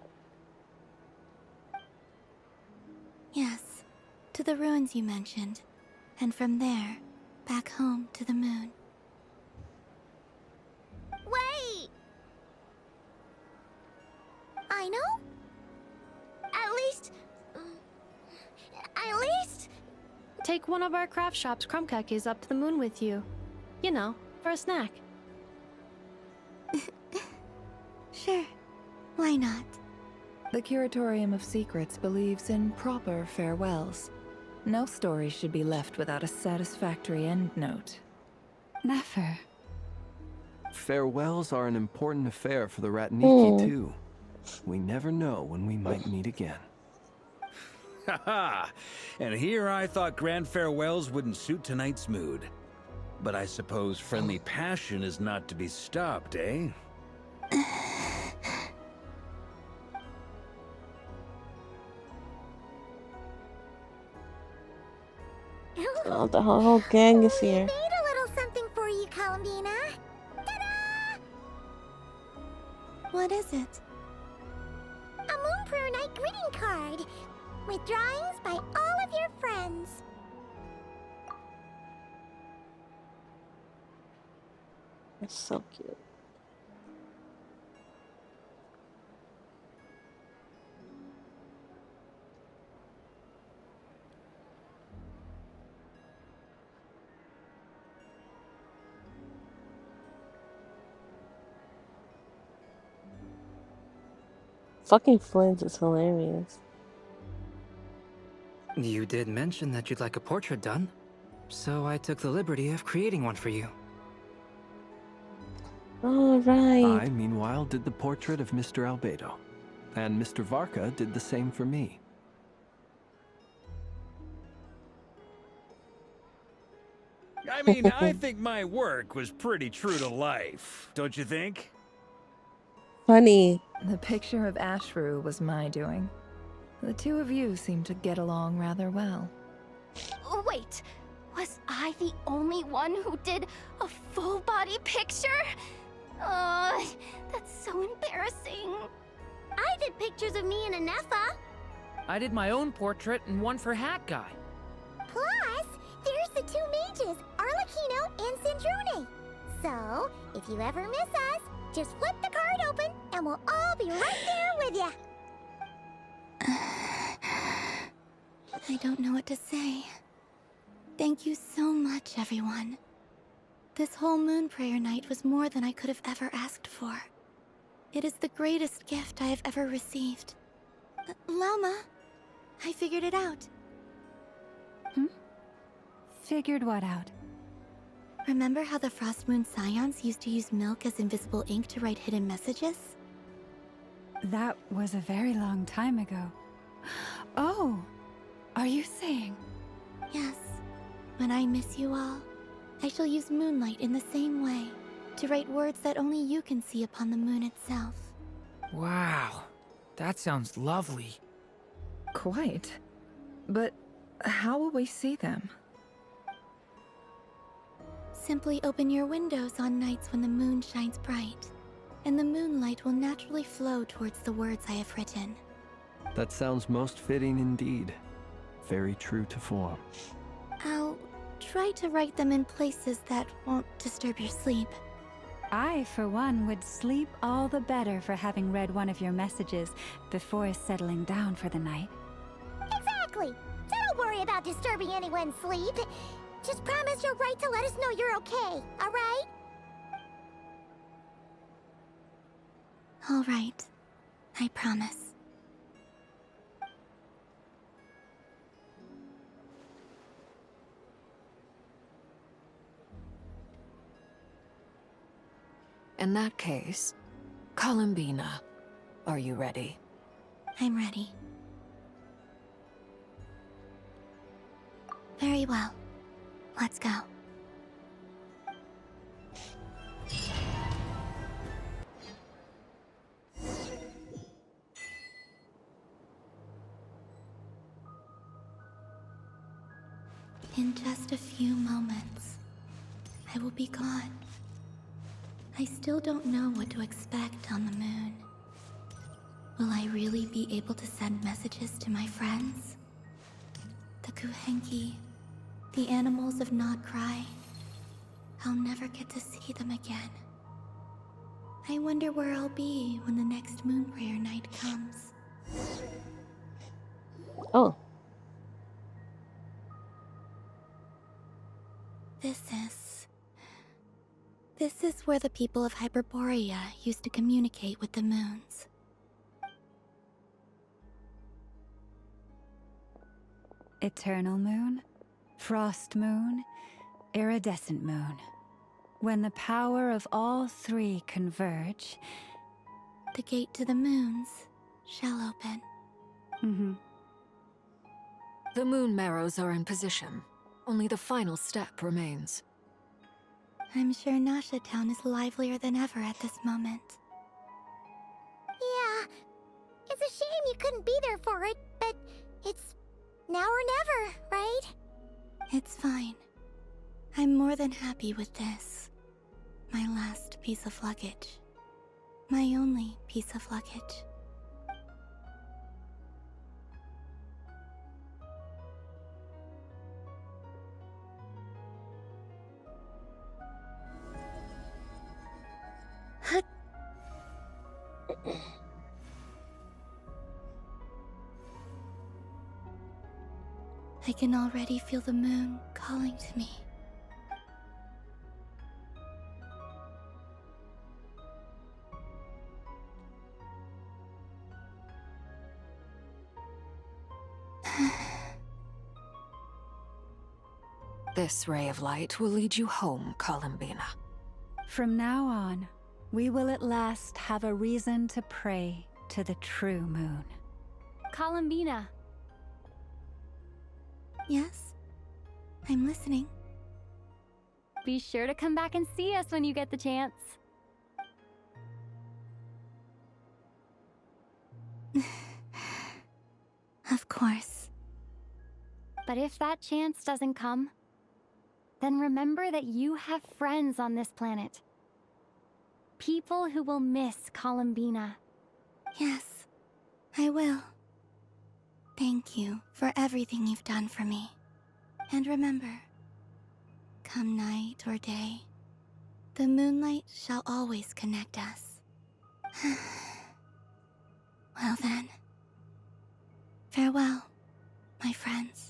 Yes, to the ruins you mentioned. And from there, back home to the moon. Wait! I know? At least... Take one of our craft shop's crumb cookies up to the moon with you. You know, for a snack. Sure. Why not? The Curatorium of Secrets believes in proper farewells. No story should be left without a satisfactory endnote. Never. Farewells are an important affair for the Ratniki, too. We never know when we might meet again. Haha! And here I thought grand farewells wouldn't suit tonight's mood. But I suppose friendly passion is not to be stopped, eh? Oh, the whole gang is here. Made a little something for you, Columbina. Ta-da! What is it? A Moon Prayer Night greeting card with drawings by all of your friends. It's so cute. fucking Flint is hilarious. You did mention that you'd like a portrait done, so I took the liberty of creating one for you. All right. I, meanwhile, did the portrait of Mr. Albedo, and Mr. Varka did the same for me. I mean, I think my work was pretty true to life, don't you think? Funny. The picture of Ashru was my doing. The two of you seem to get along rather well. Wait, was I the only one who did a full body picture? That's so embarrassing. I did pictures of me and Anefa. I did my own portrait and one for Hat Guy. Plus, there's the two mages, Arlecchino and Sandrone. So, if you ever miss us, just flip the card open and we'll all be right there with you. I don't know what to say. Thank you so much, everyone. This whole moon prayer night was more than I could have ever asked for. It is the greatest gift I have ever received. Lama, I figured it out. Figured what out? Remember how the Frost Moon Scions used to use milk as invisible ink to write hidden messages? That was a very long time ago. Oh, are you saying? Yes. When I miss you all, I shall use Moonlight in the same way, to write words that only you can see upon the moon itself. Wow, that sounds lovely. Quite. But how will we see them? Simply open your windows on nights when the moon shines bright, and the moonlight will naturally flow towards the words I have written. That sounds most fitting indeed. Very true to form. I'll try to write them in places that won't disturb your sleep. I, for one, would sleep all the better for having read one of your messages before settling down for the night. Exactly. So don't worry about disturbing anyone's sleep. Just promise you'll write to let us know you're okay, alright? All right. I promise. In that case, Columbina, are you ready? I'm ready. Very well. Let's go. In just a few moments, I will be gone. I still don't know what to expect on the moon. Will I really be able to send messages to my friends? The Kuhenki, the animals of Nod Cry. I'll never get to see them again. I wonder where I'll be when the next moon prayer night comes. Oh. This is where the people of Hyperborea used to communicate with the moons. Eternal moon, frost moon, iridescent moon. When the power of all three converge, the gate to the moons shall open. The moon marrows are in position. Only the final step remains. I'm sure Nasha Town is livelier than ever at this moment. Yeah, it's a shame you couldn't be there for it, but it's now or never, right? It's fine. I'm more than happy with this. My last piece of luggage. My only piece of luggage. I can already feel the moon calling to me. This ray of light will lead you home, Columbina. From now on, we will at last have a reason to pray to the true moon. Columbina. Yes? I'm listening. Be sure to come back and see us when you get the chance. Of course. But if that chance doesn't come, then remember that you have friends on this planet. People who will miss Columbina. Yes, I will. Thank you for everything you've done for me. And remember, come night or day, the moonlight shall always connect us. Well then, farewell, my friends.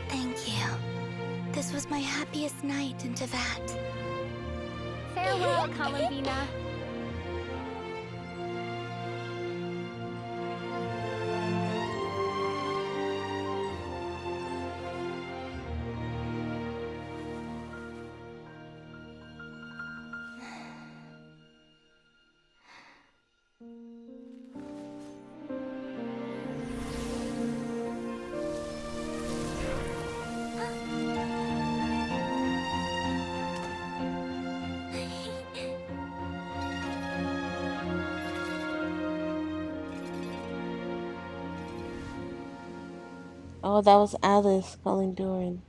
Thank you. This was my happiest night in Tevat. Farewell, Columbina. Oh, that was Alice calling Doran.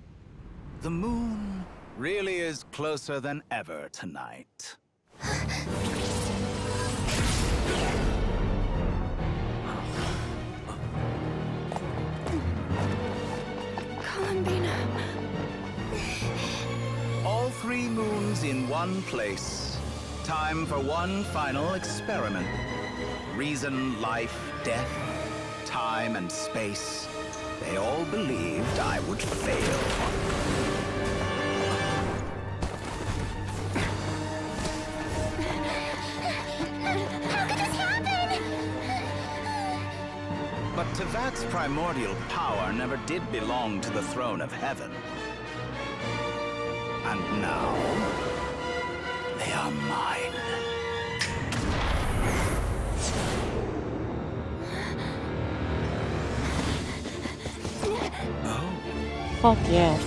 The moon really is closer than ever tonight. Columbina. All three moons in one place. Time for one final experiment. Reason, life, death, time and space. They all believed I would fail. How could this happen? But Tevat's primordial power never did belong to the throne of heaven. And now, they are mine. Fuck yeah.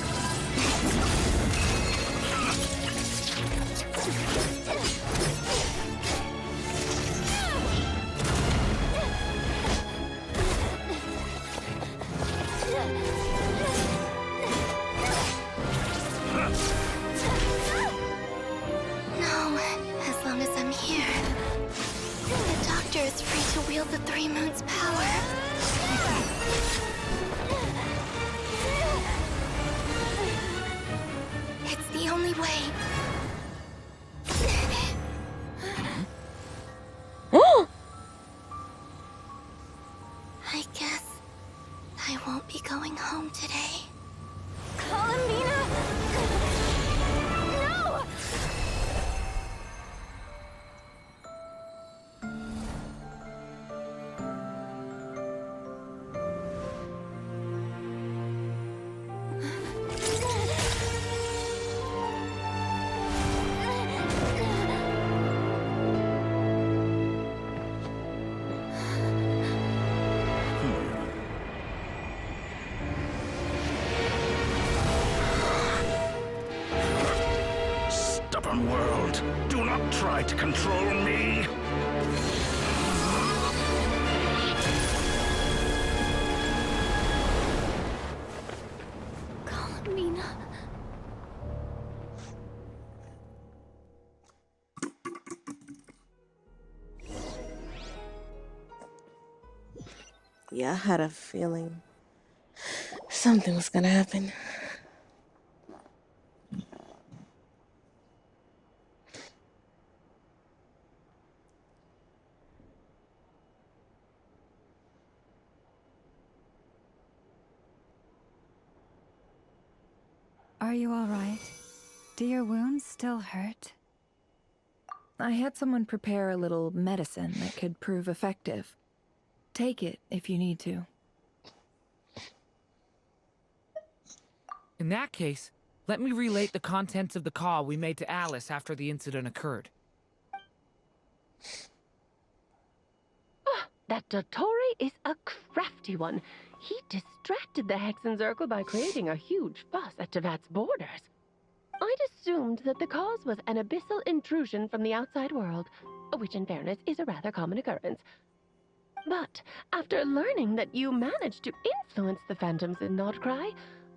No, as long as I'm here. The Doctor is free to wield the Three Moons' power. It's the only way. I guess I won't be going home today. Columbina! No! Stubborn world, do not try to control me. Columbina. Yeah, I had a feeling something was gonna happen. Are you alright? Do your wounds still hurt? I had someone prepare a little medicine that could prove effective. Take it if you need to. In that case, let me relate the contents of the call we made to Alice after the incident occurred. That Dottore is a crafty one. He distracted the Hexenzirkel by creating a huge fuss at Tevat's borders. I'd assumed that the cause was an abyssal intrusion from the outside world, which in fairness is a rather common occurrence. But after learning that you managed to influence the phantoms in Nodcry,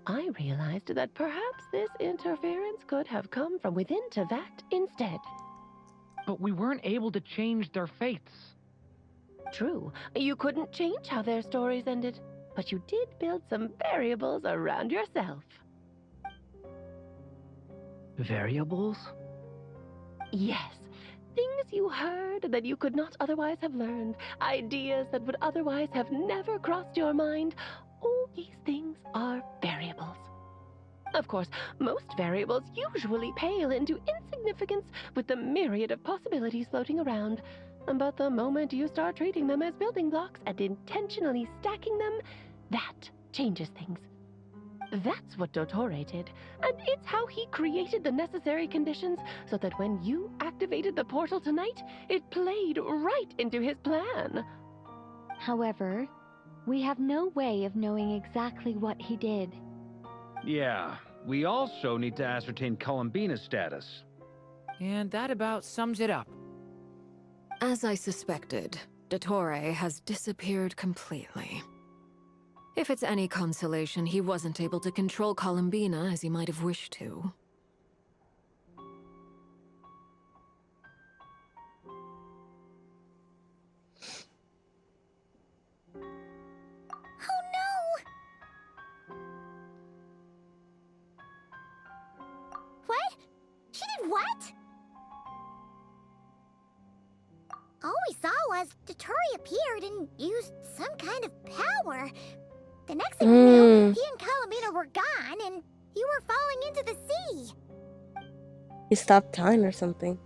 I realized that perhaps this interference could have come from within Tevat instead. But we weren't able to change their fates. True, you couldn't change how their stories ended, but you did build some variables around yourself. Variables? Yes. Things you heard that you could not otherwise have learned. Ideas that would otherwise have never crossed your mind. All these things are variables. Of course, most variables usually pale into insignificance with the myriad of possibilities floating around. But the moment you start treating them as building blocks and intentionally stacking them, that changes things. That's what Dottore did, and it's how he created the necessary conditions so that when you activated the portal tonight, it played right into his plan. However, we have no way of knowing exactly what he did. Yeah, we also need to ascertain Columbina's status. And that about sums it up. As I suspected, Dottore has disappeared completely. If it's any consolation, he wasn't able to control Columbina as he might have wished to. Oh no! What? She did what? All we saw was Dottore appeared and used some kind of power. The next thing we knew, he and Columbina were gone, and you were falling into the sea. He stopped time or something.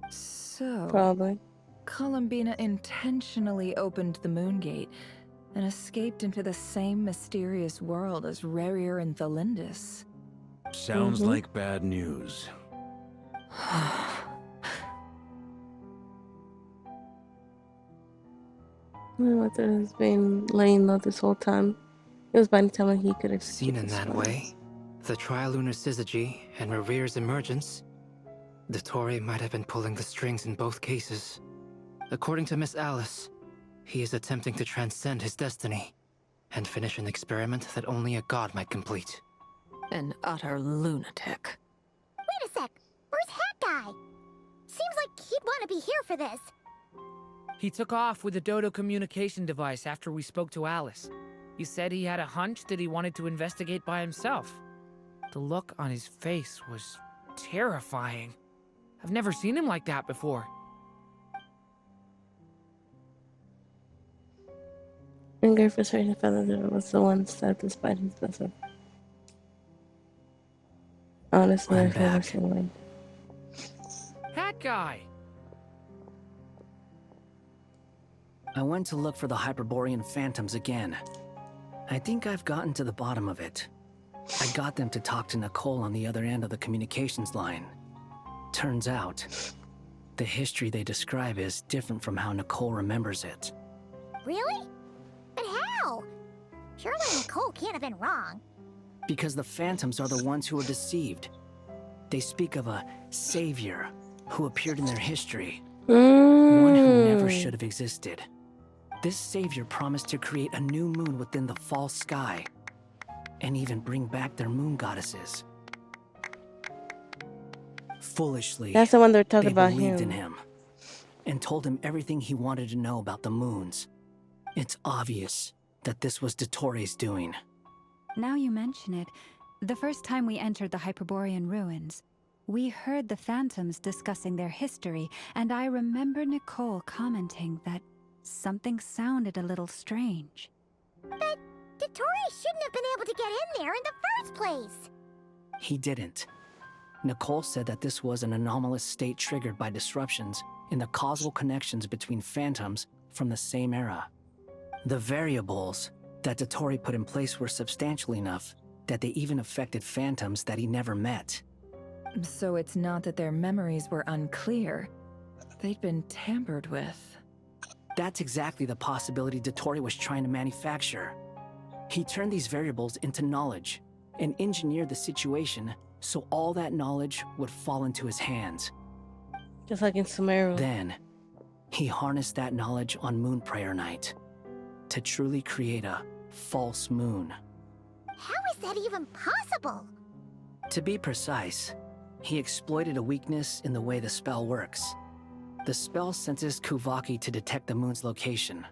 So, Probably. Columbina intentionally opened the Moon Gate and escaped into the same mysterious world as Rerir and Thalindis. Sounds like bad news. What has been laying low this whole time. It was by telling he could have Seen in that way, the Trilunar Syzygy and Rerir's emergence, Dottore might have been pulling the strings in both cases. According to Miss Alice, he is attempting to transcend his destiny and finish an experiment that only a god might complete. An utter lunatic. Wait a sec, where's Hat Guy? Seems like he'd want to be here for this. He took off with the Dodo communication device after we spoke to Alice. He said he had a hunch that he wanted to investigate by himself. The look on his face was terrifying. I've never seen him like that before. And Griff was certain Feather was the one stabbed despite his blessing. Honestly, I've never seen one. Hat Guy! I went to look for the Hyperborean phantoms again. I think I've gotten to the bottom of it. I got them to talk to Nicole on the other end of the communications line. Turns out, the history they describe is different from how Nicole remembers it. Really? But how? Surely Nicole can't have been wrong. Because the phantoms are the ones who are deceived. They speak of a savior who appeared in their history. One who never should have existed. This savior promised to create a new moon within the false sky, and even bring back their moon goddesses. Foolishly, That's the one they're talking they about believed him. in him, and told him everything he wanted to know about the moons. It's obvious that this was Dottore's doing. Now you mention it, The first time we entered the Hyperborean ruins, we heard the phantoms discussing their history, and I remember Nicole commenting that something sounded a little strange. But Dottore shouldn't have been able to get in there in the first place. He didn't. Nicole said that this was an anomalous state triggered by disruptions in the causal connections between phantoms from the same era. The variables that Dottore put in place were substantial enough that they even affected phantoms that he never met. So it's not that their memories were unclear. They'd been tampered with. That's exactly the possibility Dottore was trying to manufacture. He turned these variables into knowledge and engineered the situation so all that knowledge would fall into his hands. Just like in Sumeru. Then, he harnessed that knowledge on Moon Prayer Night to truly create a false moon. How is that even possible? To be precise, he exploited a weakness in the way the spell works. The spell senses Kuvaki to detect the moon's location.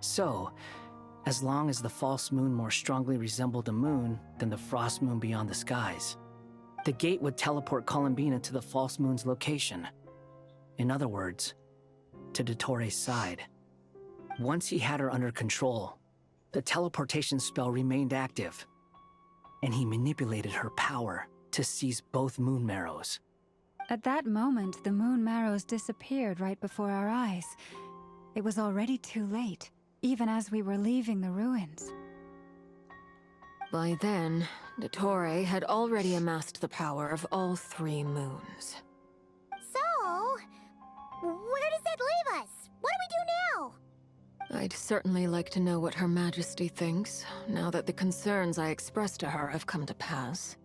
So, as long as the false moon more strongly resembled the moon than the frost moon beyond the skies, the gate would teleport Columbina to the false moon's location. In other words, to Dottore's side. Once he had her under control, the teleportation spell remained active, and he manipulated her power to seize both moon marrows. At that moment, the moon marrows disappeared right before our eyes. It was already too late, even as we were leaving the ruins. By then, Dottore had already amassed the power of all 3 moons. So, where does that leave us? What do we do now? I'd certainly like to know what Her Majesty thinks, now that the concerns I expressed to her have come to pass.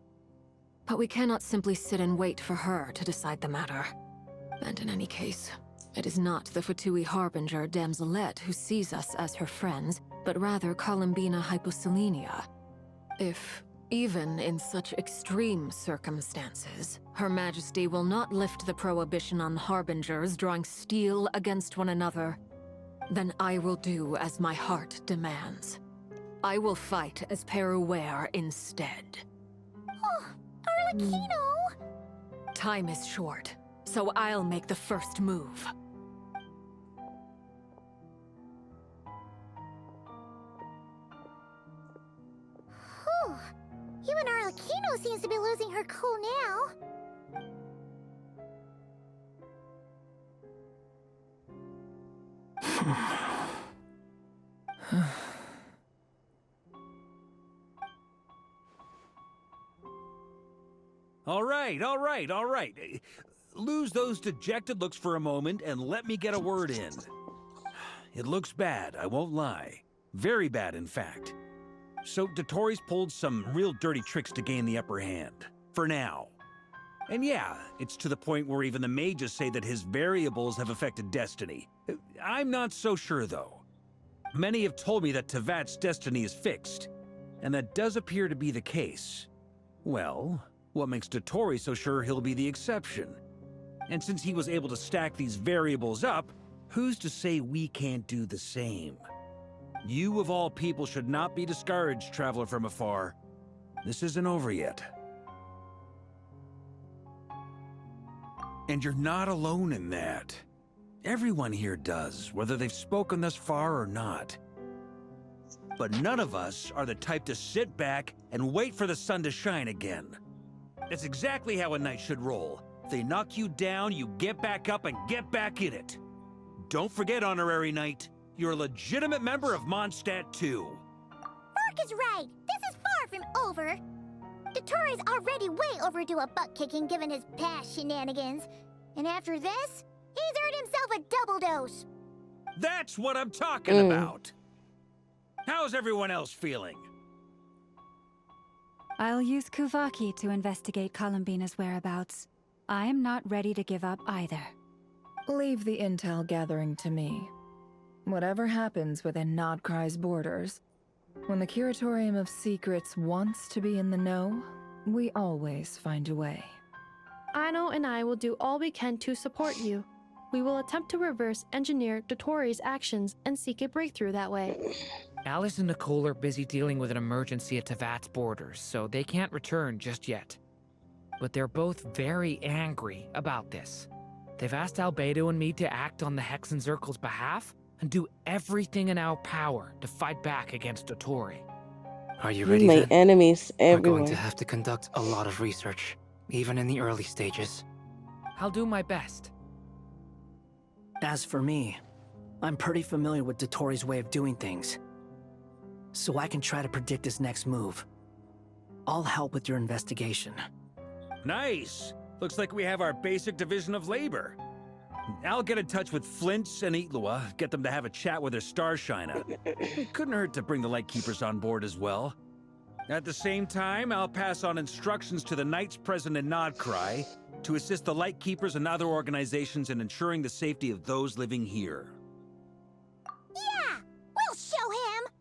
But we cannot simply sit and wait for her to decide the matter. And in any case, it is not the Fatui Harbinger Damselette who sees us as her friends, but rather Columbina Hyposelenia. If, even in such extreme circumstances, Her Majesty will not lift the prohibition on Harbingers drawing steel against one another, then I will do as my heart demands. I will fight as Peruware instead. Oh, Arlecchino! Time is short, so I'll make the first move. Whew. Even Arlecchino seems to be losing her cool now. All right. Lose those dejected looks for a moment and let me get a word in. It looks bad, I won't lie. Very bad, in fact. So Dottore's pulled some real dirty tricks to gain the upper hand. For now. And yeah, it's to the point where even the mages say that his variables have affected destiny. I'm not so sure, though. Many have told me that Tevat's destiny is fixed, and that does appear to be the case. Well, what makes Dottore so sure he'll be the exception? And since he was able to stack these variables up, who's to say we can't do the same? You of all people should not be discouraged, traveler from afar. This isn't over yet. And you're not alone in that. Everyone here does, whether they've spoken thus far or not. But none of us are the type to sit back and wait for the sun to shine again. That's exactly how a knight should roll. If they knock you down, you get back up and get back in it. Don't forget, Honorary Knight, you're a legitimate member of Mondstadt too. Mark is right. This is far from over. Dottore's already way overdue a butt-kicking given his past shenanigans. And after this, he's earned himself a double dose. That's what I'm talking about. How's everyone else feeling? I'll use Kuvaki to investigate Columbina's whereabouts. I am not ready to give up either. Leave the intel gathering to me. Whatever happens within Nodcry's borders, when the Curatorium of Secrets wants to be in the know, we always find a way. Aino and I will do all we can to support you. We will attempt to reverse engineer Dottore's actions and seek a breakthrough that way. Alice and Nicole are busy dealing with an emergency at Tevat's borders, so they can't return just yet. But they're both very angry about this. They've asked Albedo and me to act on the Hexen Circle's behalf and do everything in our power to fight back against Dottore. Are you You ready make then? enemies We're going everywhere. to have to conduct a lot of research, even in the early stages. I'll do my best. As for me, I'm pretty familiar with Dottore's way of doing things, so I can try to predict his next move. I'll help with your investigation. Nice! Looks like we have our basic division of labor. I'll get in touch with Flints and Eatlua, get them to have a chat with their Starshiner. It couldn't hurt to bring the Lightkeepers on board as well. At the same time, I'll pass on instructions to the Knights present in Nodcry to assist the Lightkeepers and other organizations in ensuring the safety of those living here. Yeah, we'll show him.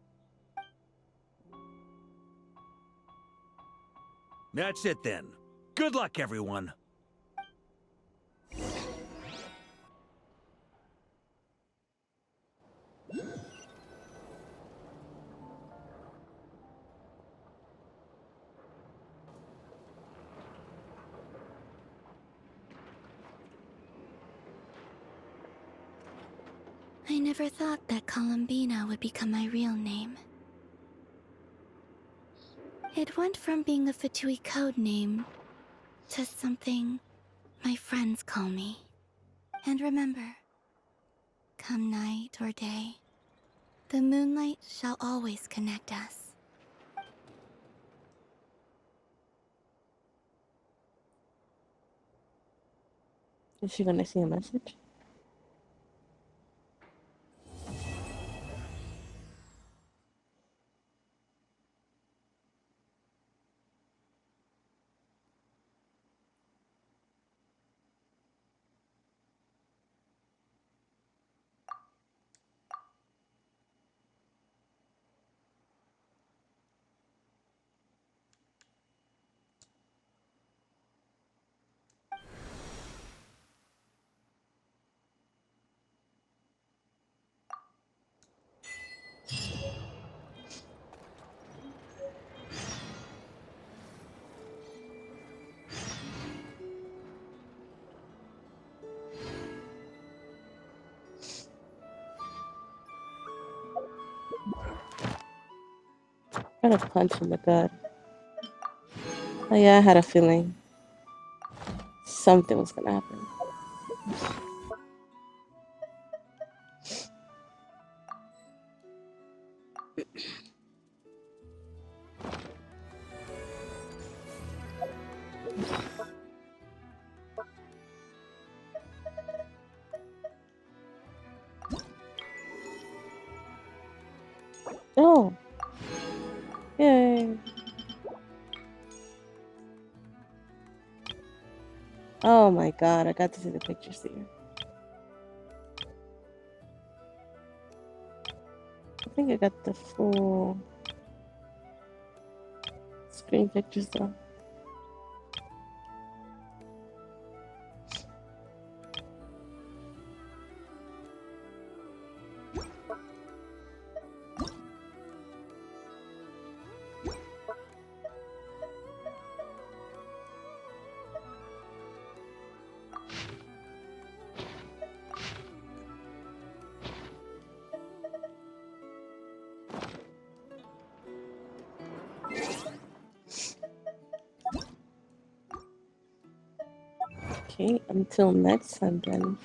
That's it then. Good luck, everyone. I never thought that Columbina would become my real name. It went from being a Fatui code name to something my friends call me. And remember, come night or day, the moonlight shall always connect us. Is she gonna see a message? Got a punch in the gut. Oh yeah, I had a feeling something was gonna happen. Oh. Yay. Oh my god, I got to see the pictures here. I think I got the full screen pictures though. Okay, until next time then.